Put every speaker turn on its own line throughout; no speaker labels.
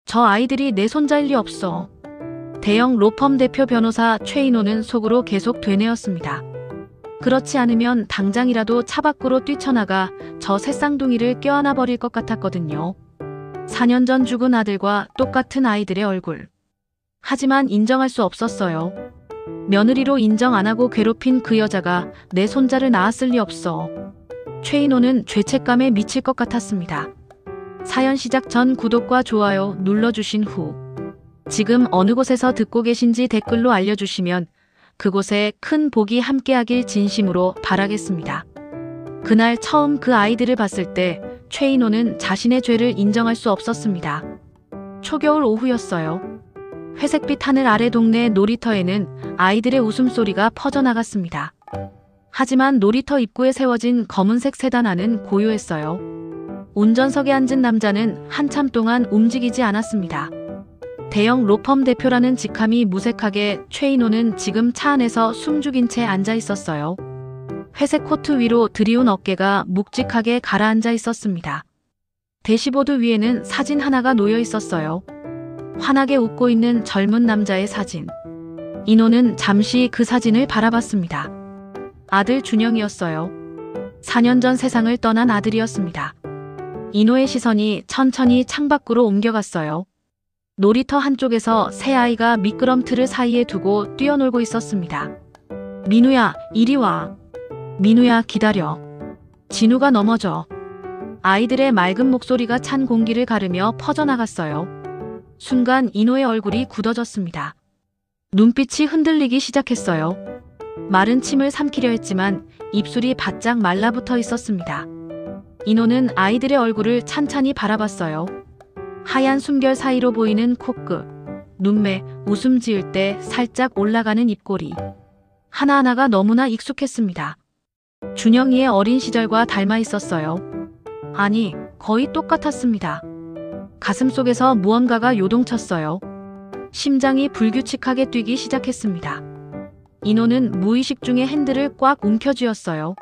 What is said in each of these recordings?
저 아이들이 내 손자일 리 없어. 대형 로펌 대표 변호사 최인호는 속으로 계속 되뇌었습니다. 그렇지 않으면 당장이라도 차 밖으로 뛰쳐나가 저 새쌍둥이를 껴안아 버릴 것 같았거든요. 4년 전 죽은 아들과 똑같은 아이들의 얼굴. 하지만 인정할 수 없었어요. 며느리로 인정 안 하고 괴롭힌 그 여자가 내 손자를 낳았을 리 없어. 최인호는 죄책감에 미칠 것 같았습니다. 사연 시작 전 구독과 좋아요 눌러주신 후 지금 어느 곳에서 듣고 계신지 댓글로 알려주시면 그곳에 큰 복이 함께하길 진심으로 바라겠습니다. 그날 처음 그 아이들을 봤을 때 최인호는 자신의 죄를 인정할 수 없었습니다. 초겨울 오후였어요. 회색빛 하늘 아래 동네 놀이터에는 아이들의 웃음소리가 퍼져나갔습니다. 하지만 놀이터 입구에 세워진 검은색 세단 안은 고요했어요. 운전석에 앉은 남자는 한참 동안 움직이지 않았습니다. 대형 로펌 대표라는 직함이 무색하게 최인호는 지금 차 안에서 숨죽인 채 앉아 있었어요. 회색 코트 위로 드리운 어깨가 묵직하게 가라앉아 있었습니다. 대시보드 위에는 사진 하나가 놓여 있었어요. 환하게 웃고 있는 젊은 남자의 사진. 인호는 잠시 그 사진을 바라봤습니다. 아들 준영이었어요. 4년 전 세상을 떠난 아들이었습니다. 인호의 시선이 천천히 창밖으로 옮겨갔어요. 놀이터 한쪽에서 새 아이가 미끄럼틀을 사이에 두고 뛰어놀고 있었습니다. 민우야, 이리 와. 민우야, 기다려. 진우가 넘어져. 아이들의 맑은 목소리가 찬 공기를 가르며 퍼져나갔어요. 순간 인호의 얼굴이 굳어졌습니다. 눈빛이 흔들리기 시작했어요. 마른 침을 삼키려 했지만 입술이 바짝 말라붙어 있었습니다. 인호는 아이들의 얼굴을 찬찬히 바라봤어요. 하얀 숨결 사이로 보이는 코끝, 눈매, 웃음 지을 때 살짝 올라가는 입꼬리. 하나하나가 너무나 익숙했습니다. 준영이의 어린 시절과 닮아 있었어요. 아니, 거의 똑같았습니다. 가슴속에서 무언가가 요동쳤어요. 심장이 불규칙하게 뛰기 시작했습니다. 인호는 무의식 중에 핸들을 꽉 움켜쥐었어요.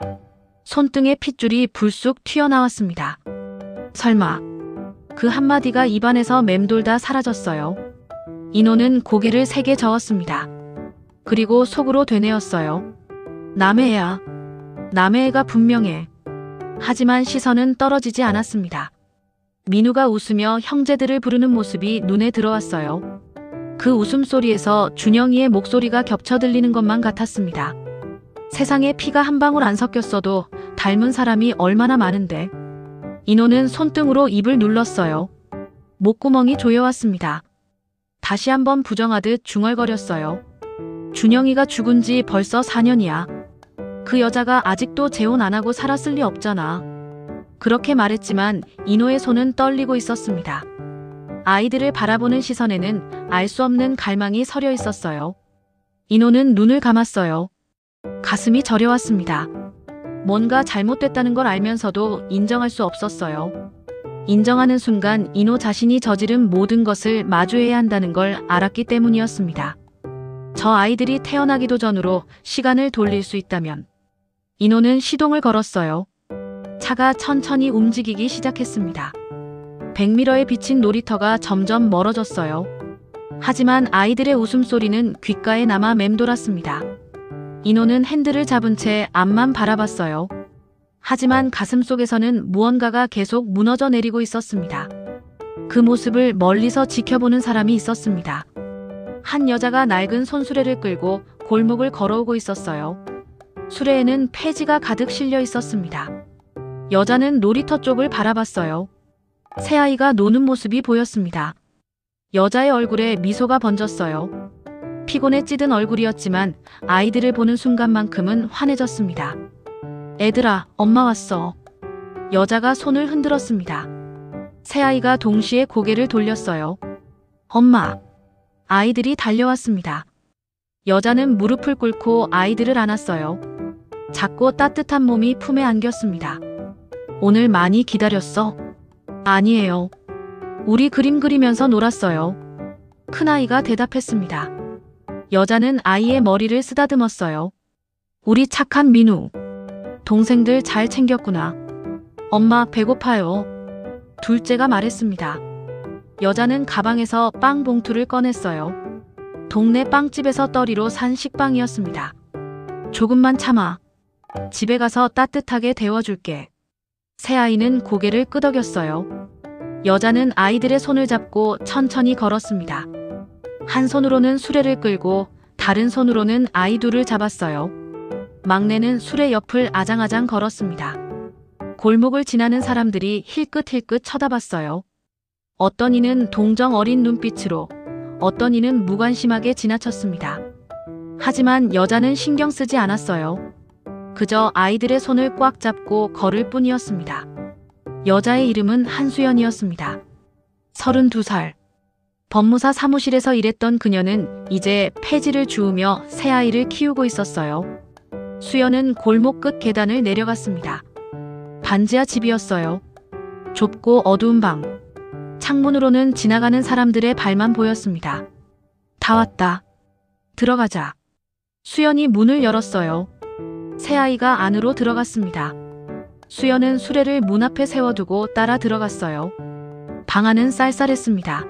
손등의 핏줄이 불쑥 튀어나왔습니다. 설마 그 한마디가 입안에서 맴돌다 사라졌어요. 인호는 고개를 세게 저었습니다. 그리고 속으로 되뇌었어요. 남의 애야. 남의 애가 분명해. 하지만 시선은 떨어지지 않았습니다. 민우가 웃으며 형제들을 부르는 모습이 눈에 들어왔어요. 그 웃음소리에서 준영이의 목소리가 겹쳐 들리는 것만 같았습니다. 세상에 피가 한 방울 안 섞였어도 닮은 사람이 얼마나 많은데. 인호는 손등으로 입을 눌렀어요. 목구멍이 조여왔습니다. 다시 한번 부정하듯 중얼거렸어요. 준영이가 죽은 지 벌써 4년이야. 그 여자가 아직도 재혼 안 하고 살았을 리 없잖아. 그렇게 말했지만 인호의 손은 떨리고 있었습니다. 아이들을 바라보는 시선에는 알 수 없는 갈망이 서려 있었어요. 인호는 눈을 감았어요. 가슴이 저려왔습니다. 뭔가 잘못됐다는 걸 알면서도 인정할 수 없었어요. 인정하는 순간 인호 자신이 저지른 모든 것을 마주해야 한다는 걸 알았기 때문이었습니다. 저 아이들이 태어나기도 전으로 시간을 돌릴 수 있다면. 인호는 시동을 걸었어요. 차가 천천히 움직이기 시작했습니다. 백미러에 비친 놀이터가 점점 멀어졌어요. 하지만 아이들의 웃음소리는 귓가에 남아 맴돌았습니다. 인호는 핸들을 잡은 채 앞만 바라봤어요. 하지만 가슴속에서는 무언가가 계속 무너져 내리고 있었습니다. 그 모습을 멀리서 지켜보는 사람이 있었습니다. 한 여자가 낡은 손수레를 끌고 골목을 걸어오고 있었어요. 수레에는 폐지가 가득 실려 있었습니다. 여자는 놀이터 쪽을 바라봤어요. 새아이가 노는 모습이 보였습니다. 여자의 얼굴에 미소가 번졌어요. 피곤에 찌든 얼굴이었지만 아이들을 보는 순간만큼은 환해졌습니다. 애들아, 엄마 왔어. 여자가 손을 흔들었습니다. 새아이가 동시에 고개를 돌렸어요. 엄마. 아이들이 달려왔습니다. 여자는 무릎을 꿇고 아이들을 안았어요. 작고 따뜻한 몸이 품에 안겼습니다. 오늘 많이 기다렸어? 아니에요. 우리 그림 그리면서 놀았어요. 큰아이가 대답했습니다. 여자는 아이의 머리를 쓰다듬었어요. 우리 착한 민우. 동생들 잘 챙겼구나. 엄마 배고파요. 둘째가 말했습니다. 여자는 가방에서 빵 봉투를 꺼냈어요. 동네 빵집에서 떨이로 산 식빵이었습니다. 조금만 참아. 집에 가서 따뜻하게 데워줄게. 새아이는 고개를 끄덕였어요. 여자는 아이들의 손을 잡고 천천히 걸었습니다. 한 손으로는 수레를 끌고 다른 손으로는 아이 둘을 잡았어요. 막내는 수레 옆을 아장아장 걸었습니다. 골목을 지나는 사람들이 힐끗힐끗 쳐다봤어요. 어떤 이는 동정 어린 눈빛으로, 어떤 이는 무관심하게 지나쳤습니다. 하지만 여자는 신경 쓰지 않았어요. 그저 아이들의 손을 꽉 잡고 걸을 뿐이었습니다. 여자의 이름은 한수연이었습니다. 32살. 법무사 사무실에서 일했던 그녀는 이제 폐지를 주우며 새아이를 키우고 있었어요. 수연은 골목 끝 계단을 내려갔습니다. 반지하 집이었어요. 좁고 어두운 방. 창문으로는 지나가는 사람들의 발만 보였습니다. 다 왔다. 들어가자. 수연이 문을 열었어요. 새아이가 안으로 들어갔습니다. 수연은 수레를 문 앞에 세워두고 따라 들어갔어요. 방 안은 쌀쌀했습니다.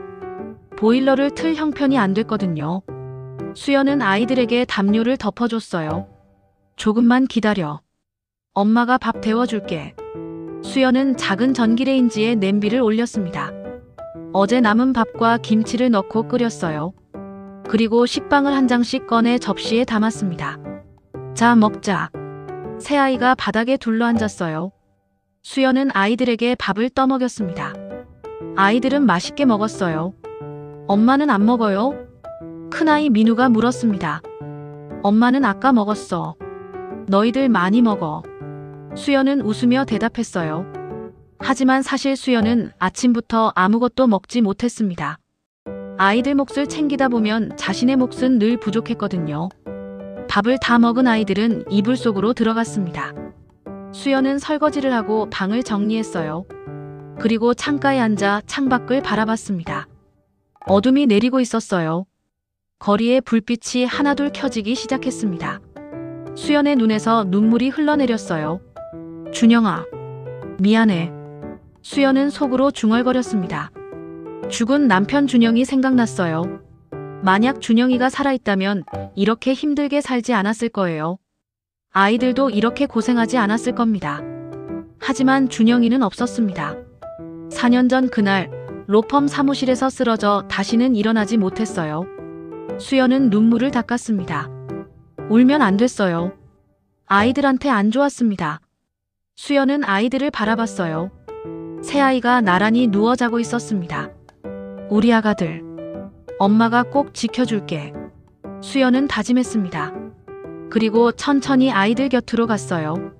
보일러를 틀 형편이 안 됐거든요. 수연은 아이들에게 담요를 덮어줬어요. 조금만 기다려. 엄마가 밥 데워줄게. 수연은 작은 전기레인지에 냄비를 올렸습니다. 어제 남은 밥과 김치를 넣고 끓였어요. 그리고 식빵을 한 장씩 꺼내 접시에 담았습니다. 자, 먹자. 새아이가 바닥에 둘러앉았어요. 수연은 아이들에게 밥을 떠먹였습니다. 아이들은 맛있게 먹었어요. 엄마는 안 먹어요? 큰아이 민우가 물었습니다. 엄마는 아까 먹었어. 너희들 많이 먹어. 수연은 웃으며 대답했어요. 하지만 사실 수연은 아침부터 아무것도 먹지 못했습니다. 아이들 몫을 챙기다 보면 자신의 몫은 늘 부족했거든요. 밥을 다 먹은 아이들은 이불 속으로 들어갔습니다. 수연은 설거지를 하고 방을 정리했어요. 그리고 창가에 앉아 창밖을 바라봤습니다. 어둠이 내리고 있었어요. 거리에 불빛이 하나둘 켜지기 시작했습니다. 수연의 눈에서 눈물이 흘러내렸어요. 준영아, 미안해. 수연은 속으로 중얼거렸습니다. 죽은 남편 준영이 생각났어요. 만약 준영이가 살아있다면 이렇게 힘들게 살지 않았을 거예요. 아이들도 이렇게 고생하지 않았을 겁니다. 하지만 준영이는 없었습니다. 4년 전 그날 로펌 사무실에서 쓰러져 다시는 일어나지 못했어요. 수연은 눈물을 닦았습니다. 울면 안 됐어요. 아이들한테 안 좋았습니다. 수연은 아이들을 바라봤어요. 새아이가 나란히 누워 자고 있었습니다. 우리 아가들, 엄마가 꼭 지켜줄게. 수연은 다짐했습니다. 그리고 천천히 아이들 곁으로 갔어요.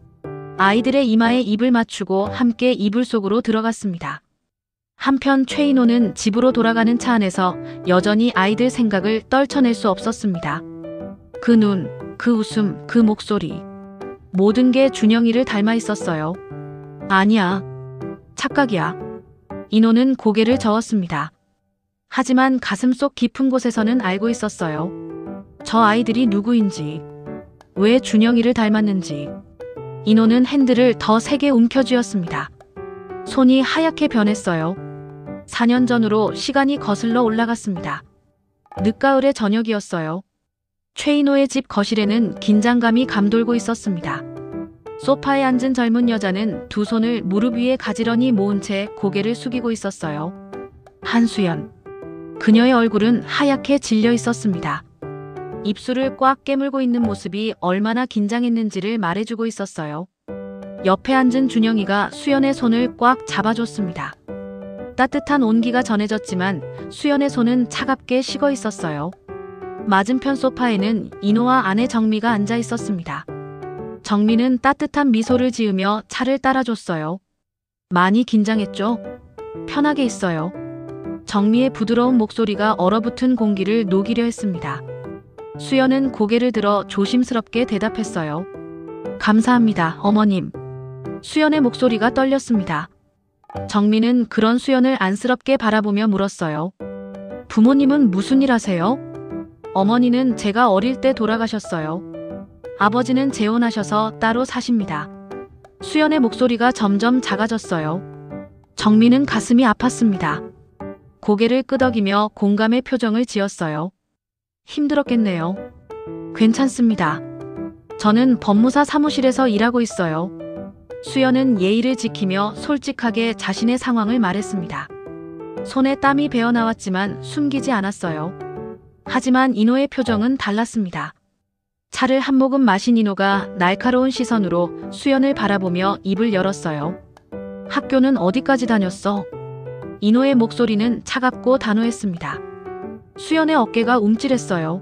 아이들의 이마에 입을 맞추고 함께 이불 속으로 들어갔습니다. 한편 최인호는 집으로 돌아가는 차 안에서 여전히 아이들 생각을 떨쳐낼 수 없었습니다. 그 눈, 그 웃음, 그 목소리. 모든 게 준영이를 닮아 있었어요. 아니야. 착각이야. 인호는 고개를 저었습니다. 하지만 가슴속 깊은 곳에서는 알고 있었어요. 저 아이들이 누구인지, 왜 준영이를 닮았는지. 인호는 핸들을 더 세게 움켜쥐었습니다. 손이 하얗게 변했어요. 4년 전으로 시간이 거슬러 올라갔습니다. 늦가을의 저녁이었어요. 최인호의 집 거실에는 긴장감이 감돌고 있었습니다. 소파에 앉은 젊은 여자는 두 손을 무릎 위에 가지런히 모은 채 고개를 숙이고 있었어요. 한수연. 그녀의 얼굴은 하얗게 질려 있었습니다. 입술을 꽉 깨물고 있는 모습이 얼마나 긴장했는지를 말해주고 있었어요. 옆에 앉은 준영이가 수연의 손을 꽉 잡아줬습니다. 따뜻한 온기가 전해졌지만 수연의 손은 차갑게 식어 있었어요. 맞은편 소파에는 인호와 아내 정미가 앉아 있었습니다. 정미는 따뜻한 미소를 지으며 차를 따라줬어요. 많이 긴장했죠? 편하게 있어요. 정미의 부드러운 목소리가 얼어붙은 공기를 녹이려 했습니다. 수연은 고개를 들어 조심스럽게 대답했어요. 감사합니다, 어머님. 수연의 목소리가 떨렸습니다. 정미는 그런 수연을 안쓰럽게 바라보며 물었어요. 부모님은 무슨 일 하세요? 어머니는 제가 어릴 때 돌아가셨어요. 아버지는 재혼하셔서 따로 사십니다. 수연의 목소리가 점점 작아졌어요. 정미는 가슴이 아팠습니다. 고개를 끄덕이며 공감의 표정을 지었어요. 힘들었겠네요. 괜찮습니다. 저는 법무사 사무실에서 일하고 있어요. 수연은 예의를 지키며 솔직하게 자신의 상황을 말했습니다. 손에 땀이 배어 나왔지만 숨기지 않았어요. 하지만 인호의 표정은 달랐습니다. 차를 한 모금 마신 인호가 날카로운 시선으로 수연을 바라보며 입을 열었어요. 학교는 어디까지 다녔어? 인호의 목소리는 차갑고 단호했습니다. 수연의 어깨가 움찔했어요.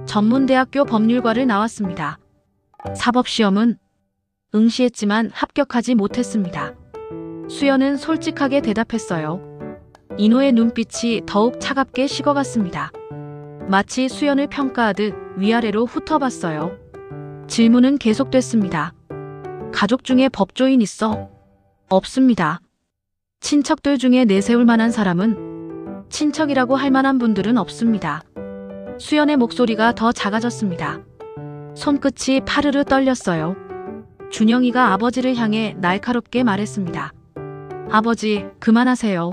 전문대학교 법률과를 나왔습니다. 사법시험은? 응시했지만 합격하지 못했습니다. 수연은 솔직하게 대답했어요. 인호의 눈빛이 더욱 차갑게 식어갔습니다. 마치 수연을 평가하듯 위아래로 훑어봤어요. 질문은 계속됐습니다. 가족 중에 법조인 있어? 없습니다. 친척들 중에 내세울 만한 사람은? 친척이라고 할 만한 분들은 없습니다. 수연의 목소리가 더 작아졌습니다. 손끝이 파르르 떨렸어요. 준영이가 아버지를 향해 날카롭게 말했습니다. 아버지, 그만하세요.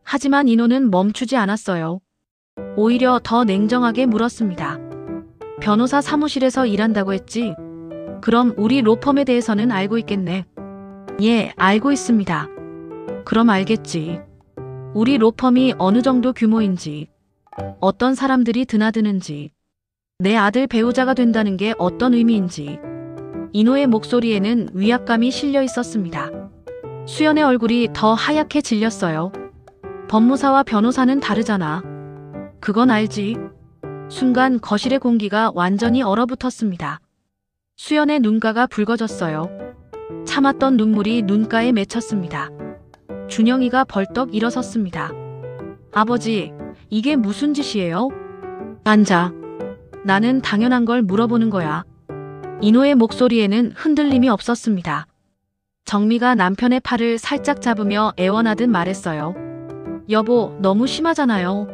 하지만 인호는 멈추지 않았어요. 오히려 더 냉정하게 물었습니다. 변호사 사무실에서 일한다고 했지? 그럼 우리 로펌에 대해서는 알고 있겠네. 예, 알고 있습니다. 그럼 알겠지. 우리 로펌이 어느 정도 규모인지, 어떤 사람들이 드나드는지, 내 아들 배우자가 된다는 게 어떤 의미인지. 인호의 목소리에는 위압감이 실려 있었습니다. 수연의 얼굴이 더 하얗게 질렸어요. 법무사와 변호사는 다르잖아. 그건 알지. 순간 거실의 공기가 완전히 얼어붙었습니다. 수연의 눈가가 붉어졌어요. 참았던 눈물이 눈가에 맺혔습니다. 준영이가 벌떡 일어섰습니다. 아버지, 이게 무슨 짓이에요? 앉아. 나는 당연한 걸 물어보는 거야. 인호의 목소리에는 흔들림이 없었습니다. 정미가 남편의 팔을 살짝 잡으며 애원하듯 말했어요. 여보, 너무 심하잖아요.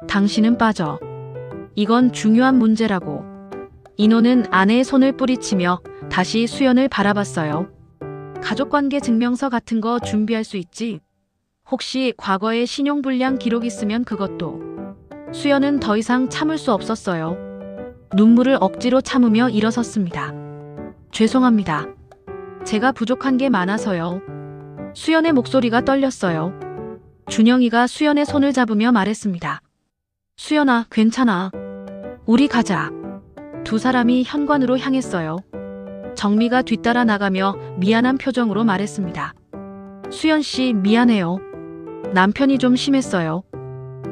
당신은 빠져. 이건 중요한 문제라고. 인호는 아내의 손을 뿌리치며 다시 수연을 바라봤어요. 가족관계 증명서 같은 거 준비할 수 있지? 혹시 과거에 신용불량 기록 있으면 그것도. 수연은 더 이상 참을 수 없었어요. 눈물을 억지로 참으며 일어섰습니다. 죄송합니다. 제가 부족한 게 많아서요. 수연의 목소리가 떨렸어요. 준영이가 수연의 손을 잡으며 말했습니다. 수연아, 괜찮아. 우리 가자. 두 사람이 현관으로 향했어요. 정미가 뒤따라 나가며 미안한 표정으로 말했습니다. 수연 씨, 미안해요. 남편이 좀 심했어요.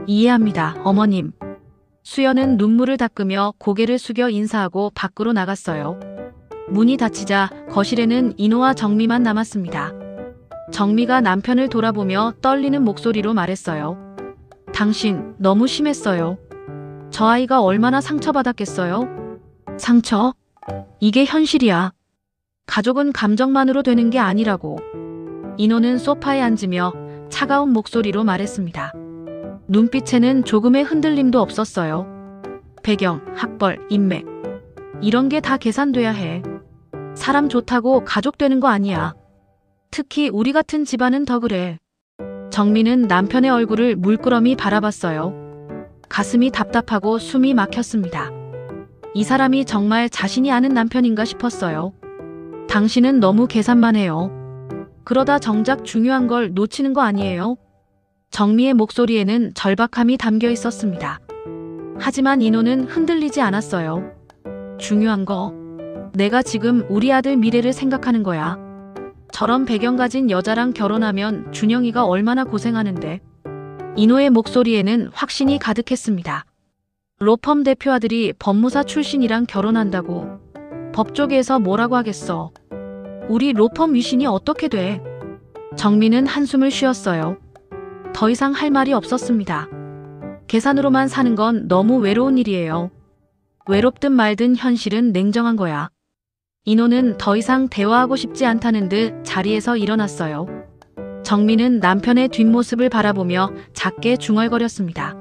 이해합니다, 어머님. 수연은 눈물을 닦으며 고개를 숙여 인사하고 밖으로 나갔어요. 문이 닫히자 거실에는 인호와 정미만 남았습니다. 정미가 남편을 돌아보며 떨리는 목소리로 말했어요. 당신 너무 심했어요. 저 아이가 얼마나 상처받았겠어요? 상처? 이게 현실이야. 가족은 감정만으로 되는 게 아니라고. 인호는 소파에 앉으며 차가운 목소리로 말했습니다. 눈빛에는 조금의 흔들림도 없었어요. 배경, 학벌, 인맥. 이런 게 다 계산돼야 해. 사람 좋다고 가족 되는 거 아니야. 특히 우리 같은 집안은 더 그래. 정미는 남편의 얼굴을 물끄러미 바라봤어요. 가슴이 답답하고 숨이 막혔습니다. 이 사람이 정말 자신이 아는 남편인가 싶었어요. 당신은 너무 계산만 해요. 그러다 정작 중요한 걸 놓치는 거 아니에요? 정미의 목소리에는 절박함이 담겨 있었습니다. 하지만 인호는 흔들리지 않았어요. 중요한 거. 내가 지금 우리 아들 미래를 생각하는 거야. 저런 배경 가진 여자랑 결혼하면 준영이가 얼마나 고생하는데. 인호의 목소리에는 확신이 가득했습니다. 로펌 대표 아들이 법무사 출신이랑 결혼한다고. 법조계에서 뭐라고 하겠어. 우리 로펌 위신이 어떻게 돼? 정미는 한숨을 쉬었어요. 더 이상 할 말이 없었습니다. 계산으로만 사는 건 너무 외로운 일이에요. 외롭든 말든 현실은 냉정한 거야. 인호는 더 이상 대화하고 싶지 않다는 듯 자리에서 일어났어요. 정미는 남편의 뒷모습을 바라보며 작게 중얼거렸습니다.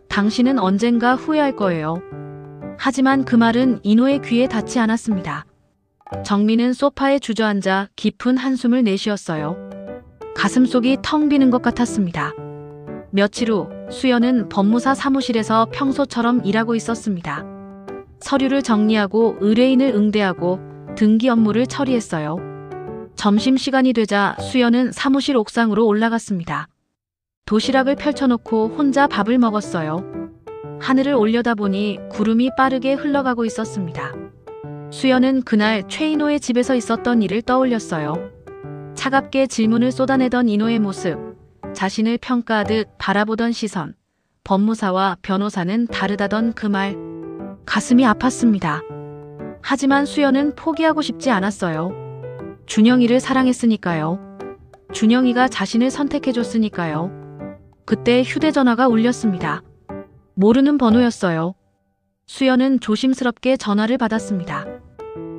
당신은 언젠가 후회할 거예요. 하지만 그 말은 인호의 귀에 닿지 않았습니다. 정미는 소파에 주저앉아 깊은 한숨을 내쉬었어요. 가슴속이 텅 비는 것 같았습니다. 며칠 후 수연은 법무사 사무실에서 평소처럼 일하고 있었습니다. 서류를 정리하고 의뢰인을 응대하고 등기 업무를 처리했어요. 점심시간이 되자 수연은 사무실 옥상으로 올라갔습니다. 도시락을 펼쳐놓고 혼자 밥을 먹었어요. 하늘을 올려다보니 구름이 빠르게 흘러가고 있었습니다. 수연은 그날 최인호의 집에서 있었던 일을 떠올렸어요. 차갑게 질문을 쏟아내던 인호의 모습, 자신을 평가하듯 바라보던 시선, 법무사와 변호사는 다르다던 그 말, 가슴이 아팠습니다. 하지만 수연은 포기하고 싶지 않았어요. 준영이를 사랑했으니까요. 준영이가 자신을 선택해줬으니까요. 그때 휴대전화가 울렸습니다. 모르는 번호였어요. 수연은 조심스럽게 전화를 받았습니다.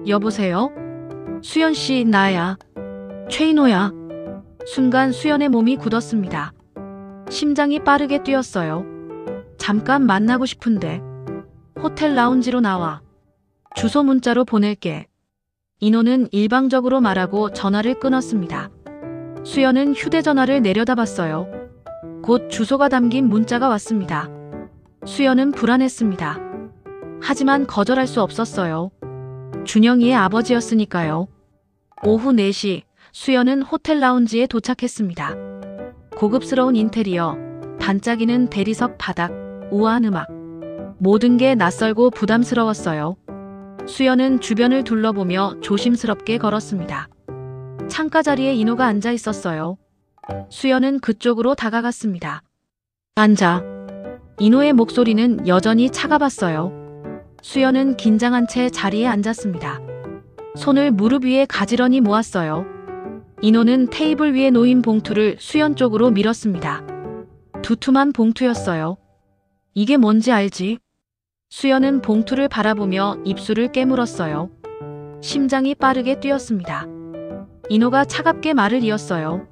여보세요? 수연씨, 나야. 최인호야. 순간 수연의 몸이 굳었습니다. 심장이 빠르게 뛰었어요. 잠깐 만나고 싶은데. 호텔 라운지로 나와. 주소 문자로 보낼게. 인호는 일방적으로 말하고 전화를 끊었습니다. 수연은 휴대전화를 내려다봤어요. 곧 주소가 담긴 문자가 왔습니다. 수연은 불안했습니다. 하지만 거절할 수 없었어요. 준영이의 아버지였으니까요. 오후 4시 수연은 호텔 라운지에 도착했습니다. 고급스러운 인테리어, 반짝이는 대리석 바닥, 우아한 음악. 모든 게 낯설고 부담스러웠어요. 수연은 주변을 둘러보며 조심스럽게 걸었습니다. 창가 자리에 인호가 앉아 있었어요. 수연은 그쪽으로 다가갔습니다. 앉아. 인호의 목소리는 여전히 차가웠어요. 수연은 긴장한 채 자리에 앉았습니다. 손을 무릎 위에 가지런히 모았어요. 인호는 테이블 위에 놓인 봉투를 수연 쪽으로 밀었습니다. 두툼한 봉투였어요. 이게 뭔지 알지? 수연은 봉투를 바라보며 입술을 깨물었어요. 심장이 빠르게 뛰었습니다. 인호가 차갑게 말을 이었어요.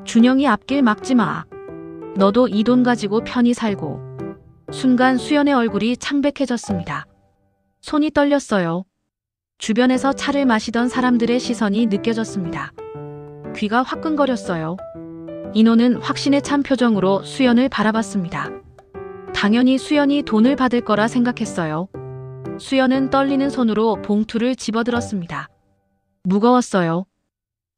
준영이 앞길 막지 마. 너도 이 돈 가지고 편히 살고. 순간 수연의 얼굴이 창백해졌습니다. 손이 떨렸어요. 주변에서 차를 마시던 사람들의 시선이 느껴졌습니다. 귀가 화끈거렸어요. 인호는 확신에 찬 표정으로 수연을 바라봤습니다. 당연히 수연이 돈을 받을 거라 생각했어요. 수연은 떨리는 손으로 봉투를 집어들었습니다. 무거웠어요.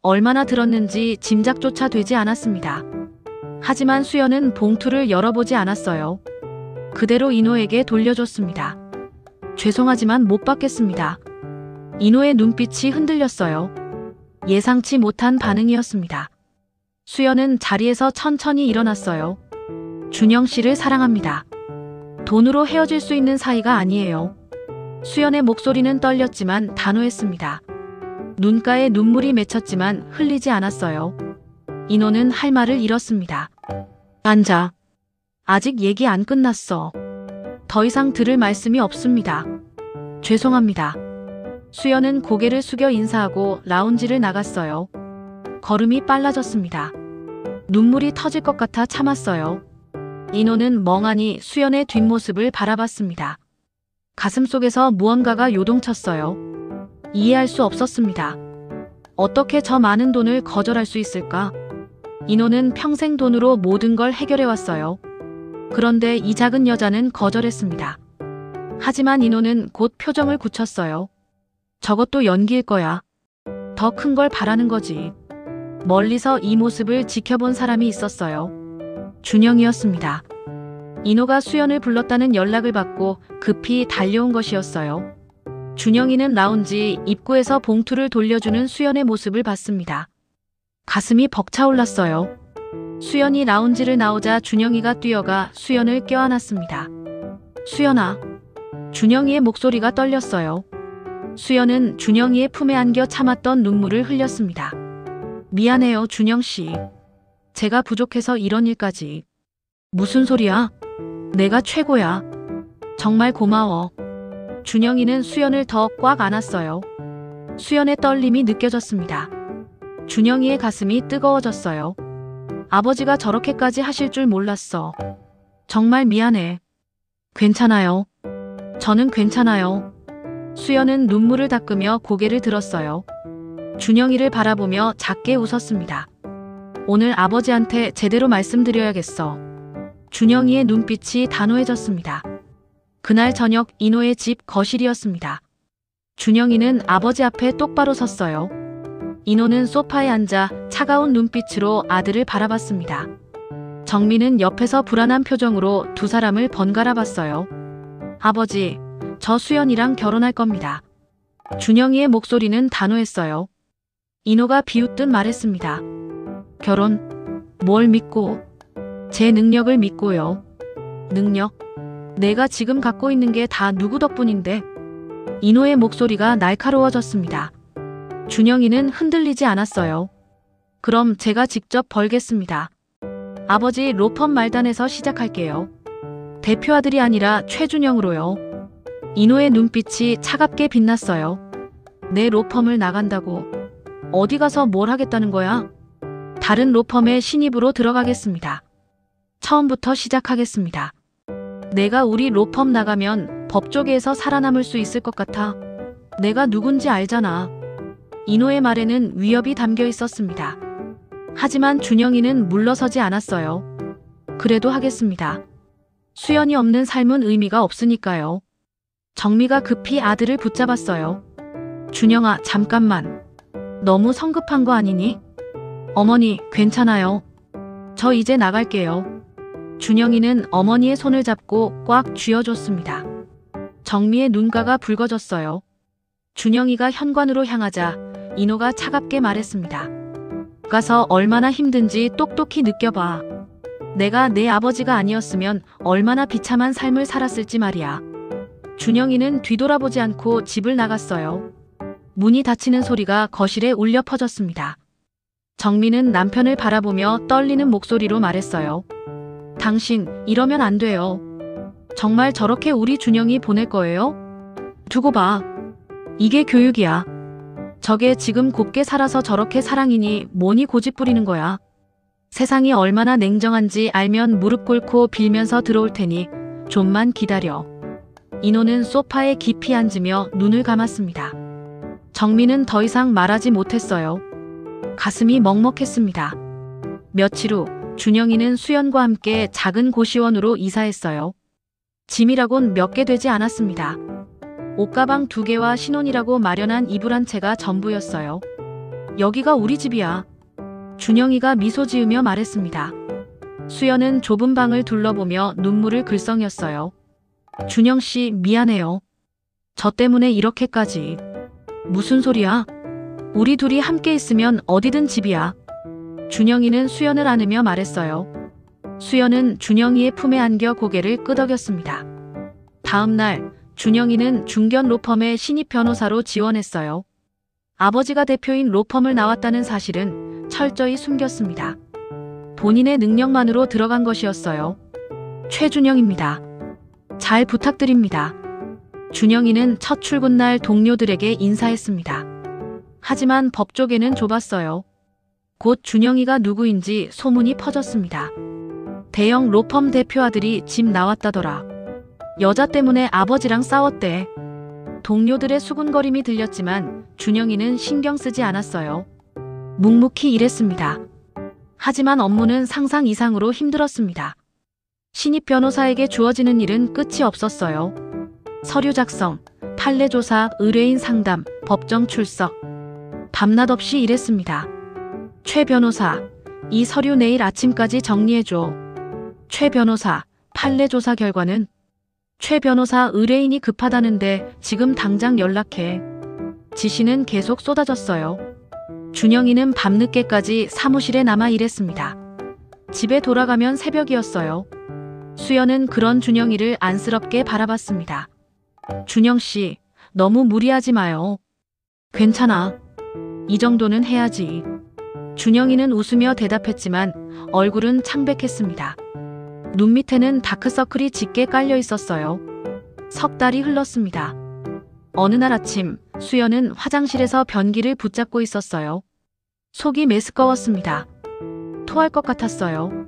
얼마나 들었는지 짐작조차 되지 않았습니다. 하지만 수연은 봉투를 열어보지 않았어요. 그대로 인호에게 돌려줬습니다. 죄송하지만 못 받겠습니다. 인호의 눈빛이 흔들렸어요. 예상치 못한 반응이었습니다. 수연은 자리에서 천천히 일어났어요. 준영 씨를 사랑합니다. 돈으로 헤어질 수 있는 사이가 아니에요. 수연의 목소리는 떨렸지만 단호했습니다. 눈가에 눈물이 맺혔지만 흘리지 않았어요. 인호는 할 말을 잃었습니다. 앉아. 아직 얘기 안 끝났어. 더 이상 들을 말씀이 없습니다. 죄송합니다. 수연은 고개를 숙여 인사하고 라운지를 나갔어요. 걸음이 빨라졌습니다. 눈물이 터질 것 같아 참았어요. 인호는 멍하니 수연의 뒷모습을 바라봤습니다. 가슴속에서 무언가가 요동쳤어요. 이해할 수 없었습니다. 어떻게 저 많은 돈을 거절할 수 있을까? 인호는 평생 돈으로 모든 걸 해결해왔어요. 그런데 이 작은 여자는 거절했습니다. 하지만 인호는 곧 표정을 굳혔어요. 저것도 연기일 거야. 더 큰 걸 바라는 거지. 멀리서 이 모습을 지켜본 사람이 있었어요. 준영이었습니다. 인호가 수연을 불렀다는 연락을 받고 급히 달려온 것이었어요. 준영이는 라운지 입구에서 봉투를 돌려주는 수연의 모습을 봤습니다. 가슴이 벅차올랐어요. 수연이 라운지를 나오자 준영이가 뛰어가 수연을 껴안았습니다. 수연아. 준영이의 목소리가 떨렸어요. 수연은 준영이의 품에 안겨 참았던 눈물을 흘렸습니다. 미안해요, 준영씨. 제가 부족해서 이런 일까지. 무슨 소리야? 내가 최고야. 정말 고마워. 준영이는 수연을 더 꽉 안았어요. 수연의 떨림이 느껴졌습니다. 준영이의 가슴이 뜨거워졌어요. 아버지가 저렇게까지 하실 줄 몰랐어. 정말 미안해. 괜찮아요. 저는 괜찮아요. 수연은 눈물을 닦으며 고개를 들었어요. 준영이를 바라보며 작게 웃었습니다. 오늘 아버지한테 제대로 말씀드려야겠어. 준영이의 눈빛이 단호해졌습니다. 그날 저녁 인호의 집 거실이었습니다. 준영이는 아버지 앞에 똑바로 섰어요. 인호는 소파에 앉아 차가운 눈빛으로 아들을 바라봤습니다. 정민은 옆에서 불안한 표정으로 두 사람을 번갈아 봤어요. 아버지, 저 수연이랑 결혼할 겁니다. 준영이의 목소리는 단호했어요. 인호가 비웃듯 말했습니다. 결혼? 뭘 믿고? 제 능력을 믿고요. 능력? 내가 지금 갖고 있는 게 다 누구 덕분인데? 인호의 목소리가 날카로워졌습니다. 준영이는 흔들리지 않았어요. 그럼 제가 직접 벌겠습니다. 아버지, 로펌 말단에서 시작할게요. 대표 아들이 아니라 최준영으로요. 인호의 눈빛이 차갑게 빛났어요. 내 로펌을 나간다고? 어디 가서 뭘 하겠다는 거야? 다른 로펌의 신입으로 들어가겠습니다. 처음부터 시작하겠습니다. 내가 우리 로펌 나가면 법조계에서 살아남을 수 있을 것 같아. 내가 누군지 알잖아. 인호의 말에는 위협이 담겨 있었습니다. 하지만 준영이는 물러서지 않았어요. 그래도 하겠습니다. 수연이 없는 삶은 의미가 없으니까요. 정미가 급히 아들을 붙잡았어요. 준영아, 잠깐만. 너무 성급한 거 아니니? 어머니, 괜찮아요. 저 이제 나갈게요. 준영이는 어머니의 손을 잡고 꽉 쥐어줬습니다. 정미의 눈가가 붉어졌어요. 준영이가 현관으로 향하자 인호가 차갑게 말했습니다. 가서 얼마나 힘든지 똑똑히 느껴봐. 내가 내 아버지가 아니었으면 얼마나 비참한 삶을 살았을지 말이야. 준영이는 뒤돌아보지 않고 집을 나갔어요. 문이 닫히는 소리가 거실에 울려 퍼졌습니다. 정민은 남편을 바라보며 떨리는 목소리로 말했어요. 당신, 이러면 안 돼요. 정말 저렇게 우리 준영이 보낼 거예요? 두고 봐. 이게 교육이야. 저게 지금 곱게 살아서 저렇게 사랑이니 뭐니 고집 부리는 거야. 세상이 얼마나 냉정한지 알면 무릎 꿇고 빌면서 들어올 테니 좀만 기다려. 인호는 소파에 깊이 앉으며 눈을 감았습니다. 정민은 더 이상 말하지 못했어요. 가슴이 먹먹했습니다. 며칠 후 준영이는 수연과 함께 작은 고시원으로 이사했어요. 짐이라곤 몇 개 되지 않았습니다. 옷가방 2개와 신혼이라고 마련한 이불 한 채가 전부였어요. 여기가 우리 집이야. 준영이가 미소 지으며 말했습니다. 수연은 좁은 방을 둘러보며 눈물을 글썽였어요. 준영씨, 미안해요. 저 때문에 이렇게까지. 무슨 소리야? 우리 둘이 함께 있으면 어디든 집이야. 준영이는 수연을 안으며 말했어요. 수연은 준영이의 품에 안겨 고개를 끄덕였습니다. 다음 날 준영이는 중견 로펌의 신입 변호사로 지원했어요. 아버지가 대표인 로펌을 나왔다는 사실은 철저히 숨겼습니다. 본인의 능력만으로 들어간 것이었어요. 최준영입니다. 잘 부탁드립니다. 준영이는 첫 출근 날 동료들에게 인사했습니다. 하지만 법조계는 좁았어요. 곧 준영이가 누구인지 소문이 퍼졌습니다. 대형 로펌 대표 아들이 집 나왔다더라. 여자 때문에 아버지랑 싸웠대. 동료들의 수군거림이 들렸지만 준영이는 신경 쓰지 않았어요. 묵묵히 일했습니다. 하지만 업무는 상상 이상으로 힘들었습니다. 신입 변호사에게 주어지는 일은 끝이 없었어요. 서류 작성, 판례 조사, 의뢰인 상담, 법정 출석. 밤낮 없이 일했습니다. 최 변호사, 이 서류 내일 아침까지 정리해줘. 최 변호사, 판례 조사 결과는? 최 변호사, 의뢰인이 급하다는데 지금 당장 연락해. 지시는 계속 쏟아졌어요. 준영이는 밤늦게까지 사무실에 남아 일했습니다. 집에 돌아가면 새벽이었어요. 수연은 그런 준영이를 안쓰럽게 바라봤습니다. 준영씨, 너무 무리하지 마요. 괜찮아. 이 정도는 해야지. 준영이는 웃으며 대답했지만 얼굴은 창백했습니다. 눈 밑에는 다크서클이 짙게 깔려 있었어요. 석 달이 흘렀습니다. 어느 날 아침 수연은 화장실에서 변기를 붙잡고 있었어요. 속이 메스꺼웠습니다. 토할 것 같았어요.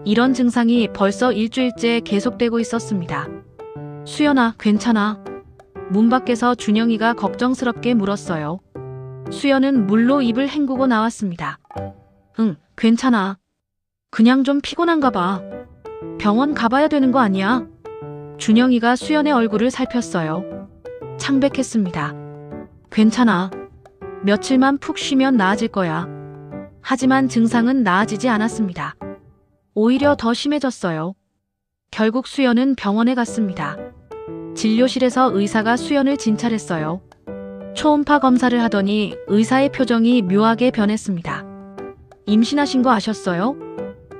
이런 증상이 벌써 일주일째 계속되고 있었습니다. 수연아, 괜찮아? 문 밖에서 준영이가 걱정스럽게 물었어요. 수연은 물로 입을 헹구고 나왔습니다. 응, 괜찮아. 그냥 좀 피곤한가 봐. 병원 가봐야 되는 거 아니야? 준영이가 수연의 얼굴을 살폈어요. 창백했습니다. 괜찮아. 며칠만 푹 쉬면 나아질 거야. 하지만 증상은 나아지지 않았습니다. 오히려 더 심해졌어요. 결국 수연은 병원에 갔습니다. 진료실에서 의사가 수연을 진찰했어요. 초음파 검사를 하더니 의사의 표정이 묘하게 변했습니다. 임신하신 거 아셨어요?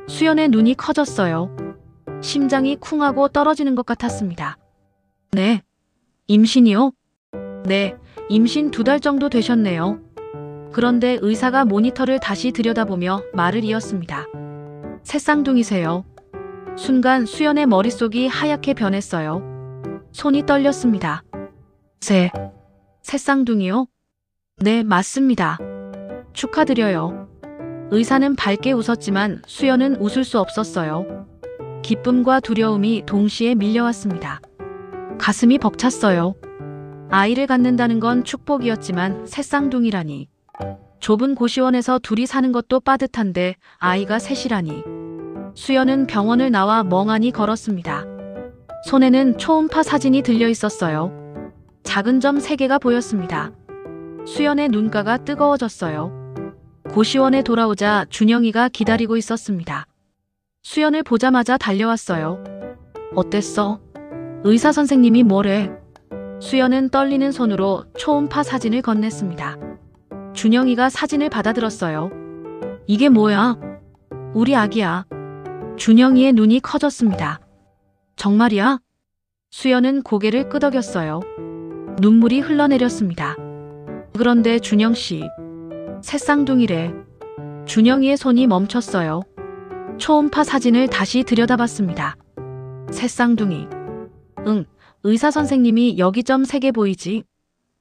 수연의 눈이 커졌어요. 심장이 쿵하고 떨어지는 것 같았습니다. 네. 임신이요? 네. 임신 2달 정도 되셨네요. 그런데 의사가 모니터를 다시 들여다보며 말을 이었습니다. 새쌍둥이세요. 순간 수연의 머릿속이 하얗게 변했어요. 손이 떨렸습니다. 새쌍둥이요? 네, 맞습니다. 축하드려요. 의사는 밝게 웃었지만 수연은 웃을 수 없었어요. 기쁨과 두려움이 동시에 밀려왔습니다. 가슴이 벅찼어요. 아이를 갖는다는 건 축복이었지만 새쌍둥이라니. 좁은 고시원에서 둘이 사는 것도 빠듯한데 아이가 셋이라니. 수연은 병원을 나와 멍하니 걸었습니다. 손에는 초음파 사진이 들려 있었어요. 작은 점 3개가 보였습니다. 수연의 눈가가 뜨거워졌어요. 고시원에 돌아오자 준영이가 기다리고 있었습니다. 수연을 보자마자 달려왔어요. 어땠어? 의사 선생님이 뭐래? 수연은 떨리는 손으로 초음파 사진을 건넸습니다. 준영이가 사진을 받아들었어요. 이게 뭐야? 우리 아기야. 준영이의 눈이 커졌습니다. 정말이야? 수연은 고개를 끄덕였어요. 눈물이 흘러내렸습니다. 그런데 준영씨, 새쌍둥이래. 준영이의 손이 멈췄어요. 초음파 사진을 다시 들여다봤습니다. 새쌍둥이. 응, 의사 선생님이 여기 점 3개 보이지?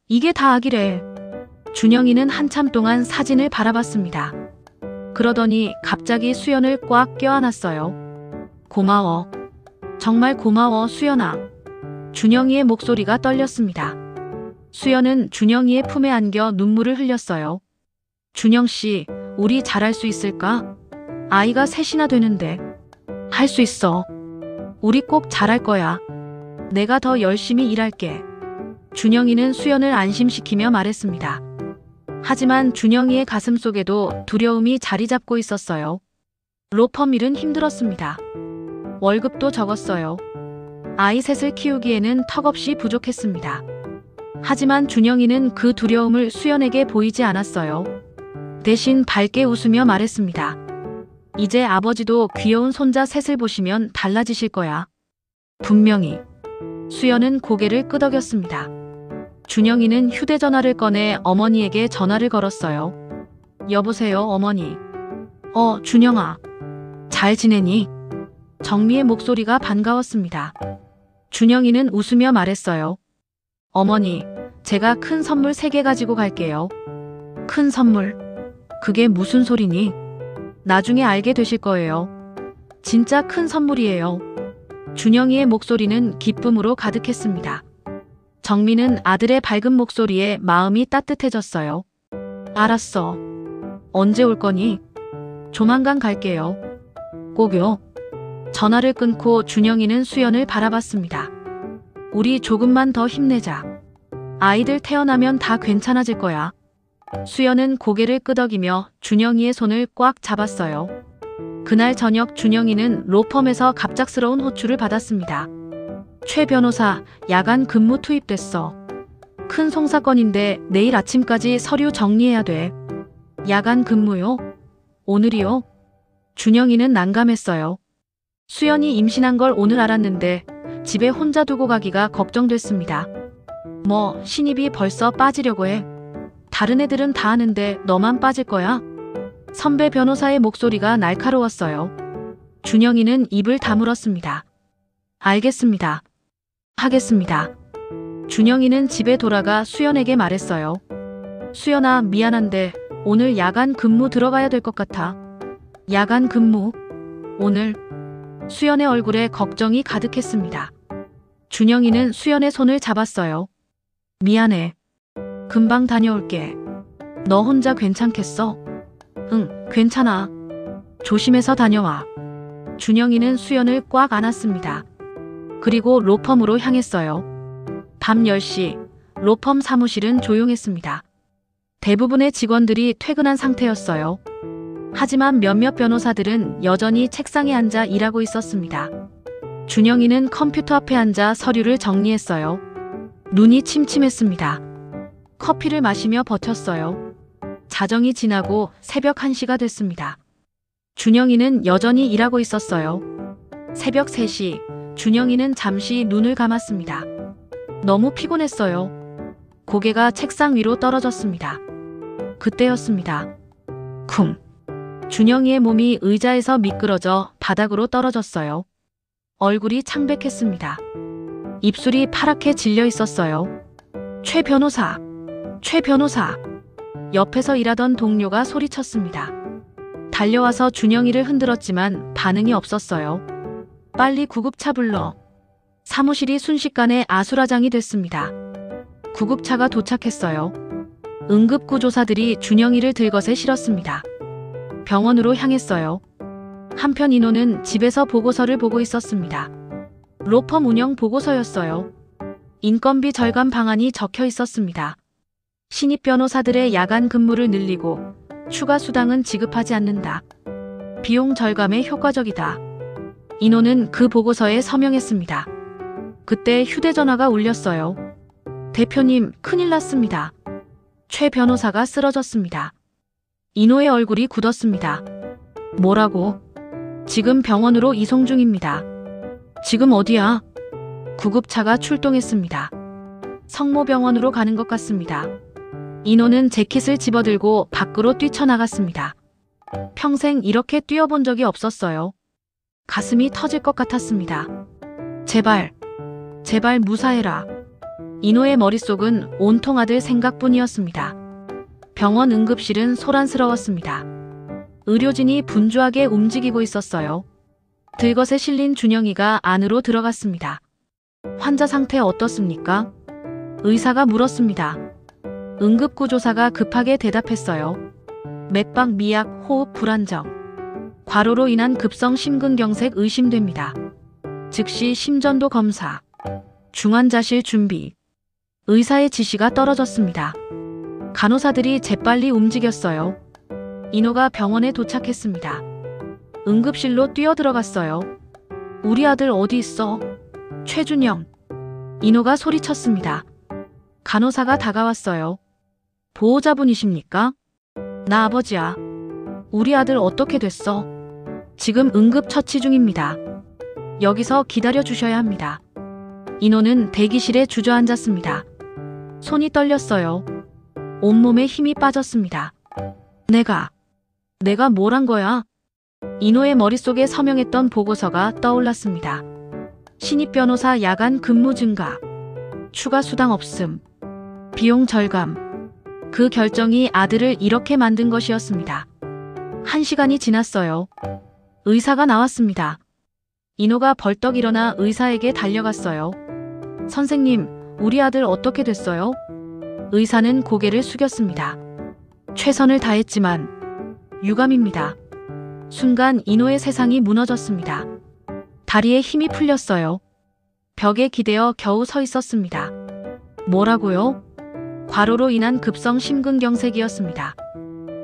이게 다 아기래. 준영이는 한참 동안 사진을 바라봤습니다. 그러더니 갑자기 수연을 꽉 껴안았어요. 고마워. 정말 고마워, 수연아. 준영이의 목소리가 떨렸습니다. 수연은 준영이의 품에 안겨 눈물을 흘렸어요. 준영씨, 우리 잘할 수 있을까? 아이가 3이나 되는데. 할 수 있어. 우리 꼭 잘할 거야. 내가 더 열심히 일할게. 준영이는 수연을 안심시키며 말했습니다. 하지만 준영이의 가슴 속에도 두려움이 자리 잡고 있었어요. 로펌 일은 힘들었습니다. 월급도 적었어요. 아이 셋을 키우기에는 턱없이 부족했습니다. 하지만 준영이는 그 두려움을 수연에게 보이지 않았어요. 대신 밝게 웃으며 말했습니다. 이제 아버지도 귀여운 손자 셋을 보시면 달라지실 거야. 분명히. 수연은 고개를 끄덕였습니다. 준영이는 휴대전화를 꺼내 어머니에게 전화를 걸었어요. 여보세요, 어머니. 준영아. 잘 지내니? 정미의 목소리가 반가웠습니다. 준영이는 웃으며 말했어요. 어머니, 제가 큰 선물 3개 가지고 갈게요. 큰 선물? 그게 무슨 소리니? 나중에 알게 되실 거예요. 진짜 큰 선물이에요. 준영이의 목소리는 기쁨으로 가득했습니다. 정미는 아들의 밝은 목소리에 마음이 따뜻해졌어요. 알았어. 언제 올 거니? 조만간 갈게요. 꼭요. 전화를 끊고 준영이는 수연을 바라봤습니다. 우리 조금만 더 힘내자. 아이들 태어나면 다 괜찮아질 거야. 수연은 고개를 끄덕이며 준영이의 손을 꽉 잡았어요. 그날 저녁 준영이는 로펌에서 갑작스러운 호출을 받았습니다. 최 변호사, 야간 근무 투입됐어. 큰 송사건인데 내일 아침까지 서류 정리해야 돼. 야간 근무요? 오늘이요? 준영이는 난감했어요. 수연이 임신한 걸 오늘 알았는데 집에 혼자 두고 가기가 걱정됐습니다. 뭐 신입이 벌써 빠지려고 해. 다른 애들은 다 하는데 너만 빠질 거야? 선배 변호사의 목소리가 날카로웠어요. 준영이는 입을 다물었습니다. 알겠습니다. 하겠습니다. 준영이는 집에 돌아가 수연에게 말했어요. 수연아, 미안한데 오늘 야간 근무 들어가야 될 것 같아. 야간 근무? 오늘? 수연의 얼굴에 걱정이 가득했습니다. 준영이는 수연의 손을 잡았어요. 미안해. 금방 다녀올게. 너 혼자 괜찮겠어? 응, 괜찮아. 조심해서 다녀와. 준영이는 수연을 꽉 안았습니다. 그리고 로펌으로 향했어요. 밤 10시, 로펌 사무실은 조용했습니다. 대부분의 직원들이 퇴근한 상태였어요. 하지만 몇몇 변호사들은 여전히 책상에 앉아 일하고 있었습니다. 준영이는 컴퓨터 앞에 앉아 서류를 정리했어요. 눈이 침침했습니다. 커피를 마시며 버텼어요. 자정이 지나고 새벽 1시가 됐습니다. 준영이는 여전히 일하고 있었어요. 새벽 3시, 준영이는 잠시 눈을 감았습니다. 너무 피곤했어요. 고개가 책상 위로 떨어졌습니다. 그때였습니다. 쿵. 준영이의 몸이 의자에서 미끄러져 바닥으로 떨어졌어요. 얼굴이 창백했습니다. 입술이 파랗게 질려 있었어요. 최 변호사, 최 변호사. 옆에서 일하던 동료가 소리쳤습니다. 달려와서 준영이를 흔들었지만 반응이 없었어요. 빨리 구급차 불러. 사무실이 순식간에 아수라장이 됐습니다. 구급차가 도착했어요. 응급구조사들이 준영이를 들것에 실었습니다. 병원으로 향했어요. 한편 인호는 집에서 보고서를 보고 있었습니다. 로펌 운영 보고서였어요. 인건비 절감 방안이 적혀 있었습니다. 신입 변호사들의 야간 근무를 늘리고 추가 수당은 지급하지 않는다. 비용 절감에 효과적이다. 인호는 그 보고서에 서명했습니다. 그때 휴대전화가 울렸어요. 대표님, 큰일 났습니다. 최 변호사가 쓰러졌습니다. 인호의 얼굴이 굳었습니다. 뭐라고? 지금 병원으로 이송 중입니다. 지금 어디야? 구급차가 출동했습니다. 성모병원으로 가는 것 같습니다. 인호는 재킷을 집어들고 밖으로 뛰쳐나갔습니다. 평생 이렇게 뛰어본 적이 없었어요. 가슴이 터질 것 같았습니다. 제발, 제발 무사해라. 인호의 머릿속은 온통 아들 생각뿐이었습니다. 병원 응급실은 소란스러웠습니다. 의료진이 분주하게 움직이고 있었어요. 들것에 실린 준영이가 안으로 들어갔습니다. 환자 상태 어떻습니까? 의사가 물었습니다. 응급구조사가 급하게 대답했어요. 맥박 미약, 호흡 불안정. 과로로 인한 급성 심근경색 의심됩니다. 즉시 심전도 검사. 중환자실 준비. 의사의 지시가 떨어졌습니다. 간호사들이 재빨리 움직였어요. 인호가 병원에 도착했습니다. 응급실로 뛰어들어갔어요. 우리 아들 어디 있어? 최준영. 인호가 소리쳤습니다. 간호사가 다가왔어요. 보호자분이십니까? 나 아버지야. 우리 아들 어떻게 됐어? 지금 응급처치 중입니다. 여기서 기다려 주셔야 합니다. 인호는 대기실에 주저앉았습니다. 손이 떨렸어요. 온몸에 힘이 빠졌습니다. 내가 뭘 한 거야? 인호의 머릿속에 서명했던 보고서가 떠올랐습니다. 신입 변호사 야간 근무 증가. 추가 수당 없음. 비용 절감. 그 결정이 아들을 이렇게 만든 것이었습니다. 1시간이 지났어요. 의사가 나왔습니다. 인호가 벌떡 일어나 의사에게 달려갔어요. 선생님, 우리 아들 어떻게 됐어요? 의사는 고개를 숙였습니다. 최선을 다했지만 유감입니다. 순간 인호의 세상이 무너졌습니다. 다리에 힘이 풀렸어요. 벽에 기대어 겨우 서 있었습니다. 뭐라고요? 과로로 인한 급성 심근경색이었습니다.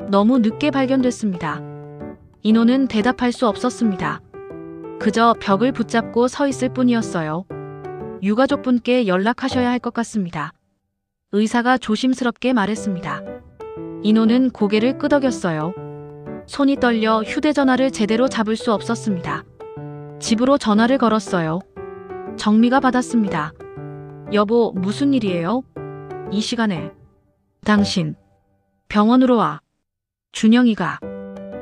너무 늦게 발견됐습니다. 인호는 대답할 수 없었습니다. 그저 벽을 붙잡고 서 있을 뿐이었어요. 유가족분께 연락하셔야 할 것 같습니다. 의사가 조심스럽게 말했습니다. 인호는 고개를 끄덕였어요. 손이 떨려 휴대전화를 제대로 잡을 수 없었습니다. 집으로 전화를 걸었어요. 정미가 받았습니다. 여보, 무슨 일이에요? 이 시간에. 당신, 병원으로 와. 준영이가.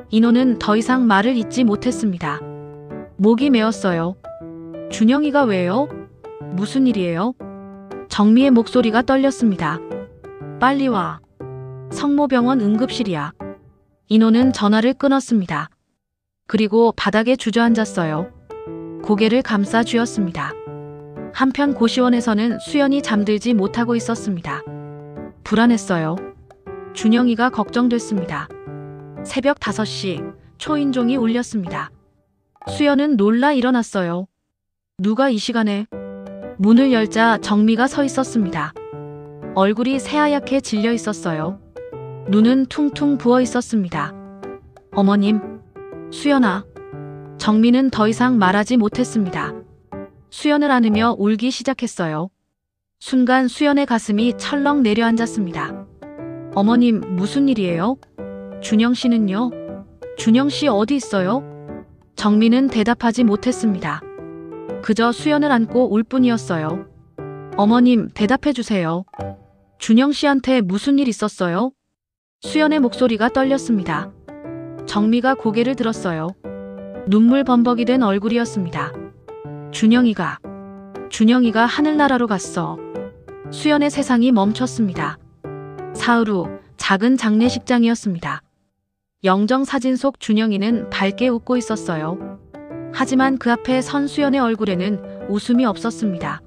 인호는 더 이상 말을 잇지 못했습니다. 목이 메었어요. 준영이가 왜요? 무슨 일이에요? 정미의 목소리가 떨렸습니다. 빨리 와. 성모병원 응급실이야. 인호는 전화를 끊었습니다. 그리고 바닥에 주저앉았어요. 고개를 감싸 쥐었습니다. 한편 고시원에서는 수연이 잠들지 못하고 있었습니다. 불안했어요. 준영이가 걱정됐습니다. 새벽 5시 초인종이 울렸습니다. 수연은 놀라 일어났어요. 누가 이 시간에? 문을 열자 정미가 서 있었습니다. 얼굴이 새하얗게 질려 있었어요. 눈은 퉁퉁 부어 있었습니다. 어머님, 수연아. 정미는 더 이상 말하지 못했습니다. 수연을 안으며 울기 시작했어요. 순간 수연의 가슴이 철렁 내려앉았습니다. 어머님, 무슨 일이에요? 준영 씨는요? 준영 씨 어디 있어요? 정미는 대답하지 못했습니다. 그저 수연을 안고 울 뿐이었어요. 어머님, 대답해 주세요. 준영 씨한테 무슨 일 있었어요? 수연의 목소리가 떨렸습니다. 정미가 고개를 들었어요. 눈물 범벅이 된 얼굴이었습니다. 준영이가 하늘나라로 갔어. 수연의 세상이 멈췄습니다. 사흘 후 작은 장례식장이었습니다. 영정 사진 속 준영이는 밝게 웃고 있었어요. 하지만 그 앞에 선 수연의 얼굴에는 웃음이 없었습니다.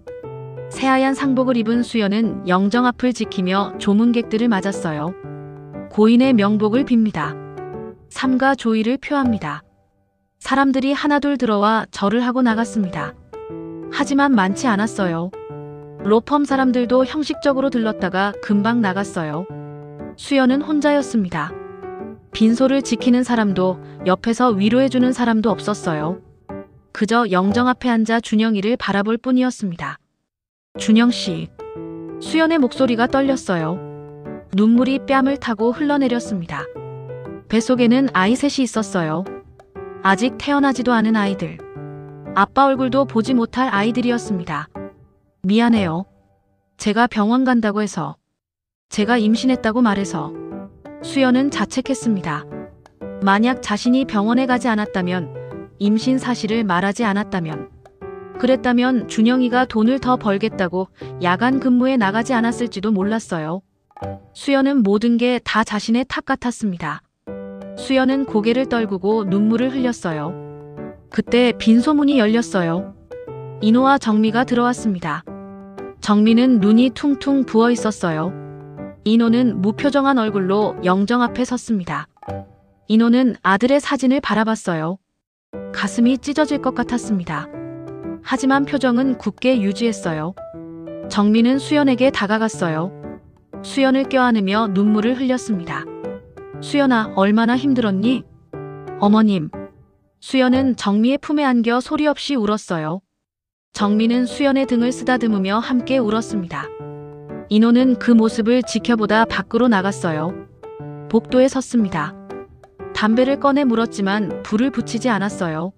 새하얀 상복을 입은 수연은 영정 앞을 지키며 조문객들을 맞았어요. 고인의 명복을 빕니다. 삼가 조의를 표합니다. 사람들이 하나둘 들어와 절을 하고 나갔습니다. 하지만 많지 않았어요. 로펌 사람들도 형식적으로 들렀다가 금방 나갔어요. 수연은 혼자였습니다. 빈소를 지키는 사람도 옆에서 위로해주는 사람도 없었어요. 그저 영정 앞에 앉아 준영이를 바라볼 뿐이었습니다. 준영 씨. 수연의 목소리가 떨렸어요. 눈물이 뺨을 타고 흘러내렸습니다. 뱃속에는 아이 셋이 있었어요. 아직 태어나지도 않은 아이들. 아빠 얼굴도 보지 못할 아이들이었습니다. 미안해요. 제가 병원 간다고 해서. 제가 임신했다고 말해서. 수연은 자책했습니다. 만약 자신이 병원에 가지 않았다면, 임신 사실을 말하지 않았다면, 그랬다면 준영이가 돈을 더 벌겠다고 야간 근무에 나가지 않았을지도 몰랐어요. 수연은 모든 게 다 자신의 탓 같았습니다. 수연은 고개를 떨구고 눈물을 흘렸어요. 그때 빈소문이 열렸어요. 인호와 정미가 들어왔습니다. 정미는 눈이 퉁퉁 부어 있었어요. 인호는 무표정한 얼굴로 영정 앞에 섰습니다. 인호는 아들의 사진을 바라봤어요. 가슴이 찢어질 것 같았습니다. 하지만 표정은 굳게 유지했어요. 정미는 수연에게 다가갔어요. 수연을 껴안으며 눈물을 흘렸습니다. 수연아, 얼마나 힘들었니? 어머님. 수연은 정미의 품에 안겨 소리 없이 울었어요. 정미는 수연의 등을 쓰다듬으며 함께 울었습니다. 인호는 그 모습을 지켜보다 밖으로 나갔어요. 복도에 섰습니다. 담배를 꺼내 물었지만 불을 붙이지 않았어요.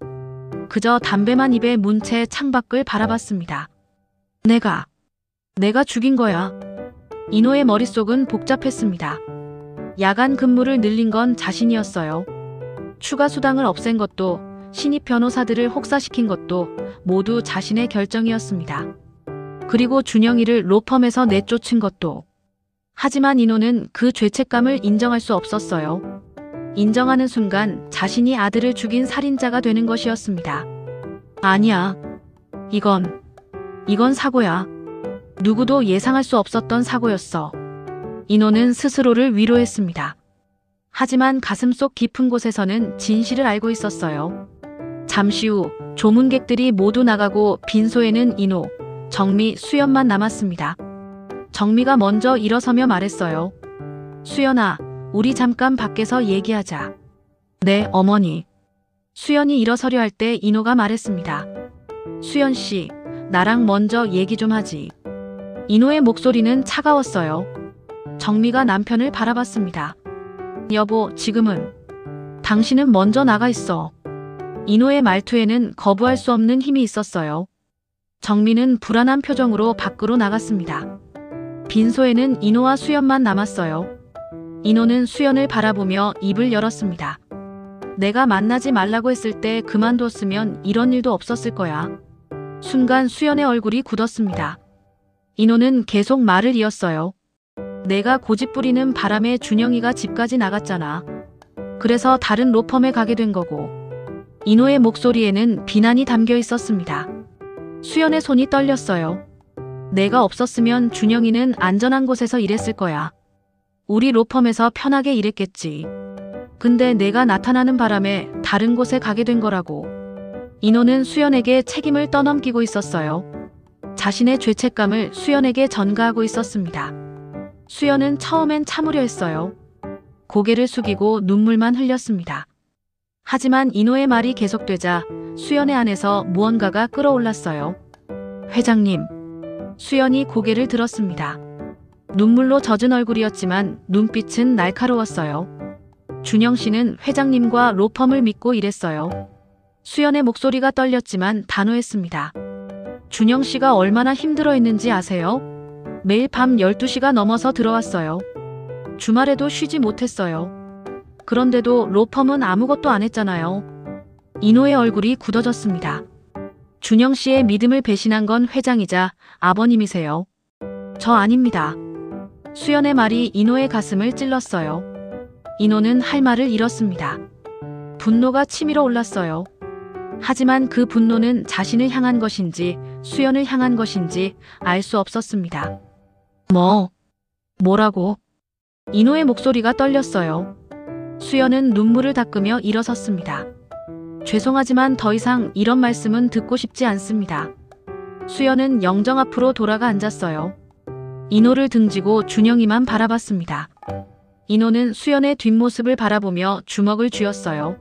그저 담배만 입에 문 채 창밖을 바라봤습니다. 내가 죽인 거야. 인호의 머릿속은 복잡했습니다. 야간 근무를 늘린 건 자신이었어요. 추가 수당을 없앤 것도, 신입 변호사들을 혹사시킨 것도 모두 자신의 결정이었습니다. 그리고 준영이를 로펌에서 내쫓은 것도. 하지만 인호는 그 죄책감을 인정할 수 없었어요. 인정하는 순간 자신이 아들을 죽인 살인자가 되는 것이었습니다. 아니야. 이건 사고야. 누구도 예상할 수 없었던 사고였어. 인호는 스스로를 위로했습니다. 하지만 가슴속 깊은 곳에서는 진실을 알고 있었어요. 잠시 후 조문객들이 모두 나가고 빈소에는 인호, 정미, 수연만 남았습니다. 정미가 먼저 일어서며 말했어요. 수연아, 우리 잠깐 밖에서 얘기하자. 네, 어머니. 수연이 일어서려 할 때 인호가 말했습니다. 수연 씨, 나랑 먼저 얘기 좀 하지. 인호의 목소리는 차가웠어요. 정미가 남편을 바라봤습니다. 여보, 지금은. 당신은 먼저 나가 있어. 인호의 말투에는 거부할 수 없는 힘이 있었어요. 정미는 불안한 표정으로 밖으로 나갔습니다. 빈소에는 인호와 수연만 남았어요. 인호는 수연을 바라보며 입을 열었습니다. 내가 만나지 말라고 했을 때 그만뒀으면 이런 일도 없었을 거야. 순간 수연의 얼굴이 굳었습니다. 인호는 계속 말을 이었어요. 내가 고집 부리는 바람에 준영이가 집까지 나갔잖아. 그래서 다른 로펌에 가게 된 거고. 인호의 목소리에는 비난이 담겨 있었습니다. 수연의 손이 떨렸어요. 내가 없었으면 준영이는 안전한 곳에서 일했을 거야. 우리 로펌에서 편하게 일했겠지. 근데 내가 나타나는 바람에 다른 곳에 가게 된 거라고. 인호는 수연에게 책임을 떠넘기고 있었어요. 자신의 죄책감을 수연에게 전가하고 있었습니다. 수연은 처음엔 참으려 했어요. 고개를 숙이고 눈물만 흘렸습니다. 하지만 인호의 말이 계속되자 수연의 안에서 무언가가 끓어올랐어요. 회장님. 수연이 고개를 들었습니다. 눈물로 젖은 얼굴이었지만 눈빛은 날카로웠어요. 준영 씨는 회장님과 로펌을 믿고 일했어요. 수연의 목소리가 떨렸지만 단호했습니다. 준영 씨가 얼마나 힘들어했는지 아세요? 매일 밤 12시가 넘어서 들어왔어요. 주말에도 쉬지 못했어요. 그런데도 로펌은 아무것도 안 했잖아요. 인호의 얼굴이 굳어졌습니다. 준영 씨의 믿음을 배신한 건 회장이자 아버님이세요. 저 아닙니다. 수연의 말이 인호의 가슴을 찔렀어요. 인호는 할 말을 잃었습니다. 분노가 치밀어 올랐어요. 하지만 그 분노는 자신을 향한 것인지 수연을 향한 것인지 알 수 없었습니다. 뭐라고? 인호의 목소리가 떨렸어요. 수연은 눈물을 닦으며 일어섰습니다. 죄송하지만 더 이상 이런 말씀은 듣고 싶지 않습니다. 수연은 영정 앞으로 돌아가 앉았어요. 인호를 등지고 준영이만 바라봤습니다. 인호는 수연의 뒷모습을 바라보며 주먹을 쥐었어요.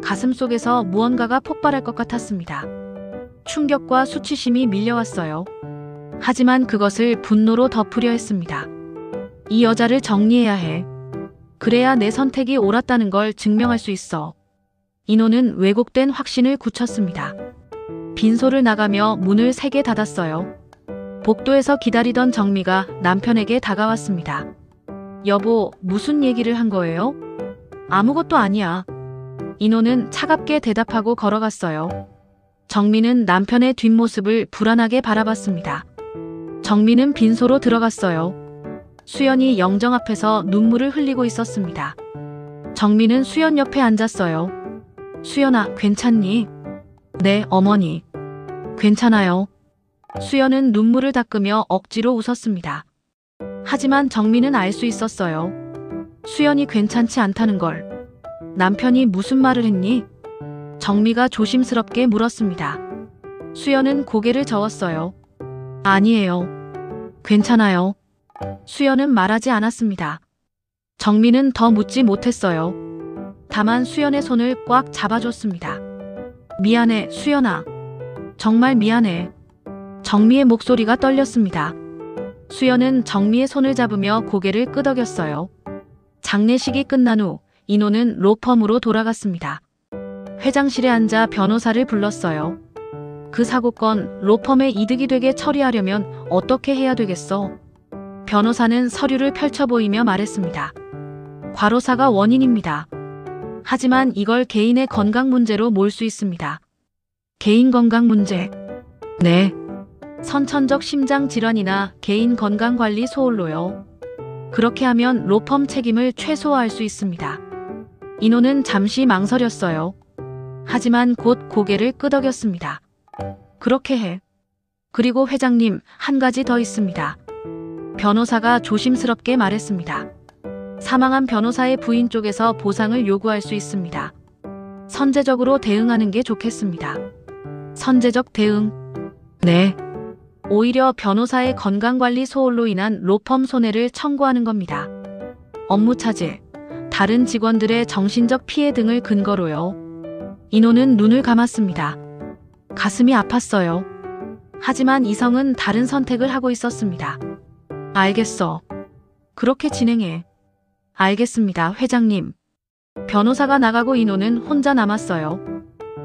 가슴속에서 무언가가 폭발할 것 같았습니다. 충격과 수치심이 밀려왔어요. 하지만 그것을 분노로 덮으려 했습니다. 이 여자를 정리해야 해. 그래야 내 선택이 옳았다는 걸 증명할 수 있어. 인호는 왜곡된 확신을 굳혔습니다. 빈소를 나가며 문을 3개 닫았어요. 복도에서 기다리던 정미가 남편에게 다가왔습니다. 여보, 무슨 얘기를 한 거예요? 아무것도 아니야. 인호는 차갑게 대답하고 걸어갔어요. 정미는 남편의 뒷모습을 불안하게 바라봤습니다. 정미는 빈소로 들어갔어요. 수연이 영정 앞에서 눈물을 흘리고 있었습니다. 정미는 수연 옆에 앉았어요. 수연아, 괜찮니? 네, 어머니. 괜찮아요. 수연은 눈물을 닦으며 억지로 웃었습니다. 하지만 정미는 알 수 있었어요. 수연이 괜찮지 않다는 걸. 남편이 무슨 말을 했니? 정미가 조심스럽게 물었습니다. 수연은 고개를 저었어요. 아니에요. 괜찮아요. 수연은 말하지 않았습니다. 정미는 더 묻지 못했어요. 다만 수연의 손을 꽉 잡아줬습니다. 미안해, 수연아. 정말 미안해. 정미의 목소리가 떨렸습니다. 수연은 정미의 손을 잡으며 고개를 끄덕였어요. 장례식이 끝난 후 인호는 로펌으로 돌아갔습니다. 회장실에 앉아 변호사를 불렀어요. 그 사고건 로펌의 이득이 되게 처리하려면 어떻게 해야 되겠어? 변호사는 서류를 펼쳐 보이며 말했습니다. 과로사가 원인입니다. 하지만 이걸 개인의 건강 문제로 몰 수 있습니다. 개인 건강 문제. 네. 선천적 심장 질환이나 개인 건강관리 소홀로요. 그렇게 하면 로펌 책임을 최소화할 수 있습니다. 인호는 잠시 망설였어요. 하지만 곧 고개를 끄덕였습니다. 그렇게 해. 그리고 회장님, 한 가지 더 있습니다. 변호사가 조심스럽게 말했습니다. 사망한 변호사의 부인 쪽에서 보상을 요구할 수 있습니다. 선제적으로 대응하는 게 좋겠습니다. 선제적 대응? 네. 오히려 변호사의 건강관리 소홀로 인한 로펌 손해를 청구하는 겁니다. 업무 차질, 다른 직원들의 정신적 피해 등을 근거로요. 인호는 눈을 감았습니다. 가슴이 아팠어요. 하지만 이성은 다른 선택을 하고 있었습니다. 알겠어. 그렇게 진행해. 알겠습니다, 회장님. 변호사가 나가고 인호는 혼자 남았어요.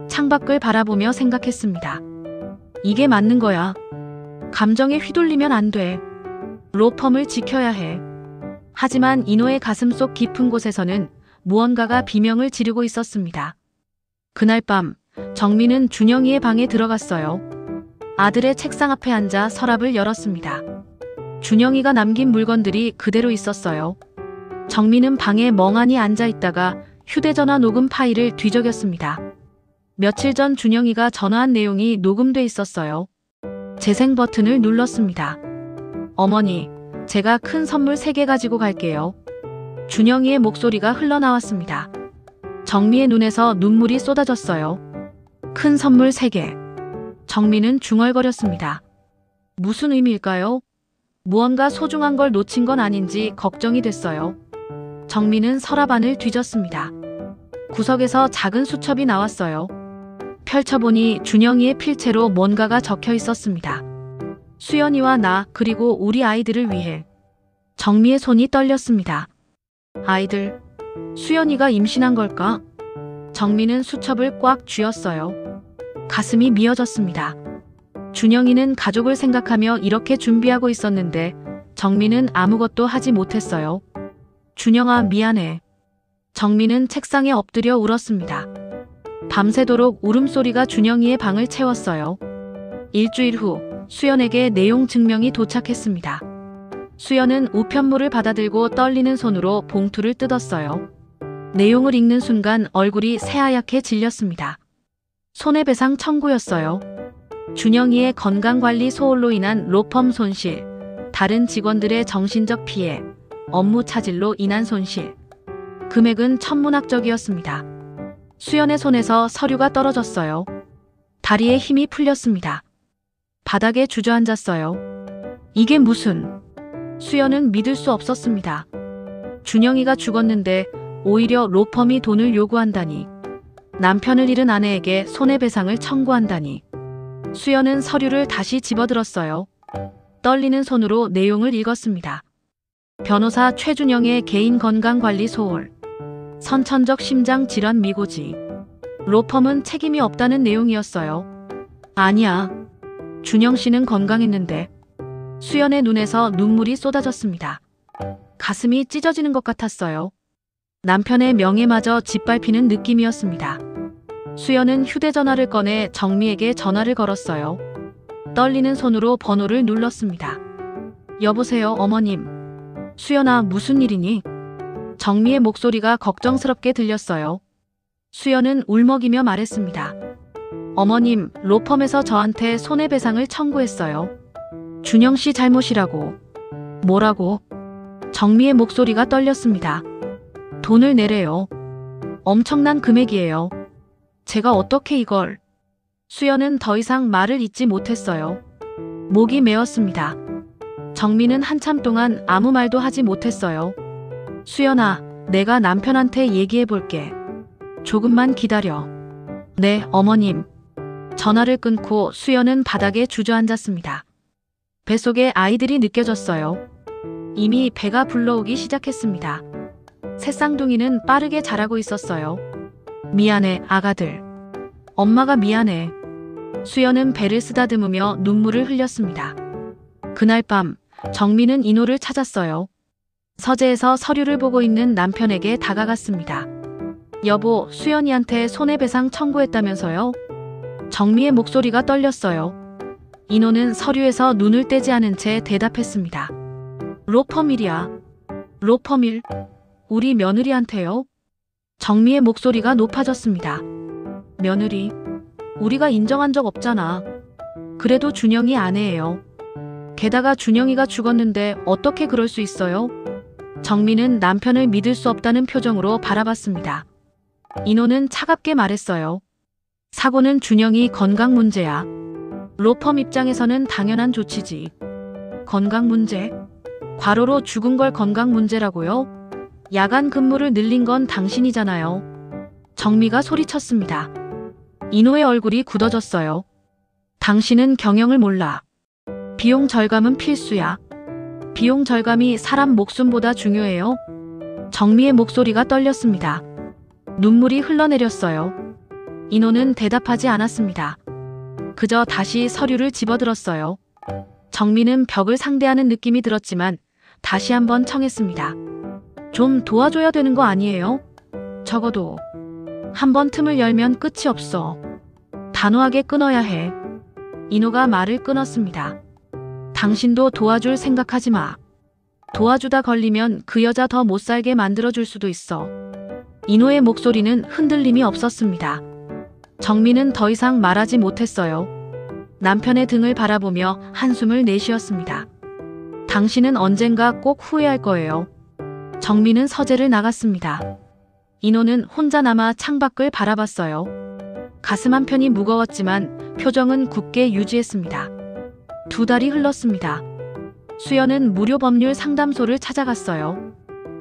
창밖을 바라보며 생각했습니다. 이게 맞는 거야. 감정에 휘둘리면 안 돼. 로펌을 지켜야 해. 하지만 인호의 가슴속 깊은 곳에서는 무언가가 비명을 지르고 있었습니다. 그날 밤 정미는 준영이의 방에 들어갔어요. 아들의 책상 앞에 앉아 서랍을 열었습니다. 준영이가 남긴 물건들이 그대로 있었어요. 정미는 방에 멍하니 앉아 있다가 휴대전화 녹음 파일을 뒤적였습니다. 며칠 전 준영이가 전화한 내용이 녹음돼 있었어요. 재생 버튼을 눌렀습니다. 어머니, 제가 큰 선물 3개 가지고 갈게요. 준영이의 목소리가 흘러나왔습니다. 정미의 눈에서 눈물이 쏟아졌어요. 큰 선물 3개. 정민은 중얼거렸습니다. 무슨 의미일까요? 무언가 소중한 걸 놓친 건 아닌지 걱정이 됐어요. 정민은 서랍 안을 뒤졌습니다. 구석에서 작은 수첩이 나왔어요. 펼쳐보니 준영이의 필체로 뭔가가 적혀 있었습니다. 수연이와 나 그리고 우리 아이들을 위해. 정미의 손이 떨렸습니다. 아이들, 수연이가 임신한 걸까? 정민은 수첩을 꽉 쥐었어요. 가슴이 미어졌습니다. 준영이는 가족을 생각하며 이렇게 준비하고 있었는데 정민은 아무것도 하지 못했어요. 준영아, 미안해. 정민은 책상에 엎드려 울었습니다. 밤새도록 울음소리가 준영이의 방을 채웠어요. 일주일 후 수연에게 내용 증명이 도착했습니다. 수연은 우편물을 받아들고 떨리는 손으로 봉투를 뜯었어요. 내용을 읽는 순간 얼굴이 새하얗게 질렸습니다. 손해배상 청구였어요. 준영이의 건강관리 소홀로 인한 로펌 손실, 다른 직원들의 정신적 피해, 업무 차질로 인한 손실. 금액은 천문학적이었습니다. 수연의 손에서 서류가 떨어졌어요. 다리에 힘이 풀렸습니다. 바닥에 주저앉았어요. 이게 무슨... 수연은 믿을 수 없었습니다. 준영이가 죽었는데 오히려 로펌이 돈을 요구한다니. 남편을 잃은 아내에게 손해배상을 청구한다니. 수연은 서류를 다시 집어들었어요. 떨리는 손으로 내용을 읽었습니다. 변호사 최준영의 개인 건강관리 소홀, 선천적 심장 질환 미고지, 로펌은 책임이 없다는 내용이었어요. 아니야. 준영 씨는 건강했는데. 수연의 눈에서 눈물이 쏟아졌습니다. 가슴이 찢어지는 것 같았어요. 남편의 명예마저 짓밟히는 느낌이었습니다. 수연은 휴대전화를 꺼내 정미에게 전화를 걸었어요. 떨리는 손으로 번호를 눌렀습니다. 여보세요, 어머님. 수연아, 무슨 일이니? 정미의 목소리가 걱정스럽게 들렸어요. 수연은 울먹이며 말했습니다. 어머님, 로펌에서 저한테 손해배상을 청구했어요. 준영 씨 잘못이라고. 뭐라고? 정미의 목소리가 떨렸습니다. 돈을 내래요. 엄청난 금액이에요. 제가 어떻게 이걸... 수연은 더 이상 말을 잇지 못했어요. 목이 메었습니다. 정민은 한참 동안 아무 말도 하지 못했어요. 수연아, 내가 남편한테 얘기해 볼게. 조금만 기다려. 네, 어머님. 전화를 끊고 수연은 바닥에 주저앉았습니다. 뱃속에 아이들이 느껴졌어요. 이미 배가 불러오기 시작했습니다. 새쌍둥이는 빠르게 자라고 있었어요. 미안해, 아가들. 엄마가 미안해. 수연은 배를 쓰다듬으며 눈물을 흘렸습니다. 그날 밤, 정민은 인호를 찾았어요. 서재에서 서류를 보고 있는 남편에게 다가갔습니다. 여보, 수연이한테 손해배상 청구했다면서요? 정미의 목소리가 떨렸어요. 인호는 서류에서 눈을 떼지 않은 채 대답했습니다. 로펌일이야. 로펌일? 우리 며느리한테요? 정미의 목소리가 높아졌습니다. 며느리? 우리가 인정한 적 없잖아. 그래도 준영이 아내예요. 게다가 준영이가 죽었는데 어떻게 그럴 수 있어요? 정민은 남편을 믿을 수 없다는 표정으로 바라봤습니다. 인호는 차갑게 말했어요. 사고는 준영이 건강 문제야. 로펌 입장에서는 당연한 조치지. 건강 문제? 과로로 죽은 걸 건강 문제라고요? 야간 근무를 늘린 건 당신이잖아요. 정미가 소리쳤습니다. 인호의 얼굴이 굳어졌어요. 당신은 경영을 몰라. 비용 절감은 필수야. 비용 절감이 사람 목숨보다 중요해요. 정미의 목소리가 떨렸습니다. 눈물이 흘러내렸어요. 인호는 대답하지 않았습니다. 그저 다시 서류를 집어들었어요. 정미는 벽을 상대하는 느낌이 들었지만 다시 한번 청했습니다. 좀 도와줘야 되는 거 아니에요? 적어도 한번 틈을 열면 끝이 없어. 단호하게 끊어야 해. 인호가 말을 끊었습니다. 당신도 도와줄 생각하지 마. 도와주다 걸리면 그 여자 더 못살게 만들어줄 수도 있어. 인호의 목소리는 흔들림이 없었습니다. 정민은 더 이상 말하지 못했어요. 남편의 등을 바라보며 한숨을 내쉬었습니다. 당신은 언젠가 꼭 후회할 거예요. 정민은 서재를 나갔습니다. 인호는 혼자 남아 창밖을 바라봤어요. 가슴 한편이 무거웠지만 표정은 굳게 유지했습니다. 2달이 흘렀습니다. 수연은 무료 법률 상담소를 찾아갔어요.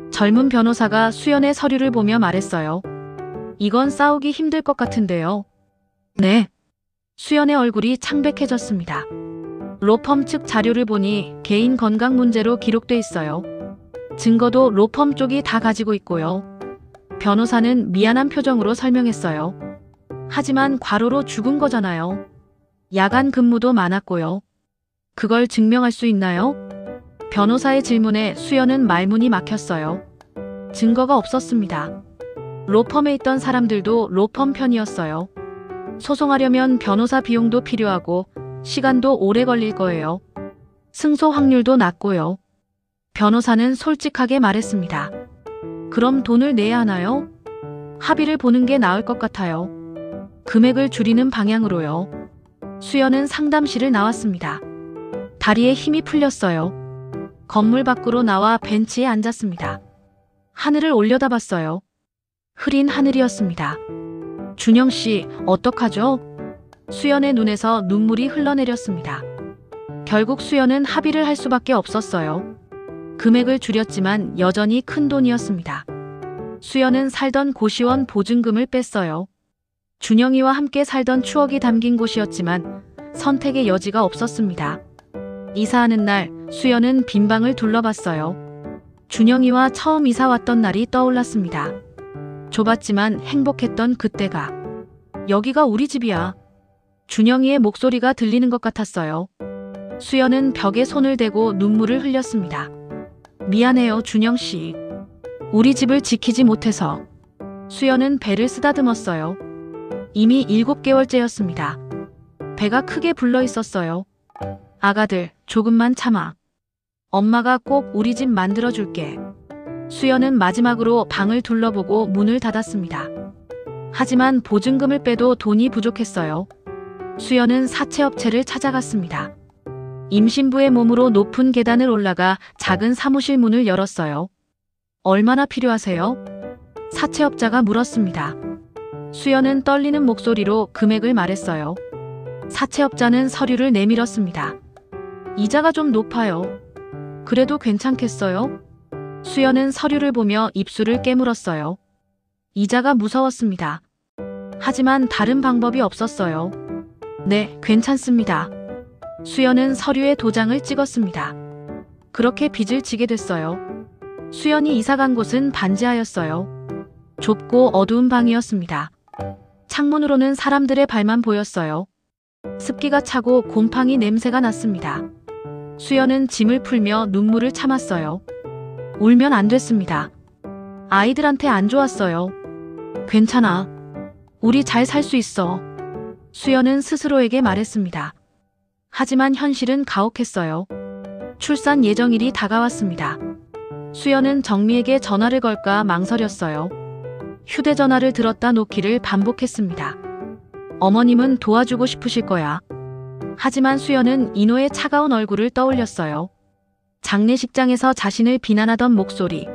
젊은 변호사가 수연의 서류를 보며 말했어요. 이건 싸우기 힘들 것 같은데요. 네. 수연의 얼굴이 창백해졌습니다. 로펌 측 자료를 보니 개인 건강 문제로 기록돼 있어요. 증거도 로펌 쪽이 다 가지고 있고요. 변호사는 미안한 표정으로 설명했어요. 하지만 과로로 죽은 거잖아요. 야간 근무도 많았고요. 그걸 증명할 수 있나요? 변호사의 질문에 수연은 말문이 막혔어요. 증거가 없었습니다. 로펌에 있던 사람들도 로펌 편이었어요. 소송하려면 변호사 비용도 필요하고 시간도 오래 걸릴 거예요. 승소 확률도 낮고요. 변호사는 솔직하게 말했습니다. 그럼 돈을 내야 하나요? 합의를 보는 게 나을 것 같아요. 금액을 줄이는 방향으로요. 수연은 상담실을 나왔습니다. 다리에 힘이 풀렸어요. 건물 밖으로 나와 벤치에 앉았습니다. 하늘을 올려다봤어요. 흐린 하늘이었습니다. 준영 씨, 어떡하죠? 수연의 눈에서 눈물이 흘러내렸습니다. 결국 수연은 합의를 할 수밖에 없었어요. 금액을 줄였지만 여전히 큰 돈이었습니다. 수연은 살던 고시원 보증금을 뺐어요. 준영이와 함께 살던 추억이 담긴 곳이었지만 선택의 여지가 없었습니다. 이사하는 날 수연은 빈 방을 둘러봤어요. 준영이와 처음 이사 왔던 날이 떠올랐습니다. 좁았지만 행복했던 그때가. 여기가 우리 집이야. 준영이의 목소리가 들리는 것 같았어요. 수연은 벽에 손을 대고 눈물을 흘렸습니다. 미안해요, 준영 씨. 우리 집을 지키지 못해서. 수연은 배를 쓰다듬었어요. 이미 7개월째였습니다. 배가 크게 불러 있었어요. 아가들, 조금만 참아. 엄마가 꼭 우리 집 만들어줄게. 수연은 마지막으로 방을 둘러보고 문을 닫았습니다. 하지만 보증금을 빼도 돈이 부족했어요. 수연은 사채업체를 찾아갔습니다. 임신부의 몸으로 높은 계단을 올라가 작은 사무실 문을 열었어요. 얼마나 필요하세요? 사채업자가 물었습니다. 수연은 떨리는 목소리로 금액을 말했어요. 사채업자는 서류를 내밀었습니다. 이자가 좀 높아요. 그래도 괜찮겠어요? 수연은 서류를 보며 입술을 깨물었어요. 이자가 무서웠습니다. 하지만 다른 방법이 없었어요. 네, 괜찮습니다. 수연은 서류에 도장을 찍었습니다. 그렇게 빚을 지게 됐어요. 수연이 이사간 곳은 반지하였어요. 좁고 어두운 방이었습니다. 창문으로는 사람들의 발만 보였어요. 습기가 차고 곰팡이 냄새가 났습니다. 수연은 짐을 풀며 눈물을 참았어요. 울면 안 됐습니다. 아이들한테 안 좋았어요. 괜찮아. 우리 잘 살 수 있어. 수연은 스스로에게 말했습니다. 하지만 현실은 가혹했어요. 출산 예정일이 다가왔습니다. 수연은 정미에게 전화를 걸까 망설였어요. 휴대전화를 들었다 놓기를 반복했습니다. 어머님은 도와주고 싶으실 거야. 하지만 수연은 인호의 차가운 얼굴을 떠올렸어요. 장례식장에서 자신을 비난하던 목소리,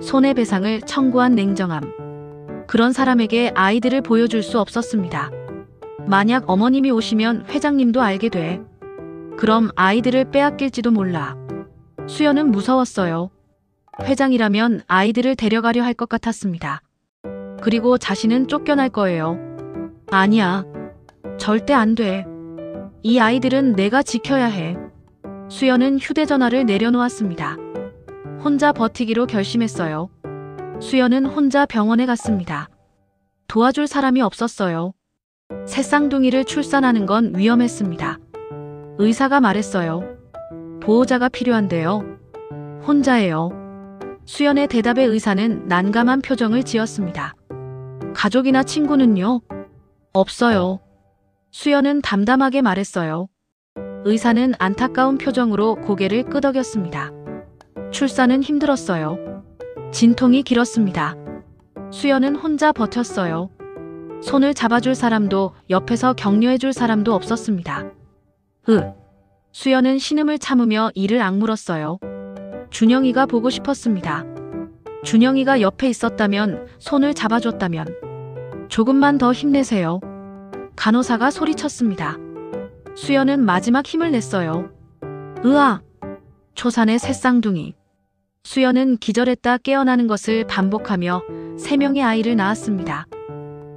손해배상을 청구한 냉정함. 그런 사람에게 아이들을 보여줄 수 없었습니다. 만약 어머님이 오시면 회장님도 알게 돼. 그럼 아이들을 빼앗길지도 몰라. 수연은 무서웠어요. 회장이라면 아이들을 데려가려 할 것 같았습니다. 그리고 자신은 쫓겨날 거예요. 아니야. 절대 안 돼. 이 아이들은 내가 지켜야 해. 수연은 휴대전화를 내려놓았습니다. 혼자 버티기로 결심했어요. 수연은 혼자 병원에 갔습니다. 도와줄 사람이 없었어요. 새 쌍둥이를 출산하는 건 위험했습니다. 의사가 말했어요. 보호자가 필요한데요. 혼자예요. 수연의 대답에 의사는 난감한 표정을 지었습니다. 가족이나 친구는요? 없어요. 수연은 담담하게 말했어요. 의사는 안타까운 표정으로 고개를 끄덕였습니다. 출산은 힘들었어요. 진통이 길었습니다. 수연은 혼자 버텼어요. 손을 잡아줄 사람도 옆에서 격려해줄 사람도 없었습니다. 수연은 신음을 참으며 이를 악물었어요. 준영이가 보고 싶었습니다. 준영이가 옆에 있었다면, 손을 잡아줬다면. 조금만 더 힘내세요. 간호사가 소리쳤습니다. 수연은 마지막 힘을 냈어요. 으아! 초산의 새쌍둥이. 수연은 기절했다 깨어나는 것을 반복하며 3명의 아이를 낳았습니다.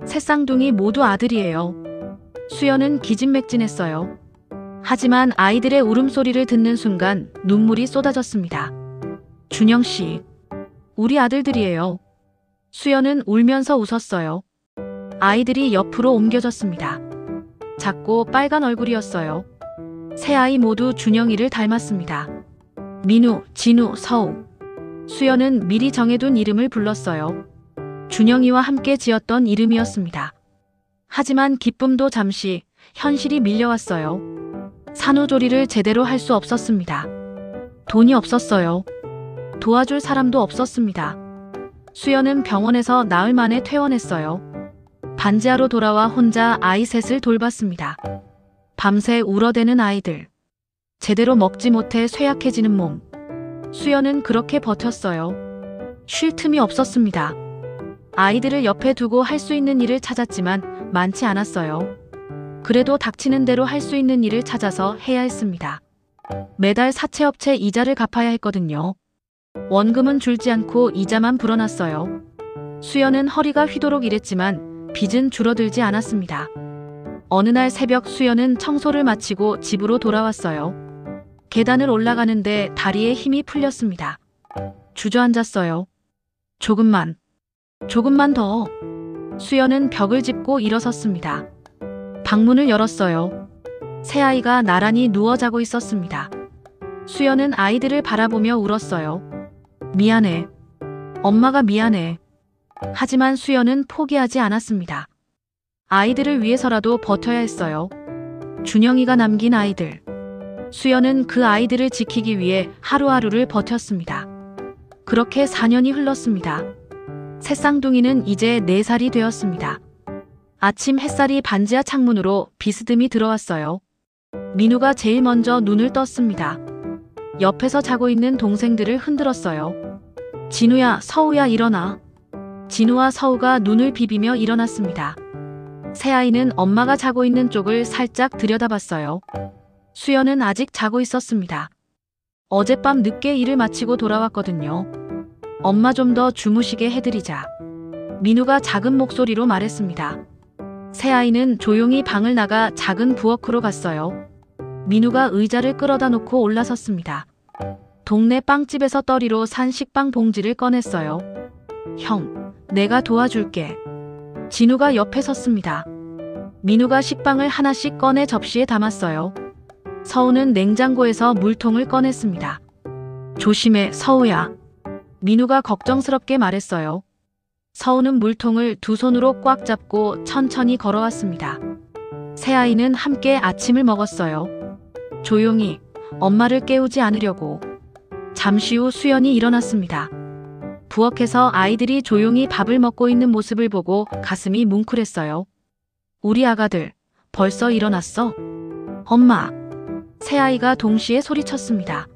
새쌍둥이 모두 아들이에요. 수연은 기진맥진했어요. 하지만 아이들의 울음소리를 듣는 순간 눈물이 쏟아졌습니다. 준영 씨, 우리 아들들이에요. 수연은 울면서 웃었어요. 아이들이 옆으로 옮겨졌습니다. 작고 빨간 얼굴이었어요. 세 아이 모두 준영이를 닮았습니다. 민우, 진우, 서우. 수연은 미리 정해둔 이름을 불렀어요. 준영이와 함께 지었던 이름이었습니다. 하지만 기쁨도 잠시, 현실이 밀려왔어요. 산후조리를 제대로 할 수 없었습니다. 돈이 없었어요. 도와줄 사람도 없었습니다. 수연은 병원에서 나흘 만에 퇴원했어요. 반지하로 돌아와 혼자 아이 셋을 돌봤습니다. 밤새 울어대는 아이들. 제대로 먹지 못해 쇠약해지는 몸. 수연은 그렇게 버텼어요. 쉴 틈이 없었습니다. 아이들을 옆에 두고 할 수 있는 일을 찾았지만 많지 않았어요. 그래도 닥치는 대로 할 수 있는 일을 찾아서 해야 했습니다. 매달 사채업체 이자를 갚아야 했거든요. 원금은 줄지 않고 이자만 불어났어요. 수연은 허리가 휘도록 일했지만 빚은 줄어들지 않았습니다. 어느 날 새벽 수연은 청소를 마치고 집으로 돌아왔어요. 계단을 올라가는데 다리에 힘이 풀렸습니다. 주저앉았어요. 조금만 더. 수연은 벽을 짚고 일어섰습니다. 방문을 열었어요. 새 아이가 나란히 누워 자고 있었습니다. 수연은 아이들을 바라보며 울었어요. 미안해. 엄마가 미안해. 하지만 수연은 포기하지 않았습니다. 아이들을 위해서라도 버텨야 했어요. 준영이가 남긴 아이들. 수연은 그 아이들을 지키기 위해 하루하루를 버텼습니다. 그렇게 4년이 흘렀습니다. 새쌍둥이는 이제 4살이 되었습니다. 아침 햇살이 반지하 창문으로 비스듬히 들어왔어요. 민우가 제일 먼저 눈을 떴습니다. 옆에서 자고 있는 동생들을 흔들었어요. 진우야, 서우야 일어나. 진우와 서우가 눈을 비비며 일어났습니다. 새 아이는 엄마가 자고 있는 쪽을 살짝 들여다봤어요. 수연은 아직 자고 있었습니다. 어젯밤 늦게 일을 마치고 돌아왔거든요. 엄마 좀 더 주무시게 해드리자. 민우가 작은 목소리로 말했습니다. 새 아이는 조용히 방을 나가 작은 부엌으로 갔어요. 민우가 의자를 끌어다 놓고 올라섰습니다. 동네 빵집에서 떠리로 산 식빵 봉지를 꺼냈어요. 형, 내가 도와줄게. 진우가 옆에 섰습니다. 민우가 식빵을 하나씩 꺼내 접시에 담았어요. 서우는 냉장고에서 물통을 꺼냈습니다. 조심해, 서우야. 민우가 걱정스럽게 말했어요. 서우는 물통을 두 손으로 꽉 잡고 천천히 걸어왔습니다. 새 아이는 함께 아침을 먹었어요. 조용히, 엄마를 깨우지 않으려고. 잠시 후 수연이 일어났습니다. 부엌에서 아이들이 조용히 밥을 먹고 있는 모습을 보고 가슴이 뭉클했어요. 우리 아가들, 벌써 일어났어? 엄마. 새 아이가 동시에 소리쳤습니다.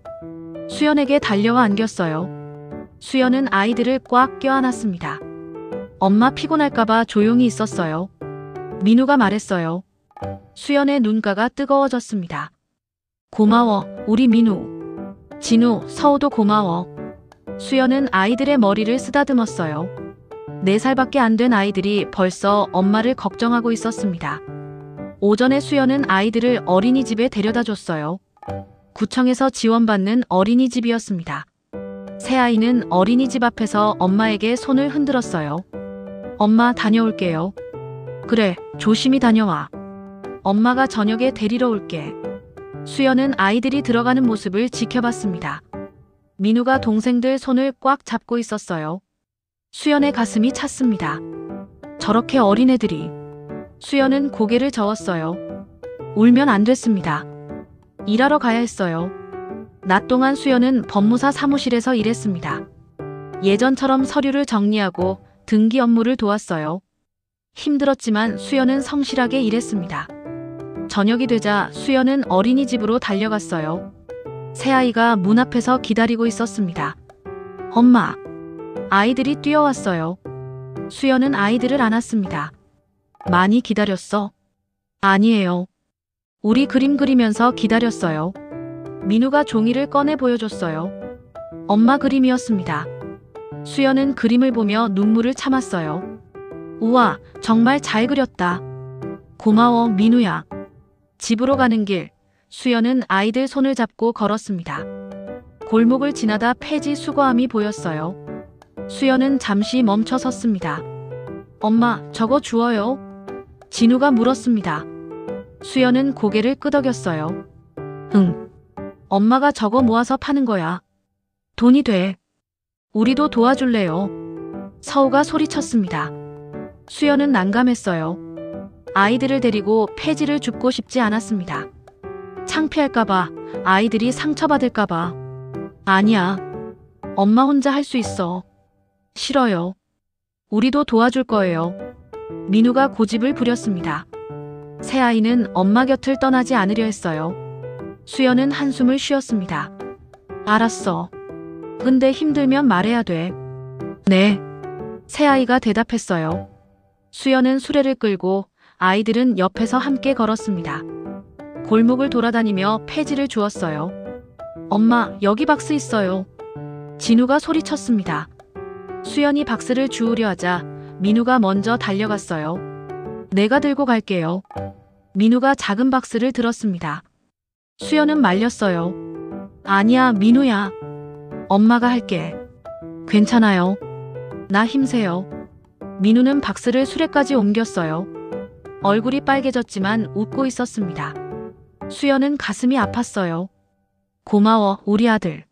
수연에게 달려와 안겼어요. 수연은 아이들을 꽉 껴안았습니다. 엄마 피곤할까봐 조용히 있었어요. 민우가 말했어요. 수연의 눈가가 뜨거워졌습니다. 고마워, 우리 민우. 진우, 서우도 고마워. 수연은 아이들의 머리를 쓰다듬었어요. 4살밖에 안 된 아이들이 벌써 엄마를 걱정하고 있었습니다. 오전에 수연은 아이들을 어린이집에 데려다 줬어요. 구청에서 지원받는 어린이집이었습니다. 새 아이는 어린이집 앞에서 엄마에게 손을 흔들었어요. 엄마 다녀올게요. 그래, 조심히 다녀와. 엄마가 저녁에 데리러 올게. 수연은 아이들이 들어가는 모습을 지켜봤습니다. 민우가 동생들 손을 꽉 잡고 있었어요. 수연의 가슴이 찼습니다. 저렇게 어린애들이. 수연은 고개를 저었어요. 울면 안 됐습니다. 일하러 가야 했어요. 낮 동안 수연은 법무사 사무실에서 일했습니다. 예전처럼 서류를 정리하고 등기 업무를 도왔어요. 힘들었지만 수연은 성실하게 일했습니다. 저녁이 되자 수연은 어린이집으로 달려갔어요. 새아이가 문 앞에서 기다리고 있었습니다. 엄마. 아이들이 뛰어왔어요. 수연은 아이들을 안았습니다. 많이 기다렸어. 아니에요. 우리 그림 그리면서 기다렸어요. 민우가 종이를 꺼내 보여줬어요. 엄마 그림이었습니다. 수연은 그림을 보며 눈물을 참았어요. 우와, 정말 잘 그렸다. 고마워, 민우야. 집으로 가는 길, 수연은 아이들 손을 잡고 걸었습니다. 골목을 지나다 폐지 수거함이 보였어요. 수연은 잠시 멈춰 섰습니다. 엄마, 저거 주워요? 진우가 물었습니다. 수연은 고개를 끄덕였어요. 응. 엄마가 저거 모아서 파는 거야. 돈이 돼. 우리도 도와줄래요? 서우가 소리쳤습니다. 수연은 난감했어요. 아이들을 데리고 폐지를 줍고 싶지 않았습니다. 창피할까봐, 아이들이 상처받을까봐. 아니야. 엄마 혼자 할 수 있어. 싫어요. 우리도 도와줄 거예요. 민우가 고집을 부렸습니다. 새아이는 엄마 곁을 떠나지 않으려 했어요. 수연은 한숨을 쉬었습니다. 알았어. 근데 힘들면 말해야 돼. 네. 새아이가 대답했어요. 수연은 수레를 끌고 아이들은 옆에서 함께 걸었습니다. 골목을 돌아다니며 폐지를 주었어요. 엄마, 여기 박스 있어요. 진우가 소리쳤습니다. 수연이 박스를 주우려 하자 민우가 먼저 달려갔어요. 내가 들고 갈게요. 민우가 작은 박스를 들었습니다. 수연은 말렸어요. 아니야, 민우야. 엄마가 할게. 괜찮아요. 나 힘세요. 민우는 박스를 수레까지 옮겼어요. 얼굴이 빨개졌지만 웃고 있었습니다. 수연은 가슴이 아팠어요. 고마워, 우리 아들.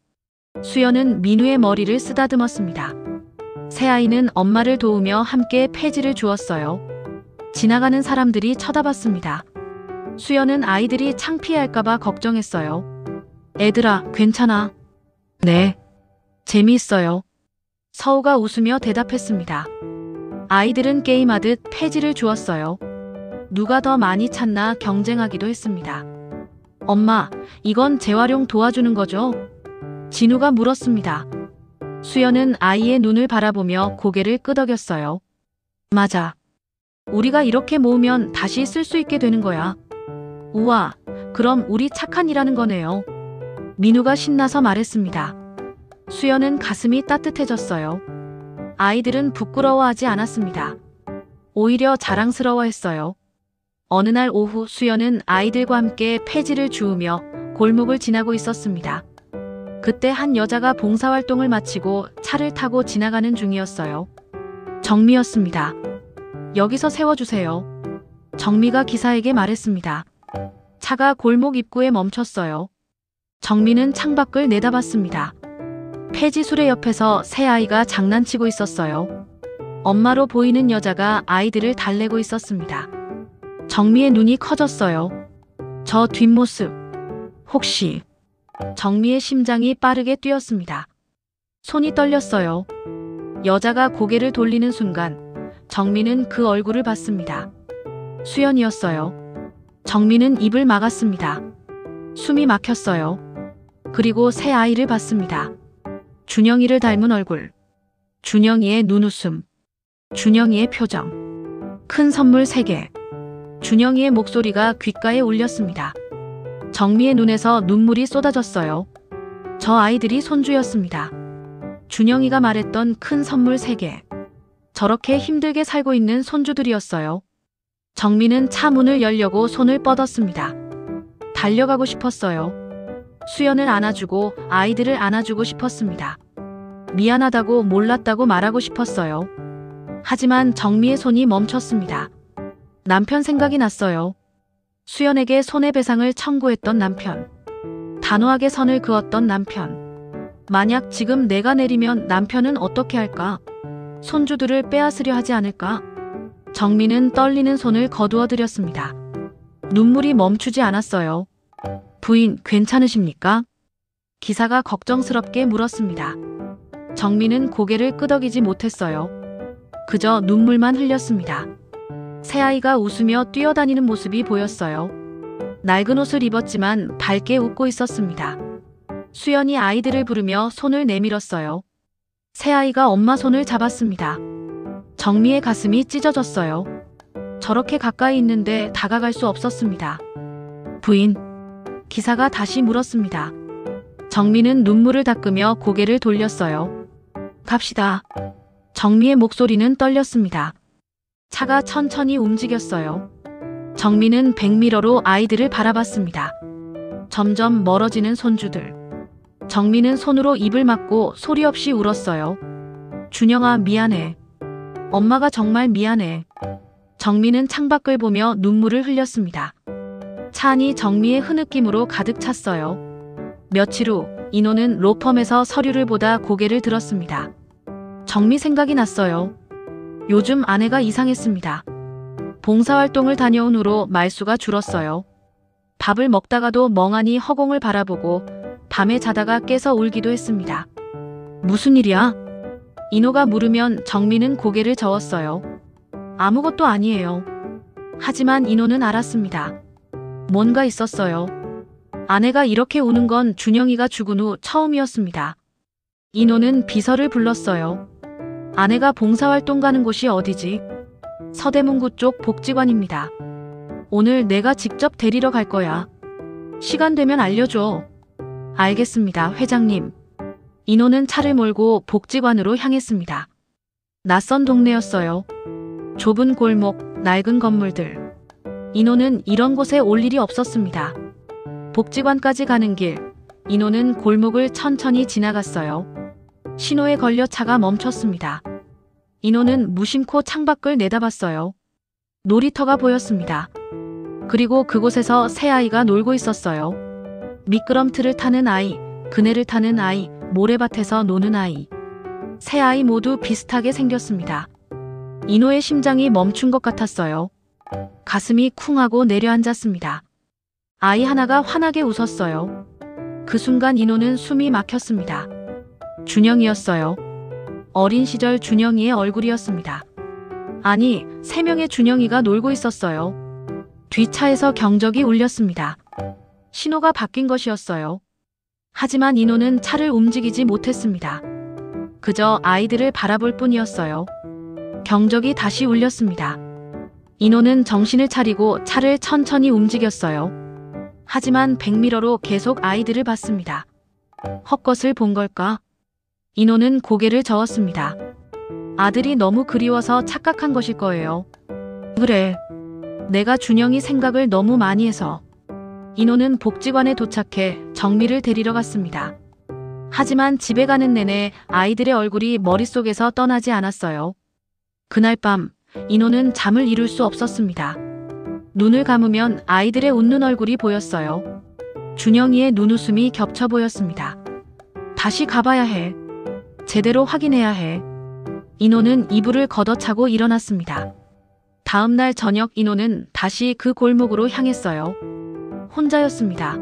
수연은 민우의 머리를 쓰다듬었습니다. 새아이는 엄마를 도우며 함께 폐지를 주었어요. 지나가는 사람들이 쳐다봤습니다. 수연은 아이들이 창피해할까봐 걱정했어요. 애들아, 괜찮아. 네. 재미있어요. 서우가 웃으며 대답했습니다. 아이들은 게임하듯 폐지를 주었어요. 누가 더 많이 찾나 경쟁하기도 했습니다. 엄마, 이건 재활용 도와주는 거죠? 진우가 물었습니다. 수연은 아이의 눈을 바라보며 고개를 끄덕였어요. 맞아. 우리가 이렇게 모으면 다시 쓸 수 있게 되는 거야. 우와, 그럼 우리 착한 일하는 거네요. 민우가 신나서 말했습니다. 수연은 가슴이 따뜻해졌어요. 아이들은 부끄러워하지 않았습니다. 오히려 자랑스러워했어요. 어느 날 오후 수연은 아이들과 함께 폐지를 주우며 골목을 지나고 있었습니다. 그때 한 여자가 봉사활동을 마치고 차를 타고 지나가는 중이었어요. 정미였습니다. 여기서 세워주세요. 정미가 기사에게 말했습니다. 차가 골목 입구에 멈췄어요. 정미는 창밖을 내다봤습니다. 폐지 수레 옆에서 새 아이가 장난치고 있었어요. 엄마로 보이는 여자가 아이들을 달래고 있었습니다. 정미의 눈이 커졌어요. 저 뒷모습. 혹시... 정미의 심장이 빠르게 뛰었습니다. 손이 떨렸어요. 여자가 고개를 돌리는 순간 정미는 그 얼굴을 봤습니다. 수연이었어요. 정미는 입을 막았습니다. 숨이 막혔어요. 그리고 새 아이를 봤습니다. 준영이를 닮은 얼굴. 준영이의 눈웃음. 준영이의 표정. 큰 선물 3개. 준영이의 목소리가 귓가에 울렸습니다. 정미의 눈에서 눈물이 쏟아졌어요. 저 아이들이 손주였습니다. 준영이가 말했던 큰 선물 3개. 저렇게 힘들게 살고 있는 손주들이었어요. 정미는 차 문을 열려고 손을 뻗었습니다. 달려가고 싶었어요. 수연을 안아주고 아이들을 안아주고 싶었습니다. 미안하다고 몰랐다고 말하고 싶었어요. 하지만 정미의 손이 멈췄습니다. 남편 생각이 났어요. 수연에게 손해배상을 청구했던 남편. 단호하게 선을 그었던 남편. 만약 지금 내가 내리면 남편은 어떻게 할까? 손주들을 빼앗으려 하지 않을까? 정미는 떨리는 손을 거두어들였습니다. 눈물이 멈추지 않았어요. 부인, 괜찮으십니까? 기사가 걱정스럽게 물었습니다. 정미는 고개를 끄덕이지 못했어요. 그저 눈물만 흘렸습니다. 새아이가 웃으며 뛰어다니는 모습이 보였어요. 낡은 옷을 입었지만 밝게 웃고 있었습니다. 수연이 아이들을 부르며 손을 내밀었어요. 새아이가 엄마 손을 잡았습니다. 정미의 가슴이 찢어졌어요. 저렇게 가까이 있는데 다가갈 수 없었습니다. 부인, 기사가 다시 물었습니다. 정미는 눈물을 닦으며 고개를 돌렸어요. 갑시다. 정미의 목소리는 떨렸습니다. 차가 천천히 움직였어요. 정미는 백미러로 아이들을 바라봤습니다. 점점 멀어지는 손주들. 정미는 손으로 입을 막고 소리 없이 울었어요. 준영아, 미안해. 엄마가 정말 미안해. 정미는 창밖을 보며 눈물을 흘렸습니다. 차 안이 정미의 흐느낌으로 가득 찼어요. 며칠 후 인호는 로펌에서 서류를 보다 고개를 들었습니다. 정미 생각이 났어요. 요즘 아내가 이상했습니다. 봉사활동을 다녀온 후로 말수가 줄었어요. 밥을 먹다가도 멍하니 허공을 바라보고 밤에 자다가 깨서 울기도 했습니다. 무슨 일이야? 인호가 물으면 정미는 고개를 저었어요. 아무것도 아니에요. 하지만 인호는 알았습니다. 뭔가 있었어요. 아내가 이렇게 우는 건 준영이가 죽은 후 처음이었습니다. 인호는 비서를 불렀어요. 아내가 봉사활동 가는 곳이 어디지? 서대문구 쪽 복지관입니다. 오늘 내가 직접 데리러 갈 거야. 시간 되면 알려줘. 알겠습니다, 회장님. 인호는 차를 몰고 복지관으로 향했습니다. 낯선 동네였어요. 좁은 골목, 낡은 건물들. 인호는 이런 곳에 올 일이 없었습니다. 복지관까지 가는 길, 인호는 골목을 천천히 지나갔어요. 신호에 걸려 차가 멈췄습니다. 인호는 무심코 창밖을 내다봤어요. 놀이터가 보였습니다. 그리고 그곳에서 새 아이가 놀고 있었어요. 미끄럼틀을 타는 아이, 그네를 타는 아이, 모래밭에서 노는 아이. 세 아이 모두 비슷하게 생겼습니다. 인호의 심장이 멈춘 것 같았어요. 가슴이 쿵하고 내려앉았습니다. 아이 하나가 환하게 웃었어요. 그 순간 인호는 숨이 막혔습니다. 준영이었어요. 어린 시절 준영이의 얼굴이었습니다. 아니, 3명의 준영이가 놀고 있었어요. 뒷차에서 경적이 울렸습니다. 신호가 바뀐 것이었어요. 하지만 인호는 차를 움직이지 못했습니다. 그저 아이들을 바라볼 뿐이었어요. 경적이 다시 울렸습니다. 인호는 정신을 차리고 차를 천천히 움직였어요. 하지만 백미러로 계속 아이들을 봤습니다. 헛것을 본 걸까? 인호는 고개를 저었습니다. 아들이 너무 그리워서 착각한 것일 거예요. 그래. 내가 준영이 생각을 너무 많이 해서. 인호는 복지관에 도착해 정미를 데리러 갔습니다. 하지만 집에 가는 내내 아이들의 얼굴이 머릿속에서 떠나지 않았어요. 그날 밤 인호는 잠을 이룰 수 없었습니다. 눈을 감으면 아이들의 웃는 얼굴이 보였어요. 준영이의 눈웃음이 겹쳐 보였습니다. 다시 가봐야 해. 제대로 확인해야 해. 인호는 이불을 걷어차고 일어났습니다. 다음 날 저녁 인호는 다시 그 골목으로 향했어요. 혼자였습니다.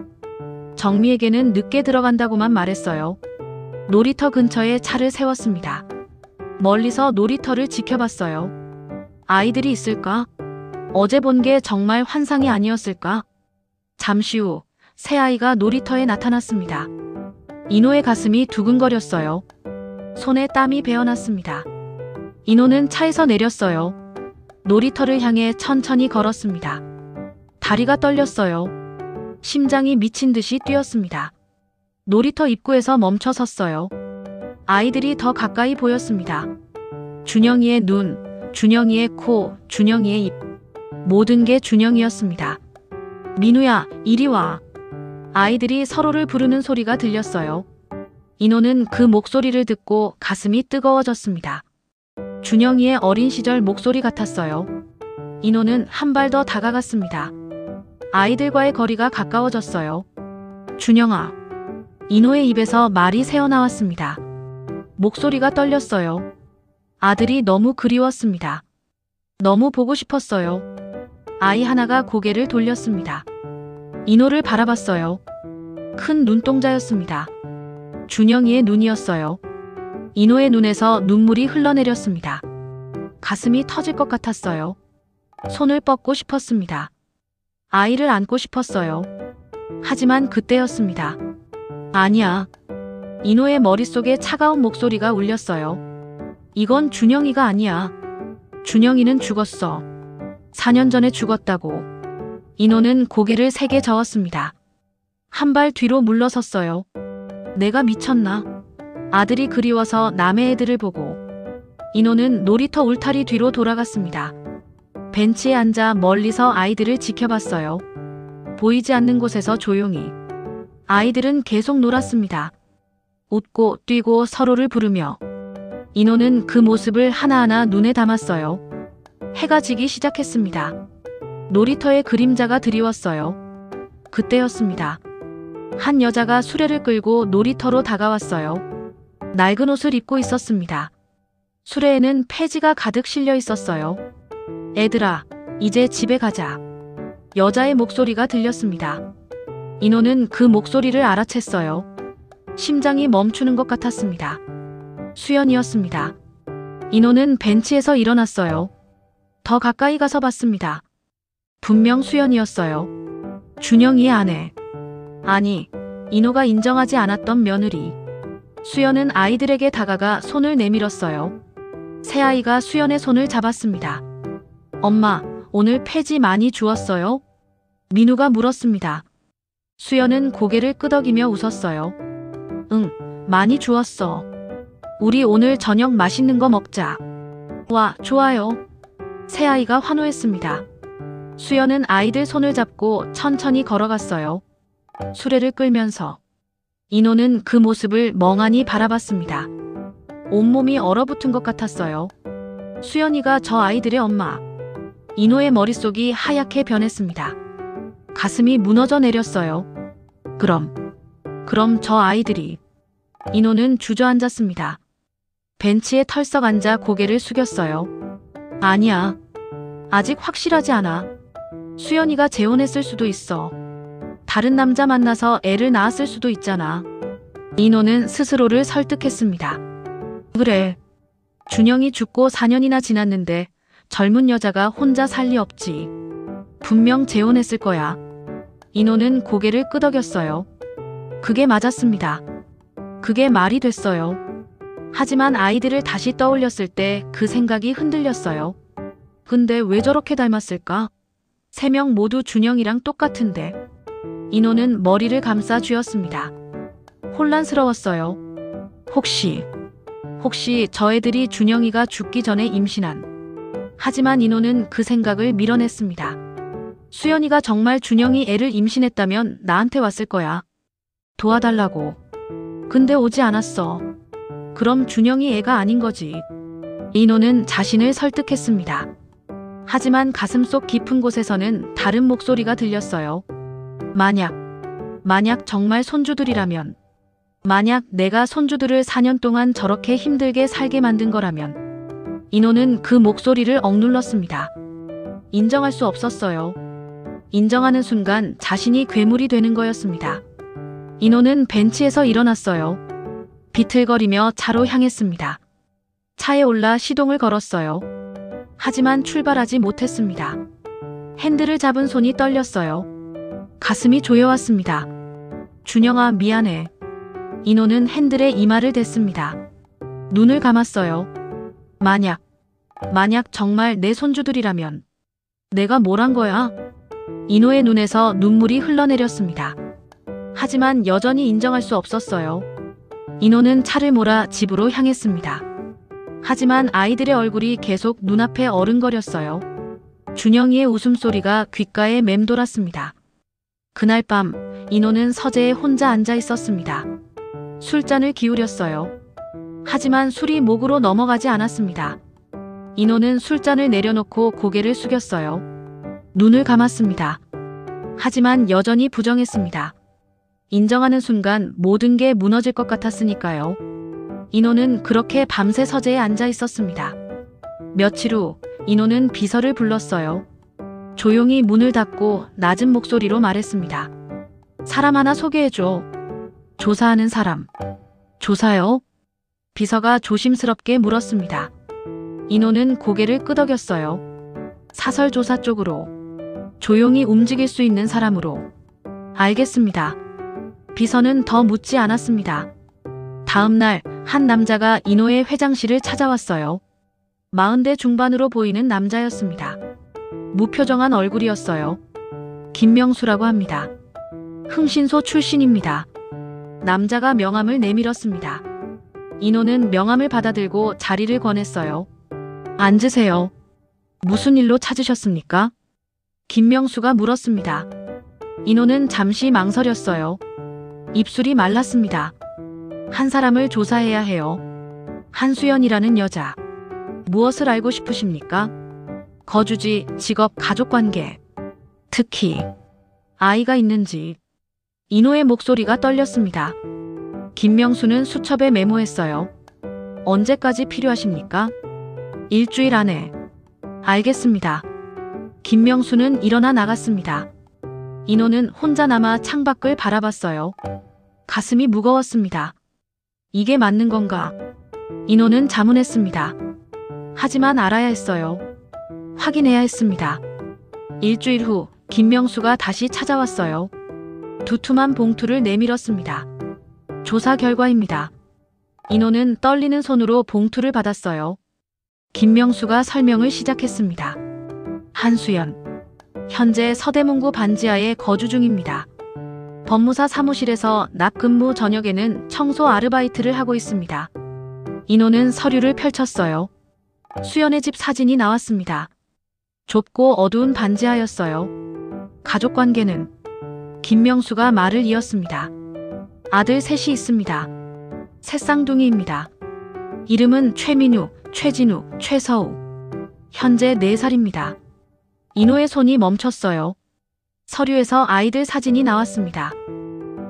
정미에게는 늦게 들어간다고만 말했어요. 놀이터 근처에 차를 세웠습니다. 멀리서 놀이터를 지켜봤어요. 아이들이 있을까? 어제 본 게 정말 환상이 아니었을까? 잠시 후 새 아이가 놀이터에 나타났습니다. 인호의 가슴이 두근거렸어요. 손에 땀이 배어났습니다. 인호는 차에서 내렸어요. 놀이터를 향해 천천히 걸었습니다. 다리가 떨렸어요. 심장이 미친 듯이 뛰었습니다. 놀이터 입구에서 멈춰 섰어요. 아이들이 더 가까이 보였습니다. 준영이의 눈, 준영이의 코, 준영이의 입. 모든 게 준영이었습니다. 민우야, 이리 와. 아이들이 서로를 부르는 소리가 들렸어요. 인호는 그 목소리를 듣고 가슴이 뜨거워졌습니다. 준영이의 어린 시절 목소리 같았어요. 인호는 한 발 더 다가갔습니다. 아이들과의 거리가 가까워졌어요. 준영아. 인호의 입에서 말이 새어나왔습니다. 목소리가 떨렸어요. 아들이 너무 그리웠습니다. 너무 보고 싶었어요. 아이 하나가 고개를 돌렸습니다. 인호를 바라봤어요. 큰 눈동자였습니다. 준영이의 눈이었어요. 인호의 눈에서 눈물이 흘러내렸습니다. 가슴이 터질 것 같았어요. 손을 뻗고 싶었습니다. 아이를 안고 싶었어요. 하지만 그때였습니다. 아니야. 인호의 머릿속에 차가운 목소리가 울렸어요. 이건 준영이가 아니야. 준영이는 죽었어. 4년 전에 죽었다고. 인호는 고개를 세게 저었습니다. 한 발 뒤로 물러섰어요. 내가 미쳤나? 아들이 그리워서 남의 애들을 보고. 인호는 놀이터 울타리 뒤로 돌아갔습니다. 벤치에 앉아 멀리서 아이들을 지켜봤어요. 보이지 않는 곳에서 조용히. 아이들은 계속 놀았습니다. 웃고 뛰고 서로를 부르며. 인호는 그 모습을 하나하나 눈에 담았어요. 해가 지기 시작했습니다. 놀이터에 그림자가 드리웠어요. 그때였습니다. 한 여자가 수레를 끌고 놀이터로 다가왔어요. 낡은 옷을 입고 있었습니다. 수레에는 폐지가 가득 실려 있었어요. 애들아, 이제 집에 가자. 여자의 목소리가 들렸습니다. 인호는 그 목소리를 알아챘어요. 심장이 멈추는 것 같았습니다. 수연이었습니다. 인호는 벤치에서 일어났어요. 더 가까이 가서 봤습니다. 분명 수연이었어요. 준영이의 아내. 아니, 인호가 인정하지 않았던 며느리. 수연은 아이들에게 다가가 손을 내밀었어요. 새아이가 수연의 손을 잡았습니다. 엄마, 오늘 폐지 많이 주웠어요? 민우가 물었습니다. 수연은 고개를 끄덕이며 웃었어요. 응, 많이 주웠어. 우리 오늘 저녁 맛있는 거 먹자. 와, 좋아요. 새아이가 환호했습니다. 수연은 아이들 손을 잡고 천천히 걸어갔어요. 수레를 끌면서. 인호는 그 모습을 멍하니 바라봤습니다. 온몸이 얼어붙은 것 같았어요. 수연이가 저 아이들의 엄마. 인호의 머릿속이 하얗게 변했습니다. 가슴이 무너져 내렸어요. 그럼 저 아이들이. 인호는 주저앉았습니다. 벤치에 털썩 앉아 고개를 숙였어요. 아니야. 아직 확실하지 않아. 수연이가 재혼했을 수도 있어. 다른 남자 만나서 애를 낳았을 수도 있잖아. 인호는 스스로를 설득했습니다. 그래. 준영이 죽고 4년이나 지났는데 젊은 여자가 혼자 살 리 없지. 분명 재혼했을 거야. 인호는 고개를 끄덕였어요. 그게 맞았습니다. 그게 말이 됐어요. 하지만 아이들을 다시 떠올렸을 때 그 생각이 흔들렸어요. 근데 왜 저렇게 닮았을까? 3명 모두 준영이랑 똑같은데. 인호는 머리를 감싸 쥐었습니다. 혼란스러웠어요. 혹시 저 애들이 준영이가 죽기 전에 임신한. 하지만 인호는 그 생각을 밀어냈습니다. 수연이가 정말 준영이 애를 임신했다면 나한테 왔을 거야. 도와달라고. 근데 오지 않았어. 그럼 준영이 애가 아닌 거지. 인호는 자신을 설득했습니다. 하지만 가슴속 깊은 곳에서는 다른 목소리가 들렸어요. 만약 정말 손주들이라면. 만약 내가 손주들을 4년 동안 저렇게 힘들게 살게 만든 거라면. 인호는 그 목소리를 억눌렀습니다. 인정할 수 없었어요. 인정하는 순간 자신이 괴물이 되는 거였습니다. 인호는 벤치에서 일어났어요. 비틀거리며 차로 향했습니다. 차에 올라 시동을 걸었어요. 하지만 출발하지 못했습니다. 핸들을 잡은 손이 떨렸어요. 가슴이 조여왔습니다. 준영아, 미안해. 인호는 핸들에 이마를 댔습니다. 눈을 감았어요. 만약 정말 내 손주들이라면. 내가 뭘 한 거야? 인호의 눈에서 눈물이 흘러내렸습니다. 하지만 여전히 인정할 수 없었어요. 인호는 차를 몰아 집으로 향했습니다. 하지만 아이들의 얼굴이 계속 눈앞에 어른거렸어요. 준영이의 웃음소리가 귓가에 맴돌았습니다. 그날 밤 인호는 서재에 혼자 앉아 있었습니다. 술잔을 기울였어요. 하지만 술이 목으로 넘어가지 않았습니다. 인호는 술잔을 내려놓고 고개를 숙였어요. 눈을 감았습니다. 하지만 여전히 부정했습니다. 인정하는 순간 모든 게 무너질 것 같았으니까요. 인호는 그렇게 밤새 서재에 앉아 있었습니다. 며칠 후 인호는 비서를 불렀어요. 조용히 문을 닫고 낮은 목소리로 말했습니다. 사람 하나 소개해줘. 조사하는 사람. 조사요? 비서가 조심스럽게 물었습니다. 인호는 고개를 끄덕였어요. 사설조사 쪽으로. 조용히 움직일 수 있는 사람으로. 알겠습니다. 비서는 더 묻지 않았습니다. 다음 날 한 남자가 인호의 회장실을 찾아왔어요. 40대 중반으로 보이는 남자였습니다. 무표정한 얼굴이었어요. 김명수라고 합니다. 흥신소 출신입니다. 남자가 명함을 내밀었습니다. 인호는 명함을 받아들고 자리를 권했어요. 앉으세요. 무슨 일로 찾으셨습니까? 김명수가 물었습니다. 인호는 잠시 망설였어요. 입술이 말랐습니다. 한 사람을 조사해야 해요. 한수연이라는 여자. 무엇을 알고 싶으십니까? 거주지, 직업, 가족관계. 특히 아이가 있는지. 인호의 목소리가 떨렸습니다. 김명수는 수첩에 메모했어요. 언제까지 필요하십니까? 일주일 안에. 알겠습니다. 김명수는 일어나 나갔습니다. 인호는 혼자 남아 창밖을 바라봤어요. 가슴이 무거웠습니다. 이게 맞는 건가? 인호는 자문했습니다. 하지만 알아야 했어요. 확인해야 했습니다. 일주일 후 김명수가 다시 찾아왔어요. 두툼한 봉투를 내밀었습니다. 조사 결과입니다. 인호는 떨리는 손으로 봉투를 받았어요. 김명수가 설명을 시작했습니다. 한수연. 현재 서대문구 반지하에 거주 중입니다. 법무사 사무실에서 낮 근무 저녁에는 청소 아르바이트를 하고 있습니다. 인호는 서류를 펼쳤어요. 수연의 집 사진이 나왔습니다. 좁고 어두운 반지하였어요. 가족관계는? 김명수가 말을 이었습니다. 아들 셋이 있습니다. 셋쌍둥이입니다. 이름은 최민우, 최진우, 최서우. 현재 4살입니다. 인호의 손이 멈췄어요. 서류에서 아이들 사진이 나왔습니다.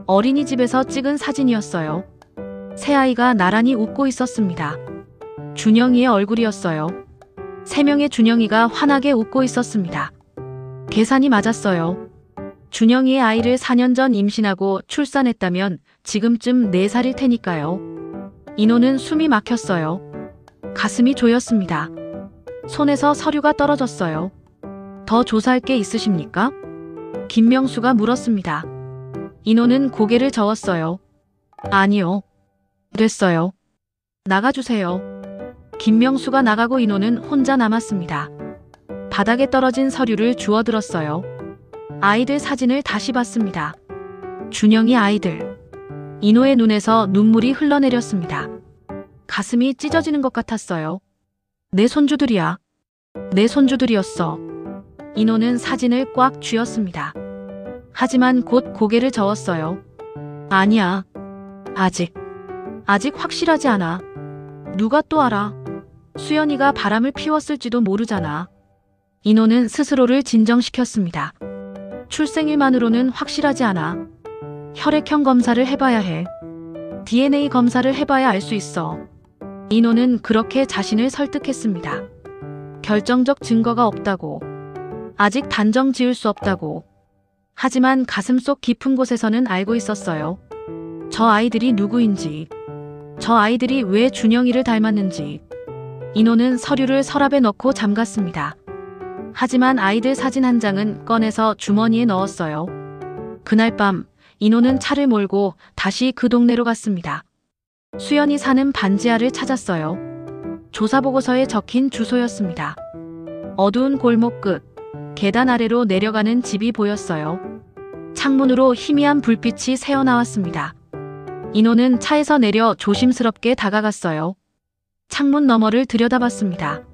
어린이집에서 찍은 사진이었어요. 새아이가 나란히 웃고 있었습니다. 준영이의 얼굴이었어요. 3명의 준영이가 환하게 웃고 있었습니다. 계산이 맞았어요. 준영이의 아이를 4년 전 임신하고 출산했다면 지금쯤 4살일 테니까요. 인호는 숨이 막혔어요. 가슴이 조였습니다. 손에서 서류가 떨어졌어요. 더 조사할 게 있으십니까? 김명수가 물었습니다. 인호는 고개를 저었어요. 아니요. 됐어요. 나가주세요. 김명수가 나가고 인호는 혼자 남았습니다. 바닥에 떨어진 서류를 주워들었어요. 아이들 사진을 다시 봤습니다. 준영이 아이들. 인호의 눈에서 눈물이 흘러내렸습니다. 가슴이 찢어지는 것 같았어요. 내 손주들이야. 내 손주들이었어. 인호는 사진을 꽉 쥐었습니다. 하지만 곧 고개를 저었어요. 아니야. 아직 확실하지 않아. 누가 또 알아. 수연이가 바람을 피웠을지도 모르잖아. 인호는 스스로를 진정시켰습니다. 출생일만으로는 확실하지 않아. 혈액형 검사를 해봐야 해. DNA 검사를 해봐야 알 수 있어. 인호는 그렇게 자신을 설득했습니다. 결정적 증거가 없다고. 아직 단정 지을 수 없다고. 하지만 가슴속 깊은 곳에서는 알고 있었어요. 저 아이들이 누구인지. 저 아이들이 왜 준영이를 닮았는지. 인호는 서류를 서랍에 넣고 잠갔습니다. 하지만 아이들 사진 한 장은 꺼내서 주머니에 넣었어요. 그날 밤 인호는 차를 몰고 다시 그 동네로 갔습니다. 수연이 사는 반지하를 찾았어요. 조사보고서에 적힌 주소였습니다. 어두운 골목 끝, 계단 아래로 내려가는 집이 보였어요. 창문으로 희미한 불빛이 새어나왔습니다. 인호는 차에서 내려 조심스럽게 다가갔어요. 창문 너머를 들여다봤습니다.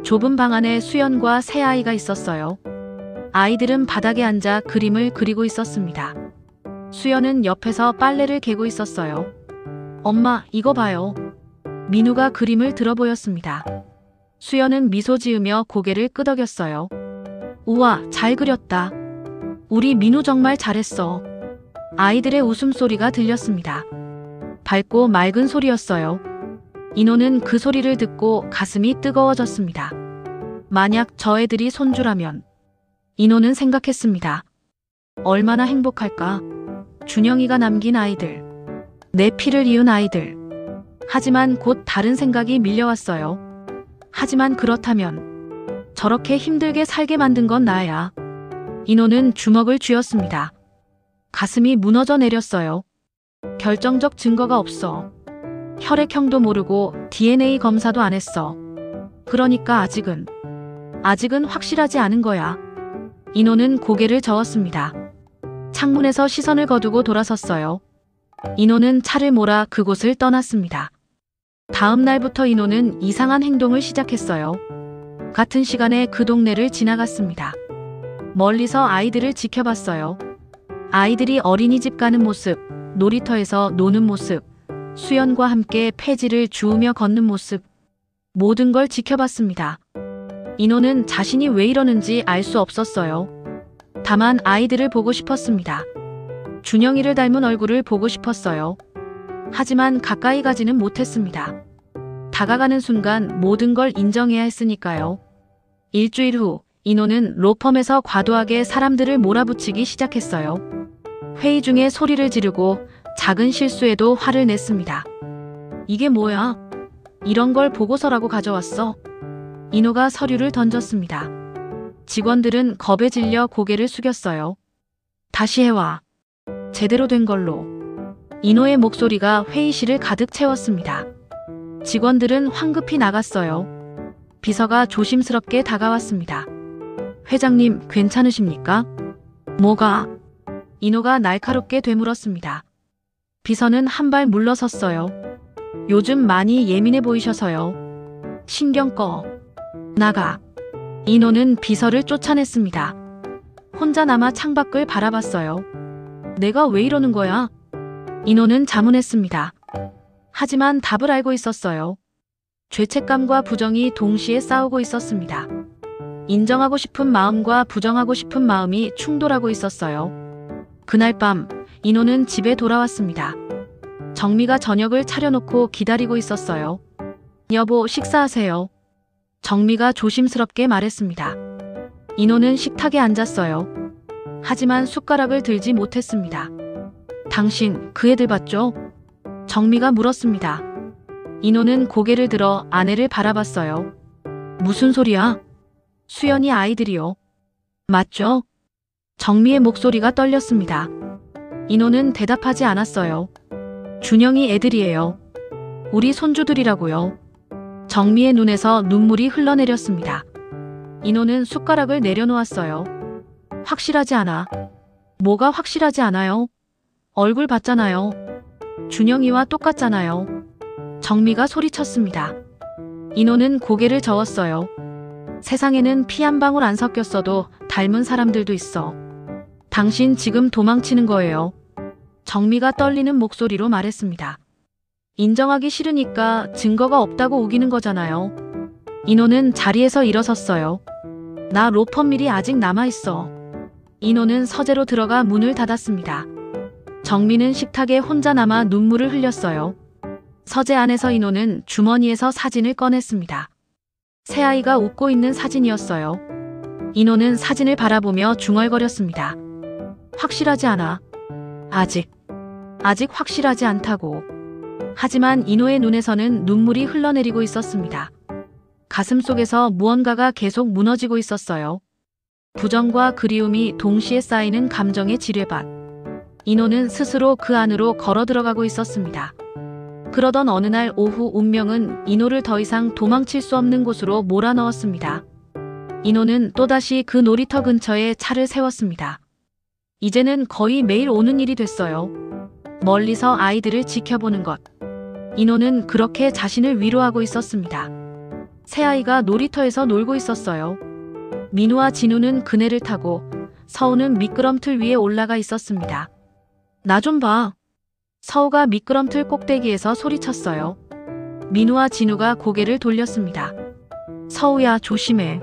좁은 방 안에 수연과 새 아이가 있었어요. 아이들은 바닥에 앉아 그림을 그리고 있었습니다. 수연은 옆에서 빨래를 개고 있었어요. 엄마, 이거 봐요. 민우가 그림을 들어 보였습니다. 수연은 미소 지으며 고개를 끄덕였어요. 우와, 잘 그렸다. 우리 민우 정말 잘했어. 아이들의 웃음소리가 들렸습니다. 밝고 맑은 소리였어요. 인호는 그 소리를 듣고 가슴이 뜨거워졌습니다. 만약 저 애들이 손주라면. 인호는 생각했습니다. 얼마나 행복할까? 준영이가 남긴 아이들. 내 피를 이은 아이들. 하지만 곧 다른 생각이 밀려왔어요. 하지만 그렇다면 저렇게 힘들게 살게 만든 건 나야. 인호는 주먹을 쥐었습니다. 가슴이 무너져 내렸어요. 결정적 증거가 없어. 혈액형도 모르고 DNA 검사도 안 했어. 그러니까 아직은 아직은 확실하지 않은 거야. 인호는 고개를 저었습니다. 창문에서 시선을 거두고 돌아섰어요. 인호는 차를 몰아 그곳을 떠났습니다. 다음 날부터 인호는 이상한 행동을 시작했어요. 같은 시간에 그 동네를 지나갔습니다. 멀리서 아이들을 지켜봤어요. 아이들이 어린이집 가는 모습, 놀이터에서 노는 모습, 수연과 함께 폐지를 주우며 걷는 모습, 모든 걸 지켜봤습니다. 인호는 자신이 왜 이러는지 알 수 없었어요. 다만 아이들을 보고 싶었습니다. 준영이를 닮은 얼굴을 보고 싶었어요. 하지만 가까이 가지는 못했습니다. 다가가는 순간 모든 걸 인정해야 했으니까요. 일주일 후 인호는 로펌에서 과도하게 사람들을 몰아붙이기 시작했어요. 회의 중에 소리를 지르고 작은 실수에도 화를 냈습니다. 이게 뭐야? 이런 걸 보고서라고 가져왔어? 인호가 서류를 던졌습니다. 직원들은 겁에 질려 고개를 숙였어요. 다시 해와. 제대로 된 걸로. 인호의 목소리가 회의실을 가득 채웠습니다. 직원들은 황급히 나갔어요. 비서가 조심스럽게 다가왔습니다. 회장님, 괜찮으십니까? 뭐가? 인호가 날카롭게 되물었습니다. 비서는 한 발 물러섰어요. 요즘 많이 예민해 보이셔서요. 신경 꺼. 나가. 인호는 비서를 쫓아냈습니다. 혼자 남아 창밖을 바라봤어요. 내가 왜 이러는 거야? 인호는 자문했습니다. 하지만 답을 알고 있었어요. 죄책감과 부정이 동시에 싸우고 있었습니다. 인정하고 싶은 마음과 부정하고 싶은 마음이 충돌하고 있었어요. 그날 밤 인호는 집에 돌아왔습니다. 정미가 저녁을 차려놓고 기다리고 있었어요. 여보, 식사하세요. 정미가 조심스럽게 말했습니다. 인호는 식탁에 앉았어요. 하지만 숟가락을 들지 못했습니다. 당신 그 애들 봤죠? 정미가 물었습니다. 인호는 고개를 들어 아내를 바라봤어요. 무슨 소리야? 수연이 아이들이요. 맞죠? 정미의 목소리가 떨렸습니다. 인호는 대답하지 않았어요. 준영이 애들이에요. 우리 손주들이라고요. 정미의 눈에서 눈물이 흘러내렸습니다. 인호는 숟가락을 내려놓았어요. 확실하지 않아. 뭐가 확실하지 않아요? 얼굴 봤잖아요. 준영이와 똑같잖아요. 정미가 소리쳤습니다. 인호는 고개를 저었어요. 세상에는 피 한 방울 안 섞였어도 닮은 사람들도 있어. 당신 지금 도망치는 거예요. 정미가 떨리는 목소리로 말했습니다. 인정하기 싫으니까 증거가 없다고 우기는 거잖아요. 인호는 자리에서 일어섰어요. 나 로펌 일이 아직 남아있어. 인호는 서재로 들어가 문을 닫았습니다. 정미는 식탁에 혼자 남아 눈물을 흘렸어요. 서재 안에서 인호는 주머니에서 사진을 꺼냈습니다. 새아이가 웃고 있는 사진이었어요. 인호는 사진을 바라보며 중얼거렸습니다. 확실하지 않아. 아직 확실하지 않다고. 하지만 인호의 눈에서는 눈물이 흘러내리고 있었습니다. 가슴속에서 무언가가 계속 무너지고 있었어요. 부정과 그리움이 동시에 쌓이는 감정의 지뢰밭. 인호는 스스로 그 안으로 걸어 들어가고 있었습니다. 그러던 어느 날 오후 운명은 인호를 더 이상 도망칠 수 없는 곳으로 몰아넣었습니다. 인호는 또다시 그 놀이터 근처에 차를 세웠습니다. 이제는 거의 매일 오는 일이 됐어요. 멀리서 아이들을 지켜보는 것. 인호는 그렇게 자신을 위로하고 있었습니다. 새아이가 놀이터에서 놀고 있었어요. 민우와 진우는 그네를 타고 서우는 미끄럼틀 위에 올라가 있었습니다. 나 좀 봐. 서우가 미끄럼틀 꼭대기에서 소리쳤어요. 민우와 진우가 고개를 돌렸습니다. 서우야, 조심해.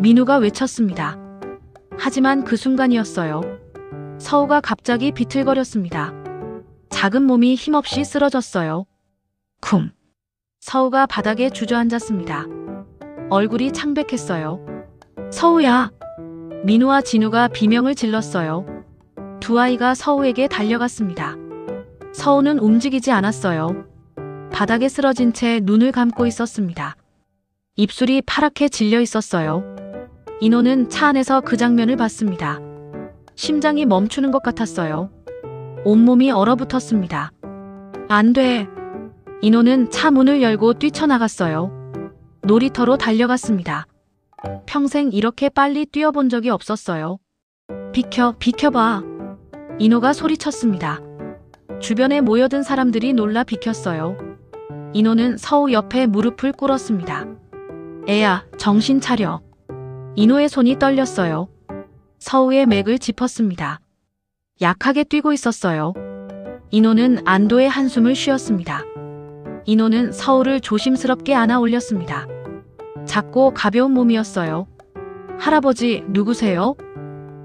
민우가 외쳤습니다. 하지만 그 순간이었어요. 서우가 갑자기 비틀거렸습니다. 작은 몸이 힘없이 쓰러졌어요. 쿵. 서우가 바닥에 주저앉았습니다. 얼굴이 창백했어요. 서우야. 민우와 진우가 비명을 질렀어요. 두 아이가 서우에게 달려갔습니다. 서우는 움직이지 않았어요. 바닥에 쓰러진 채 눈을 감고 있었습니다. 입술이 파랗게 질려 있었어요. 인호는 차 안에서 그 장면을 봤습니다. 심장이 멈추는 것 같았어요. 온몸이 얼어붙었습니다. 안 돼. 인호는 차 문을 열고 뛰쳐나갔어요. 놀이터로 달려갔습니다. 평생 이렇게 빨리 뛰어본 적이 없었어요. 비켜봐. 인호가 소리쳤습니다. 주변에 모여든 사람들이 놀라 비켰어요. 인호는 서우 옆에 무릎을 꿇었습니다. 애야, 정신 차려. 인호의 손이 떨렸어요. 서우의 맥을 짚었습니다. 약하게 뛰고 있었어요. 인호는 안도의 한숨을 쉬었습니다. 인호는 서우를 조심스럽게 안아 올렸습니다. 작고 가벼운 몸이었어요. 할아버지, 누구세요?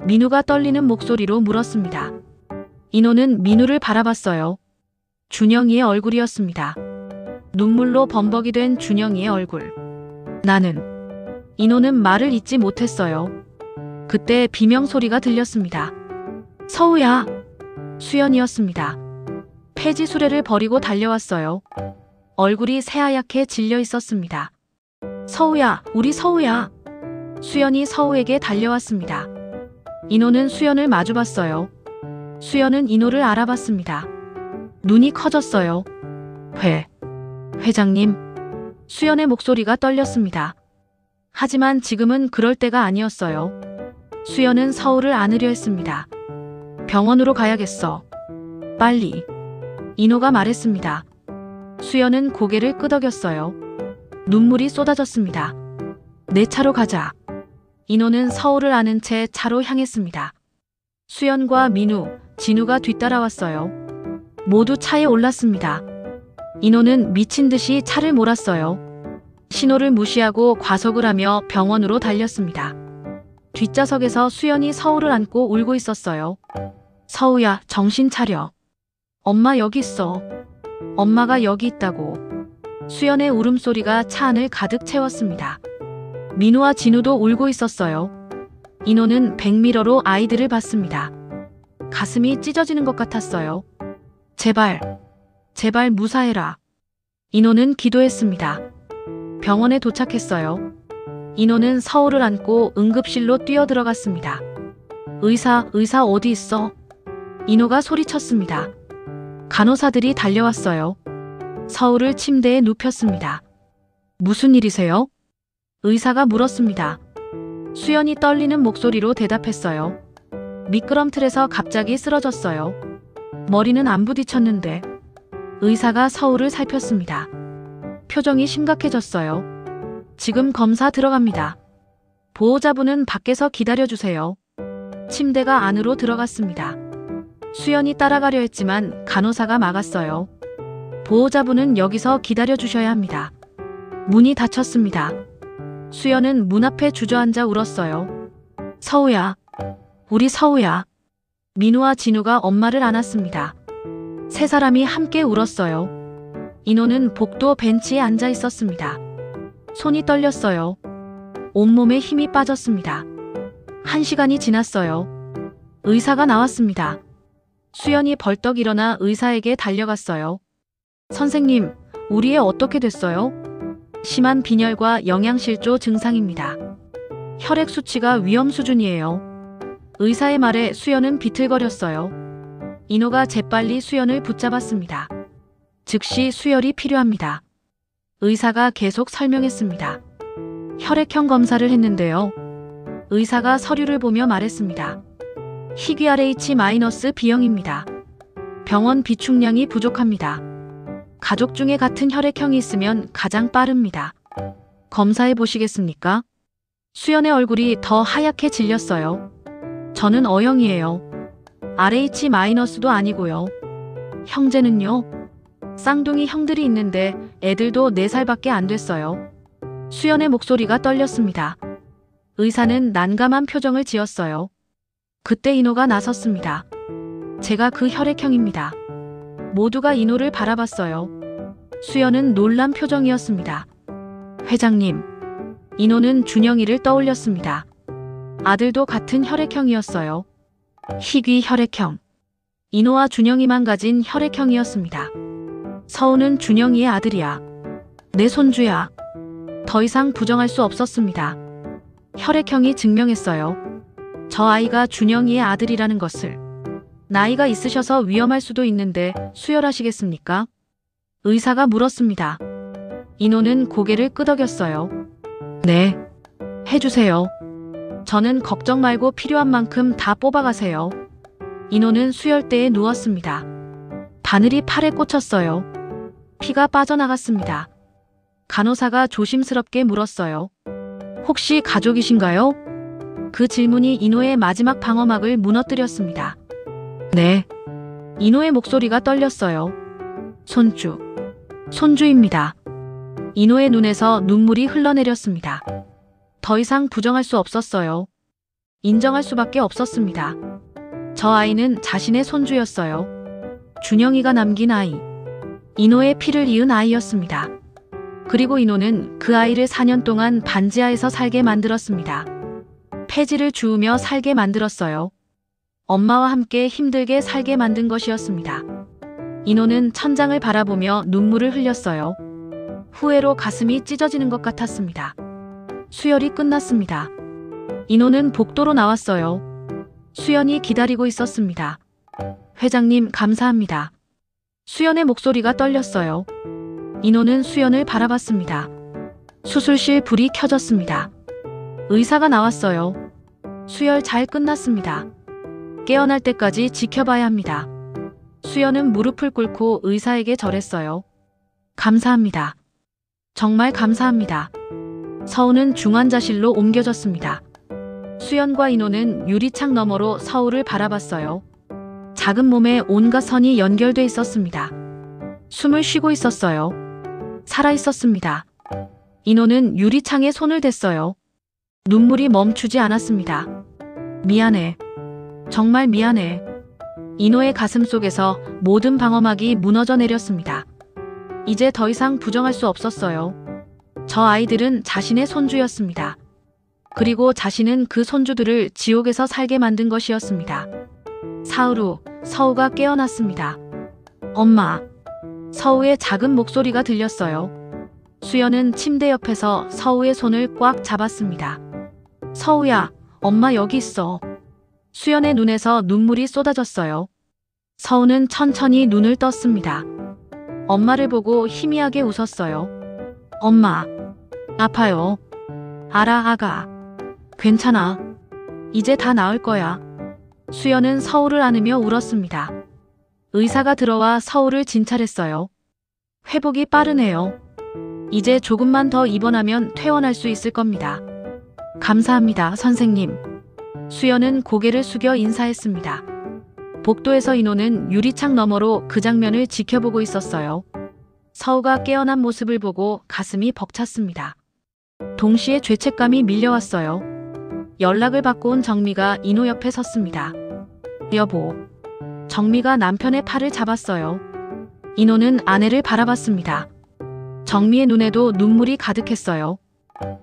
민우가 떨리는 목소리로 물었습니다. 인호는 민우를 바라봤어요. 준영이의 얼굴이었습니다. 눈물로 범벅이 된 준영이의 얼굴. 나는. 인호는 말을 잇지 못했어요. 그때 비명소리가 들렸습니다. 서우야. 수연이었습니다. 폐지 수레를 버리고 달려왔어요. 얼굴이 새하얗게 질려 있었습니다. 서우야, 우리 서우야. 수연이 서우에게 달려왔습니다. 인호는 수연을 마주봤어요. 수연은 인호를 알아봤습니다. 눈이 커졌어요. 회장님. 수연의 목소리가 떨렸습니다. 하지만 지금은 그럴 때가 아니었어요. 수연은 서우를 안으려 했습니다. 병원으로 가야겠어. 빨리. 인호가 말했습니다. 수연은 고개를 끄덕였어요. 눈물이 쏟아졌습니다. 내 차로 가자. 인호는 서우를 안은 채 차로 향했습니다. 수연과 민우, 진우가 뒤따라왔어요. 모두 차에 올랐습니다. 인호는 미친 듯이 차를 몰았어요. 신호를 무시하고 과속을 하며 병원으로 달렸습니다. 뒷좌석에서 수연이 서우를 안고 울고 있었어요. 서우야, 정신 차려. 엄마 여기 있어. 엄마가 여기 있다고. 수연의 울음소리가 차 안을 가득 채웠습니다. 민우와 진우도 울고 있었어요. 인호는 백미러로 아이들을 봤습니다. 가슴이 찢어지는 것 같았어요. 제발 무사해라. 인호는 기도했습니다. 병원에 도착했어요. 인호는 서우를 안고 응급실로 뛰어들어갔습니다. 의사 어디 있어? 인호가 소리쳤습니다. 간호사들이 달려왔어요. 서우를 침대에 눕혔습니다. 무슨 일이세요? 의사가 물었습니다. 수연이 떨리는 목소리로 대답했어요. 미끄럼틀에서 갑자기 쓰러졌어요. 머리는 안 부딪혔는데. 의사가 서우를 살폈습니다. 표정이 심각해졌어요. 지금 검사 들어갑니다. 보호자분은 밖에서 기다려주세요. 침대가 안으로 들어갔습니다. 수연이 따라가려 했지만 간호사가 막았어요. 보호자분은 여기서 기다려주셔야 합니다. 문이 닫혔습니다. 수연은 문 앞에 주저앉아 울었어요. 서우야. 우리 서우야. 민우와 진우가 엄마를 안았습니다. 세 사람이 함께 울었어요. 인호는 복도 벤치에 앉아 있었습니다. 손이 떨렸어요. 온몸에 힘이 빠졌습니다. 1시간이 지났어요. 의사가 나왔습니다. 수연이 벌떡 일어나 의사에게 달려갔어요. 선생님, 우리 애 어떻게 됐어요? 심한 빈혈과 영양실조 증상입니다. 혈액 수치가 위험 수준이에요. 의사의 말에 수연은 비틀거렸어요. 인호가 재빨리 수연을 붙잡았습니다. 즉시 수혈이 필요합니다. 의사가 계속 설명했습니다. 혈액형 검사를 했는데요. 의사가 서류를 보며 말했습니다. 희귀 RH-B형입니다. 병원 비축량이 부족합니다. 가족 중에 같은 혈액형이 있으면 가장 빠릅니다. 검사해 보시겠습니까? 수연의 얼굴이 더 하얗게 질렸어요. 저는 O형이에요. RH- 아니고요. 형제는요? 쌍둥이 형들이 있는데 애들도 4살밖에 안 됐어요. 수연의 목소리가 떨렸습니다. 의사는 난감한 표정을 지었어요. 그때 인호가 나섰습니다. 제가 그 혈액형입니다. 모두가 인호를 바라봤어요. 수연은 놀란 표정이었습니다. 회장님. 인호는 준영이를 떠올렸습니다. 아들도 같은 혈액형이었어요. 희귀 혈액형. 인호와 준영이만 가진 혈액형이었습니다. 서우는 준영이의 아들이야. 내 손주야. 더 이상 부정할 수 없었습니다. 혈액형이 증명했어요. 저 아이가 준영이의 아들이라는 것을. 나이가 있으셔서 위험할 수도 있는데 수혈하시겠습니까? 의사가 물었습니다. 인호는 고개를 끄덕였어요. 네. 해주세요. 저는 걱정 말고 필요한 만큼 다 뽑아가세요. 인호는 수혈대에 누웠습니다. 바늘이 팔에 꽂혔어요. 피가 빠져나갔습니다. 간호사가 조심스럽게 물었어요. 혹시 가족이신가요? 그 질문이 인호의 마지막 방어막을 무너뜨렸습니다. 네. 인호의 목소리가 떨렸어요. 손주입니다. 인호의 눈에서 눈물이 흘러내렸습니다. 더 이상 부정할 수 없었어요. 인정할 수밖에 없었습니다. 저 아이는 자신의 손주였어요. 준영이가 남긴 아이. 인호의 피를 이은 아이였습니다. 그리고 인호는 그 아이를 4년 동안 반지하에서 살게 만들었습니다. 폐지를 주우며 살게 만들었어요. 엄마와 함께 힘들게 살게 만든 것이었습니다. 인호는 천장을 바라보며 눈물을 흘렸어요. 후회로 가슴이 찢어지는 것 같았습니다. 수혈이 끝났습니다. 인호는 복도로 나왔어요. 수연이 기다리고 있었습니다. 회장님 감사합니다. 수연의 목소리가 떨렸어요. 인호는 수연을 바라봤습니다. 수술실 불이 켜졌습니다. 의사가 나왔어요. 수혈 잘 끝났습니다. 깨어날 때까지 지켜봐야 합니다. 수연은 무릎을 꿇고 의사에게 절했어요. 감사합니다. 정말 감사합니다. 서우는 중환자실로 옮겨졌습니다. 수연과 인호는 유리창 너머로 서우를 바라봤어요. 작은 몸에 온갖 선이 연결돼 있었습니다. 숨을 쉬고 있었어요. 살아 있었습니다. 인호는 유리창에 손을 댔어요. 눈물이 멈추지 않았습니다. 미안해. 정말 미안해. 인호의 가슴 속에서 모든 방어막이 무너져 내렸습니다. 이제 더 이상 부정할 수 없었어요. 저 아이들은 자신의 손주였습니다. 그리고 자신은 그 손주들을 지옥에서 살게 만든 것이었습니다. 사흘 후 서우가 깨어났습니다. 엄마. 서우의 작은 목소리가 들렸어요. 수연은 침대 옆에서 서우의 손을 꽉 잡았습니다. 서우야, 엄마 여기 있어. 수연의 눈에서 눈물이 쏟아졌어요. 서우는 천천히 눈을 떴습니다. 엄마를 보고 희미하게 웃었어요. 엄마, 아파요. 알아, 아가. 괜찮아. 이제 다 나을 거야. 수연은 서우를 안으며 울었습니다. 의사가 들어와 서우를 진찰했어요. 회복이 빠르네요. 이제 조금만 더 입원하면 퇴원할 수 있을 겁니다. 감사합니다, 선생님. 수연은 고개를 숙여 인사했습니다. 복도에서 인호는 유리창 너머로 그 장면을 지켜보고 있었어요. 서우가 깨어난 모습을 보고 가슴이 벅찼습니다. 동시에 죄책감이 밀려왔어요. 연락을 받고 온 정미가 인호 옆에 섰습니다. 여보. 정미가 남편의 팔을 잡았어요. 인호는 아내를 바라봤습니다. 정미의 눈에도 눈물이 가득했어요.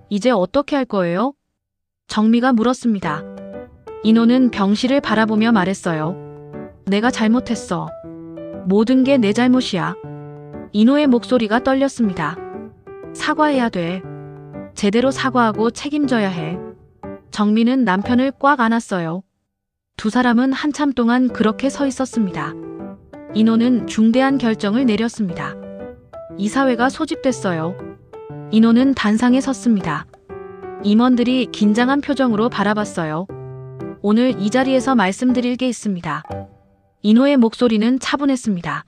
이제 어떻게 할 거예요? 정미가 물었습니다. 인호는 병실을 바라보며 말했어요. 내가 잘못했어. 모든 게 내 잘못이야. 인호의 목소리가 떨렸습니다. 사과해야 돼. 제대로 사과하고 책임져야 해. 정미는 남편을 꽉 안았어요. 두 사람은 한참 동안 그렇게 서 있었습니다. 인호는 중대한 결정을 내렸습니다. 이사회가 소집됐어요. 인호는 단상에 섰습니다. 임원들이 긴장한 표정으로 바라봤어요. 오늘 이 자리에서 말씀드릴 게 있습니다. 인호의 목소리는 차분했습니다.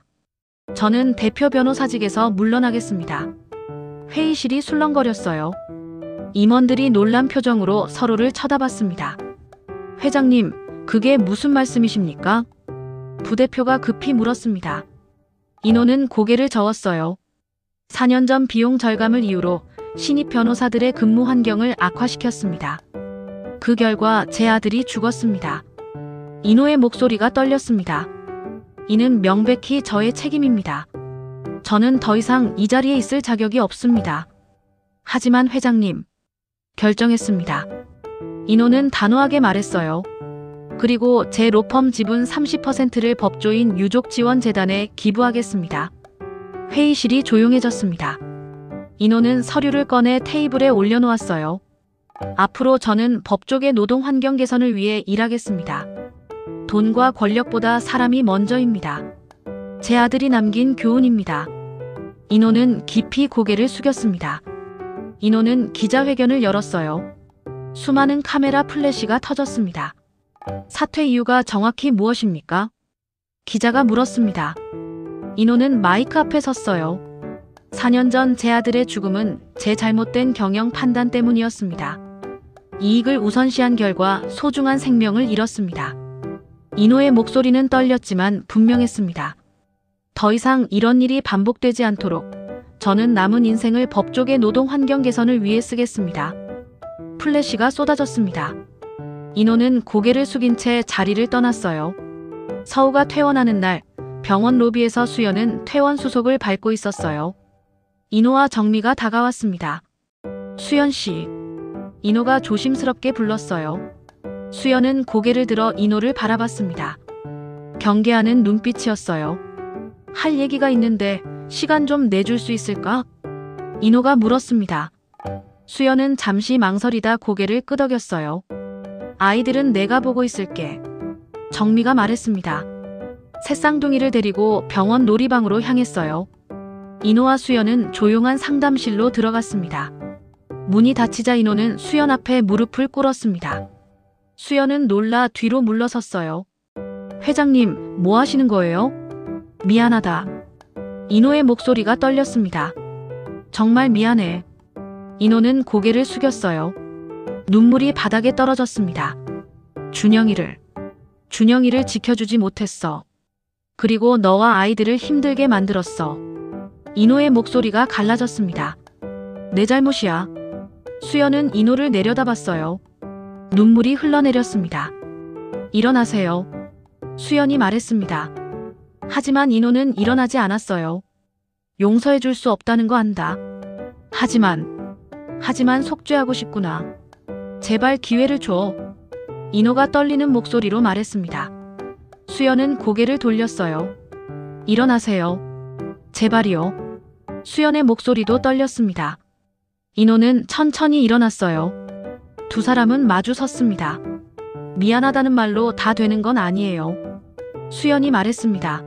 저는 대표 변호사직에서 물러나겠습니다. 회의실이 술렁거렸어요. 임원들이 놀란 표정으로 서로를 쳐다봤습니다. 회장님, 그게 무슨 말씀이십니까? 부대표가 급히 물었습니다. 인호는 고개를 저었어요. 4년 전 비용 절감을 이유로 신입 변호사들의 근무 환경을 악화시켰습니다. 그 결과 제 아들이 죽었습니다. 인호의 목소리가 떨렸습니다. 이는 명백히 저의 책임입니다. 저는 더 이상 이 자리에 있을 자격이 없습니다. 하지만 회장님, 결정했습니다. 인호는 단호하게 말했어요. 그리고 제 로펌 지분 30%를 법조인 유족지원재단에 기부하겠습니다. 회의실이 조용해졌습니다. 인호는 서류를 꺼내 테이블에 올려놓았어요. 앞으로 저는 법조계 노동 환경 개선을 위해 일하겠습니다. 돈과 권력보다 사람이 먼저입니다. 제 아들이 남긴 교훈입니다. 인호는 깊이 고개를 숙였습니다. 인호는 기자회견을 열었어요. 수많은 카메라 플래시가 터졌습니다. 사퇴 이유가 정확히 무엇입니까? 기자가 물었습니다. 인호는 마이크 앞에 섰어요. 4년 전 제 아들의 죽음은 제 잘못된 경영 판단 때문이었습니다. 이익을 우선시한 결과 소중한 생명을 잃었습니다. 인호의 목소리는 떨렸지만 분명했습니다. 더 이상 이런 일이 반복되지 않도록 저는 남은 인생을 법조계 노동 환경 개선을 위해 쓰겠습니다. 플래시가 쏟아졌습니다. 인호는 고개를 숙인 채 자리를 떠났어요. 서우가 퇴원하는 날 병원 로비에서 수연은 퇴원 수속을 밟고 있었어요. 인호와 정미가 다가왔습니다. 수연 씨. 인호가 조심스럽게 불렀어요. 수연은 고개를 들어 인호를 바라봤습니다. 경계하는 눈빛이었어요. 할 얘기가 있는데 시간 좀 내줄 수 있을까? 인호가 물었습니다. 수연은 잠시 망설이다 고개를 끄덕였어요. 아이들은 내가 보고 있을게. 정미가 말했습니다. 새쌍둥이를 데리고 병원 놀이방으로 향했어요. 인호와 수연은 조용한 상담실로 들어갔습니다. 문이 닫히자 인호는 수연 앞에 무릎을 꿇었습니다. 수연은 놀라 뒤로 물러섰어요. 회장님, 뭐 하시는 거예요? 미안하다. 인호의 목소리가 떨렸습니다. 정말 미안해. 인호는 고개를 숙였어요. 눈물이 바닥에 떨어졌습니다. 준영이를 지켜주지 못했어. 그리고 너와 아이들을 힘들게 만들었어. 인호의 목소리가 갈라졌습니다. 내 잘못이야. 수연은 인호를 내려다봤어요. 눈물이 흘러내렸습니다. 일어나세요. 수연이 말했습니다. 하지만 인호는 일어나지 않았어요. 용서해줄 수 없다는 거 안다. 하지만 속죄하고 싶구나. 제발 기회를 줘. 인호가 떨리는 목소리로 말했습니다. 수연은 고개를 돌렸어요. 일어나세요. 제발이요. 수연의 목소리도 떨렸습니다. 인호는 천천히 일어났어요. 두 사람은 마주 섰습니다. 미안하다는 말로 다 되는 건 아니에요. 수연이 말했습니다.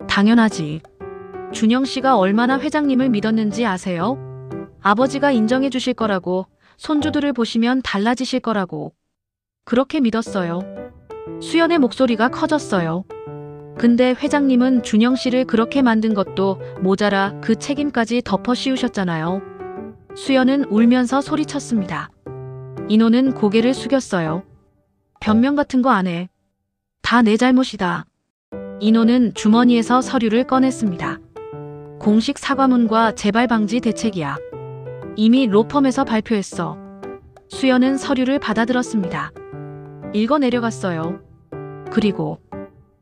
당연하지. 준영 씨가 얼마나 회장님을 믿었는지 아세요? 아버지가 인정해 주실 거라고, 손주들을 보시면 달라지실 거라고. 그렇게 믿었어요. 수연의 목소리가 커졌어요. 근데 회장님은 준영 씨를 그렇게 만든 것도 모자라 그 책임까지 덮어 씌우셨잖아요. 수연은 울면서 소리쳤습니다. 인호는 고개를 숙였어요. 변명 같은 거 안 해. 다 내 잘못이다. 인호는 주머니에서 서류를 꺼냈습니다. 공식 사과문과 재발 방지 대책이야. 이미 로펌에서 발표했어. 수연은 서류를 받아들었습니다. 읽어 내려갔어요. 그리고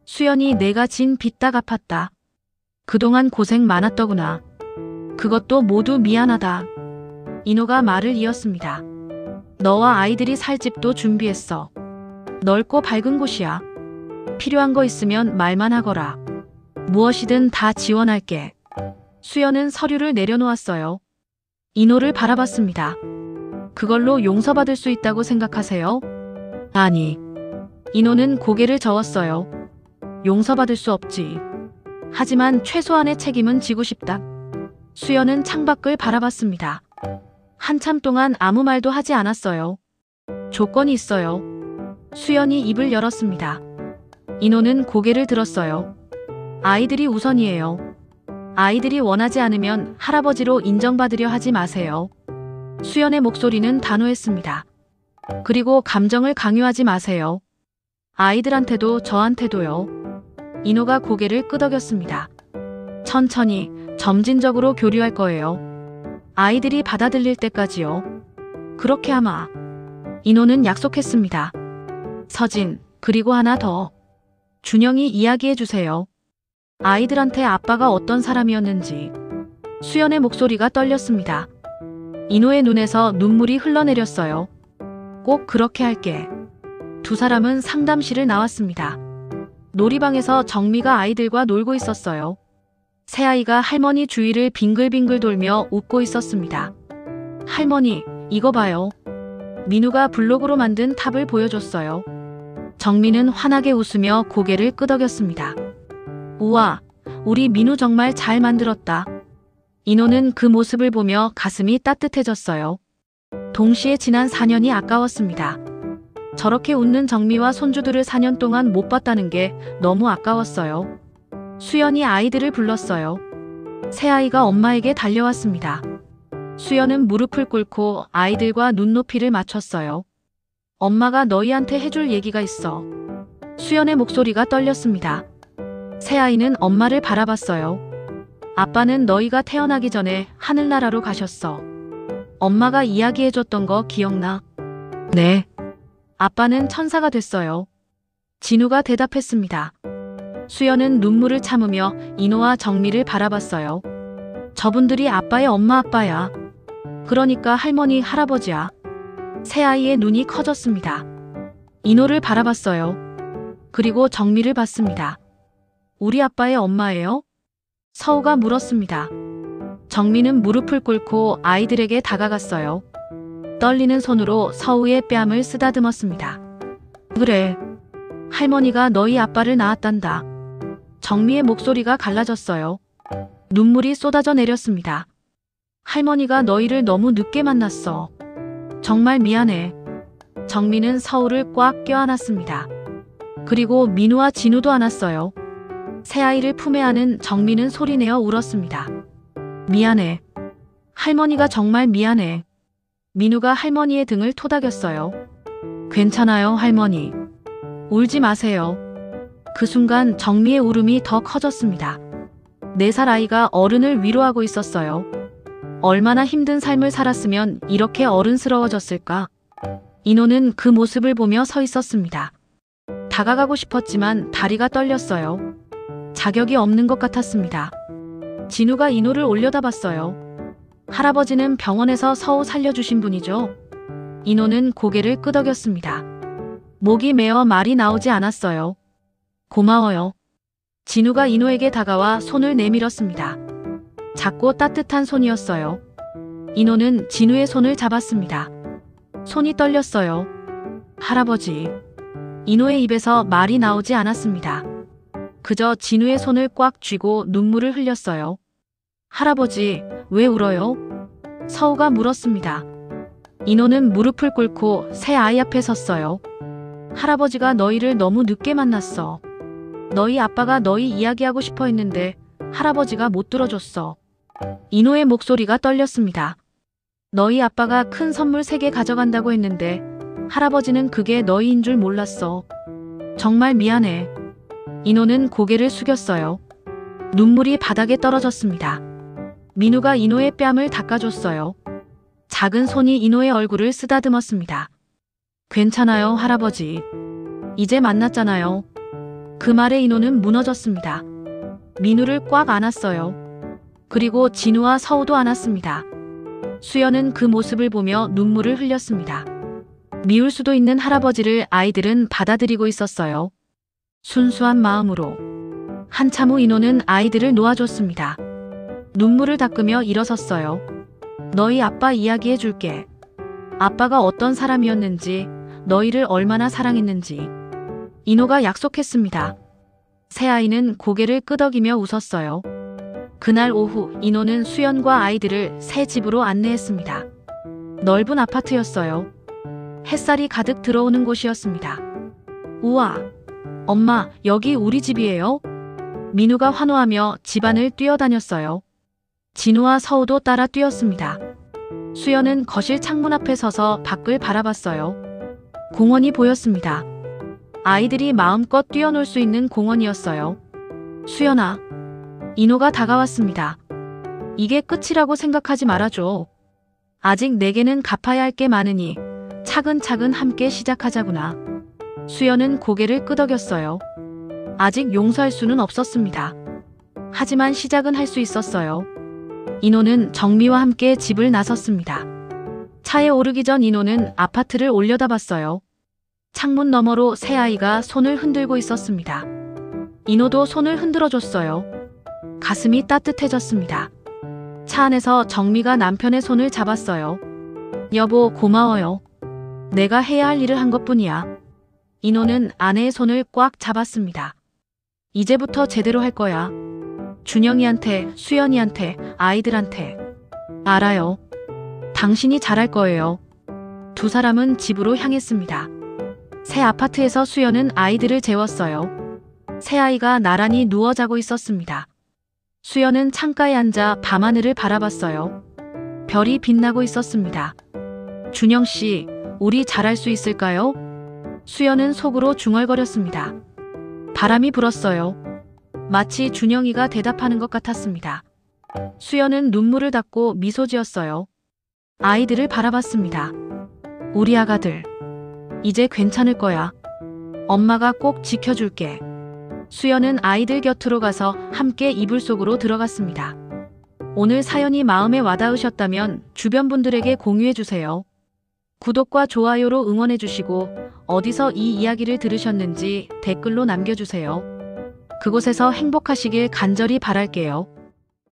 수연이 내가 진 빚 다 갚았다. 그동안 고생 많았더구나. 그것도 모두 미안하다. 인호가 말을 이었습니다. 너와 아이들이 살 집도 준비했어. 넓고 밝은 곳이야. 필요한 거 있으면 말만 하거라. 무엇이든 다 지원할게. 수연은 서류를 내려놓았어요. 인호를 바라봤습니다. 그걸로 용서받을 수 있다고 생각하세요? 아니. 인호는 고개를 저었어요. 용서받을 수 없지. 하지만 최소한의 책임은 지고 싶다. 수연은 창밖을 바라봤습니다. 한참 동안 아무 말도 하지 않았어요. 조건이 있어요. 수연이 입을 열었습니다. 인호는 고개를 들었어요. 아이들이 우선이에요. 아이들이 원하지 않으면 할아버지로 인정받으려 하지 마세요. 수연의 목소리는 단호했습니다. 그리고 감정을 강요하지 마세요. 아이들한테도 저한테도요. 인호가 고개를 끄덕였습니다. 천천히, 점진적으로 교류할 거예요. 아이들이 받아들일 때까지요. 그렇게 하마. 인호는 약속했습니다. 서진, 그리고 하나 더. 준영이 이야기해 주세요. 아이들한테 아빠가 어떤 사람이었는지. 수연의 목소리가 떨렸습니다. 인호의 눈에서 눈물이 흘러내렸어요. 꼭 그렇게 할게. 두 사람은 상담실을 나왔습니다. 놀이방에서 정미가 아이들과 놀고 있었어요. 새아이가 할머니 주위를 빙글빙글 돌며 웃고 있었습니다. 할머니, 이거 봐요. 민우가 블록으로 만든 탑을 보여줬어요. 정미는 환하게 웃으며 고개를 끄덕였습니다. 우와, 우리 민우 정말 잘 만들었다. 인호는 그 모습을 보며 가슴이 따뜻해졌어요. 동시에 지난 4년이 아까웠습니다. 저렇게 웃는 정미와 손주들을 4년 동안 못 봤다는 게 너무 아까웠어요. 수연이 아이들을 불렀어요. 새아이가 엄마에게 달려왔습니다. 수연은 무릎을 꿇고 아이들과 눈높이를 맞췄어요. 엄마가 너희한테 해줄 얘기가 있어. 수연의 목소리가 떨렸습니다. 새아이는 엄마를 바라봤어요. 아빠는 너희가 태어나기 전에 하늘나라로 가셨어. 엄마가 이야기해줬던 거 기억나? 네. 아빠는 천사가 됐어요. 진우가 대답했습니다. 수연은 눈물을 참으며 인호와 정미를 바라봤어요. 저분들이 아빠의 엄마 아빠야. 그러니까 할머니 할아버지야. 새아이의 눈이 커졌습니다. 인호를 바라봤어요. 그리고 정미를 봤습니다. 우리 아빠의 엄마예요? 서우가 물었습니다. 정미는 무릎을 꿇고 아이들에게 다가갔어요. 떨리는 손으로 서우의 뺨을 쓰다듬었습니다. 그래. 할머니가 너희 아빠를 낳았단다. 정미의 목소리가 갈라졌어요. 눈물이 쏟아져 내렸습니다. 할머니가 너희를 너무 늦게 만났어. 정말 미안해. 정미는 서우를 꽉 껴안았습니다. 그리고 민우와 진우도 안았어요. 새아이를 품에 안은 정미는 소리내어 울었습니다. 미안해. 할머니가 정말 미안해. 민우가 할머니의 등을 토닥였어요. 괜찮아요, 할머니. 울지 마세요. 그 순간 정미의 울음이 더 커졌습니다. 4살 아이가 어른을 위로하고 있었어요. 얼마나 힘든 삶을 살았으면 이렇게 어른스러워졌을까? 인호는 그 모습을 보며 서 있었습니다. 다가가고 싶었지만 다리가 떨렸어요. 자격이 없는 것 같았습니다. 진우가 인호를 올려다봤어요. 할아버지는 병원에서 서우 살려주신 분이죠? 인호는 고개를 끄덕였습니다. 목이 메어 말이 나오지 않았어요. 고마워요. 진우가 인호에게 다가와 손을 내밀었습니다. 작고 따뜻한 손이었어요. 인호는 진우의 손을 잡았습니다. 손이 떨렸어요. 할아버지. 인호의 입에서 말이 나오지 않았습니다. 그저 진우의 손을 꽉 쥐고 눈물을 흘렸어요. 할아버지, 왜 울어요? 서우가 물었습니다. 인호는 무릎을 꿇고 새 아이 앞에 섰어요. 할아버지가 너희를 너무 늦게 만났어. 너희 아빠가 너희 이야기하고 싶어 했는데 할아버지가 못 들어줬어. 인호의 목소리가 떨렸습니다. 너희 아빠가 큰 선물 3개 가져간다고 했는데 할아버지는 그게 너희인 줄 몰랐어. 정말 미안해. 인호는 고개를 숙였어요. 눈물이 바닥에 떨어졌습니다. 민우가 인호의 뺨을 닦아줬어요. 작은 손이 인호의 얼굴을 쓰다듬었습니다. 괜찮아요, 할아버지. 이제 만났잖아요. 그 말에 인호는 무너졌습니다. 민우를 꽉 안았어요. 그리고 진우와 서우도 안았습니다. 수연은 그 모습을 보며 눈물을 흘렸습니다. 미울 수도 있는 할아버지를 아이들은 받아들이고 있었어요. 순수한 마음으로. 한참 후 인호는 아이들을 놓아줬습니다. 눈물을 닦으며 일어섰어요. 너희 아빠 이야기해 줄게. 아빠가 어떤 사람이었는지, 너희를 얼마나 사랑했는지. 인호가 약속했습니다. 새아이는 고개를 끄덕이며 웃었어요. 그날 오후 인호는 수연과 아이들을 새 집으로 안내했습니다. 넓은 아파트였어요. 햇살이 가득 들어오는 곳이었습니다. 우와, 엄마, 여기 우리 집이에요? 민우가 환호하며 집안을 뛰어다녔어요. 진우와 서우도 따라 뛰었습니다. 수연은 거실 창문 앞에 서서 밖을 바라봤어요. 공원이 보였습니다. 아이들이 마음껏 뛰어놀 수 있는 공원이었어요. 수연아. 인호가 다가왔습니다. 이게 끝이라고 생각하지 말아줘. 아직 내게는 갚아야 할 게 많으니 차근차근 함께 시작하자구나. 수연은 고개를 끄덕였어요. 아직 용서할 수는 없었습니다. 하지만 시작은 할 수 있었어요. 인호는 정미와 함께 집을 나섰습니다. 차에 오르기 전 인호는 아파트를 올려다봤어요. 창문 너머로 새아이가 손을 흔들고 있었습니다. 인호도 손을 흔들어줬어요. 가슴이 따뜻해졌습니다. 차 안에서 정미가 남편의 손을 잡았어요. 여보, 고마워요. 내가 해야 할 일을 한 것뿐이야. 인호는 아내의 손을 꽉 잡았습니다. 이제부터 제대로 할 거야. 준영이한테, 수연이한테, 아이들한테. 알아요. 당신이 잘할 거예요. 두 사람은 집으로 향했습니다. 새 아파트에서 수연은 아이들을 재웠어요. 새아이가 나란히 누워 자고 있었습니다. 수연은 창가에 앉아 밤하늘을 바라봤어요. 별이 빛나고 있었습니다. 준영 씨, 우리 잘할 수 있을까요? 수연은 속으로 중얼거렸습니다. 바람이 불었어요. 마치 준영이가 대답하는 것 같았습니다. 수연은 눈물을 닦고 미소 지었어요. 아이들을 바라봤습니다. 우리 아가들, 이제 괜찮을 거야. 엄마가 꼭 지켜줄게. 수연은 아이들 곁으로 가서 함께 이불 속으로 들어갔습니다. 오늘 사연이 마음에 와닿으셨다면 주변 분들에게 공유해주세요. 구독과 좋아요로 응원해주시고 어디서 이 이야기를 들으셨는지 댓글로 남겨주세요. 그곳에서 행복하시길 간절히 바랄게요.